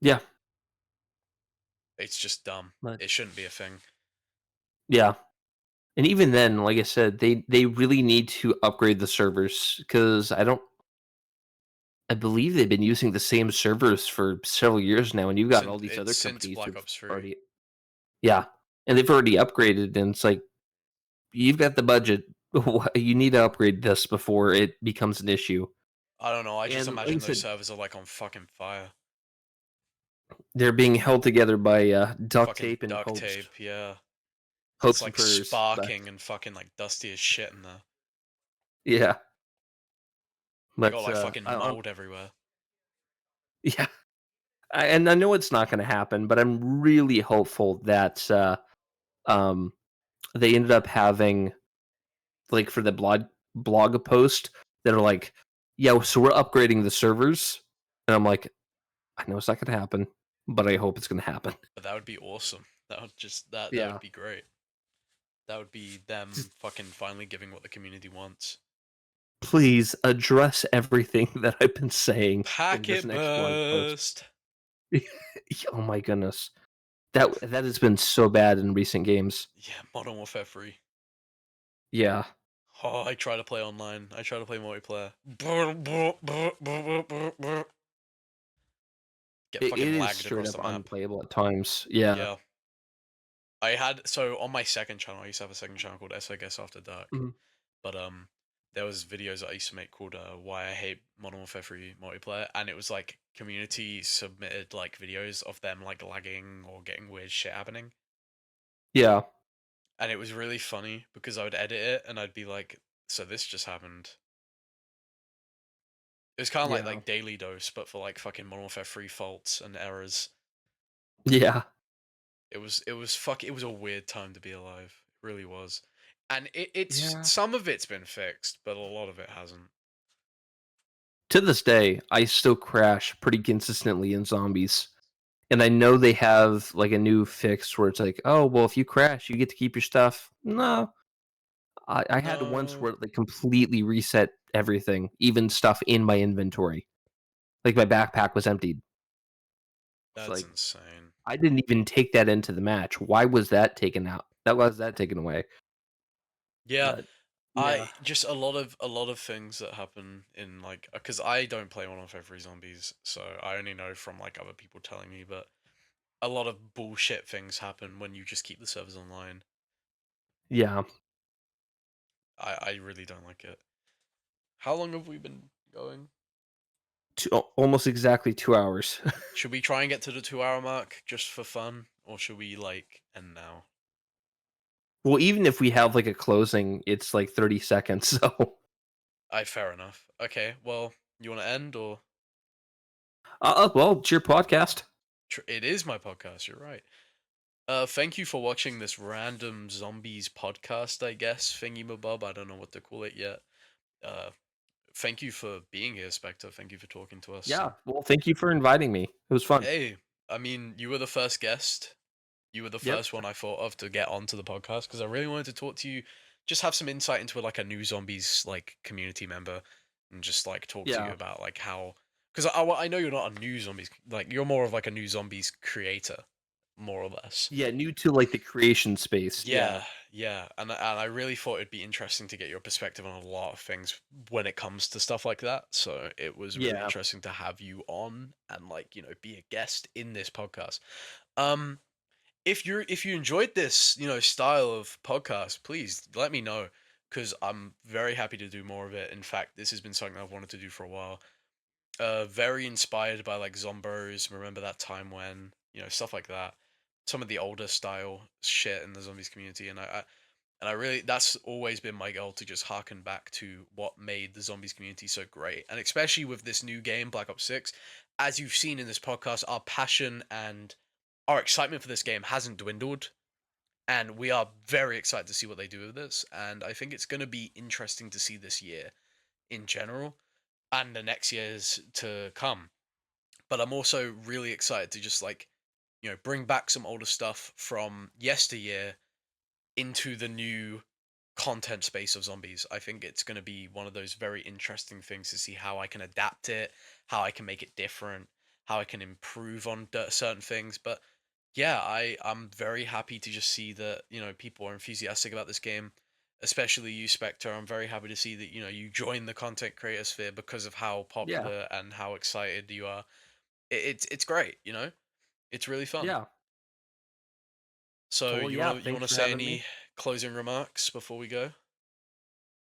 yeah, It's just dumb. but It shouldn't be a thing. yeah. And even then, like I said, they really need to upgrade the servers because I believe they've been using the same servers for several years now, and you've got all these other Since companies Black who've Ops 3. already yeah, and they've already upgraded, and it's like you've got the budget, you need to upgrade this before it becomes an issue. I don't know. I just And like I imagine those said, servers are like on fucking fire. they're being held together by duct Fucking tape and duct tape. Yeah. It's hopes and like prayers. But sparking and fucking like dusty as shit in there. yeah, They got but like fucking mold everywhere. yeah, and I know it's not going to happen, but I'm really hopeful that um, they ended up having like for the blog post that are like, yeah, so we're upgrading the servers, and I'm like, I know it's not going to happen, but I hope it's going to happen. But that would be awesome. That would just that would Yeah, be great. That would be them just fucking finally giving what the community wants. please address everything that I've been saying in this Packet next blog post. burst. Oh my goodness, that has been so bad in recent games. Yeah, Modern Warfare 3. Yeah, Oh, I try to play online. I try to play multiplayer. Get it fucking is lagged straight across up the map. unplayable at times. Yeah. Yeah. I had so on my second channel, I used to have a second channel called SA Guess After Dark. Mhm. But there was videos that I used to make called Why I Hate Modern Warfare 3 Multiplayer, and it was like community submitted like videos of them like lagging or getting weird shit happening. Yeah. And it was really funny because I would edit it and I'd be like, so this just happened. It was kind of Yeah. like Daily Dose, but for like fucking Modern Warfare 3 faults and errors. Yeah. It was a weird time to be alive. It really was. And it's Yeah. some of it's been fixed, but a lot of it hasn't. To this day, I still crash pretty consistently in zombies. And I know they have like a new fix where it's like, oh, well, if you crash, you get to keep your stuff. No. I had once No, where it like completely reset everything, even stuff in my inventory. Like my backpack was emptied. It's that's like, insane. I didn't even take that into the match. Why was that taken out? That was that taken away. Yeah, But yeah. I just a lot of things that happen in like because I don't play Modern Warfare 3 Zombies, so I only know from like other people telling me. But a lot of bullshit things happen when you just keep the servers online. Yeah. I really don't like it. How long have we been going? Almost exactly 2 hours. Should we try and get to the 2 hour mark just for fun, or should we like end now? Well, even if we have like a closing, it's like 30 seconds. So, I fair enough. Okay, well, you want to end or well, it's your podcast. it is my podcast. You're right. Thank you for watching this random zombies podcast, I guess, thingy mabob. I don't know what to call it yet. Uh, Thank you for being here, Spectre. Thank you for talking to us. Yeah. Well, thank you for inviting me. It was fun. Hey, I mean, you were the first guest. You were the Yep. first one I thought of to get onto the podcast because I really wanted to talk to you, just have some insight into like a new zombies like community member, and just like talk to you Yeah. about like how because I know you're not a new zombies like you're more of like a new zombies creator, more or less. Yeah. New to like the creation space. Yeah. Yeah, yeah, and I really thought it'd be interesting to get your perspective on a lot of things when it comes to stuff like that. So it was really Yeah. interesting to have you on and like be a guest in this podcast. Um, if you enjoyed this, style of podcast, please let me know because I'm very happy to do more of it. In fact, this has been something I've wanted to do for a while. Very inspired by like Zombos. Remember that time when stuff like that. Some of the older style shit in the zombies community, and I really that's always been my goal to just harken back to what made the zombies community so great, and especially with this new game, Black Ops 6. As you've seen in this podcast, our passion and our excitement for this game hasn't dwindled, and we are very excited to see what they do with this. And I think it's going to be interesting to see this year in general and the next years to come. But I'm also really excited to just like, bring back some older stuff from yesteryear into the new content space of zombies. I think it's going to be one of those very interesting things to see how I can adapt it, how I can make it different, how I can improve on certain things. But yeah, I'm very happy to just see that people are enthusiastic about this game, especially you, Spectre. I'm very happy to see that you join the content creator sphere because of how Yeah, popular and how excited you are. It's great. It's really fun. yeah. So Well, you yeah. want Thanks to for say having me. any closing remarks before we go?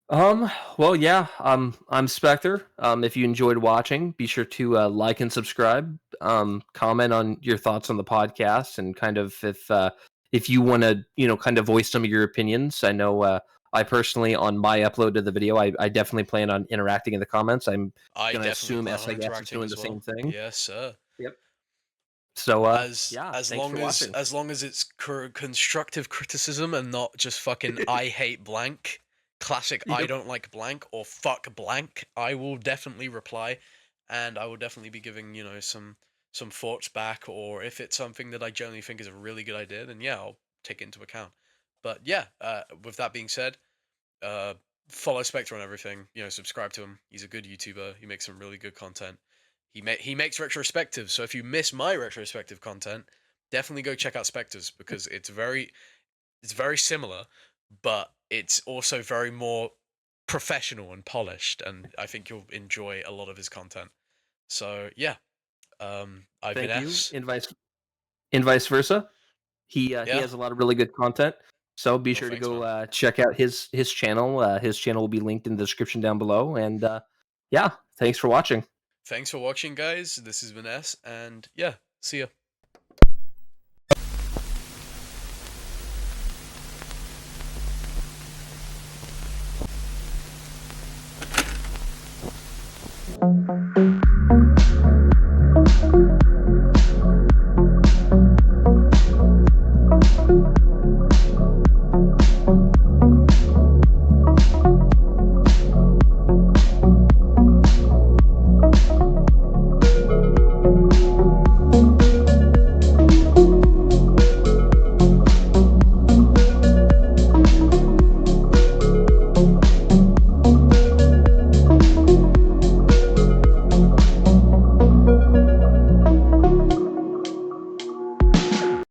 Well, yeah, I'm Spectre. If you enjoyed watching, be sure to like and subscribe. Comment on your thoughts on the podcast, and kind of if you want to, kind of voice some of your opinions. I know I personally, on my upload of the video, I definitely plan on interacting in the comments. I'm I gonna definitely assume plan on SIGS is interacting doing as the same well. thing. Yes, sir. Yep. So, as yeah, as thanks for long as watching. as long as it's constructive criticism and not just fucking I hate blank, classic I Yep. don't like blank or fuck blank, I will definitely reply, and I will definitely be giving some thoughts back, or if it's something that I generally think is a really good idea, then yeah, I'll take it into account. But yeah, with that being said, uh, follow Spectre on everything. Subscribe to him. He's a good YouTuber. He makes some really good content. He makes retrospectives. So if you miss my retrospective content, definitely go check out Spectre's because it's very similar, but it's also very more professional and polished. And I think you'll enjoy a lot of his content. So yeah, I've been Thank you. S. And vice versa. He Yeah, has a lot of really good content. So be well, sure to thanks, go man. check out his channel. His channel will be linked in the description down below. And yeah, thanks for watching. Thanks for watching, guys. This has been S, and yeah, see ya.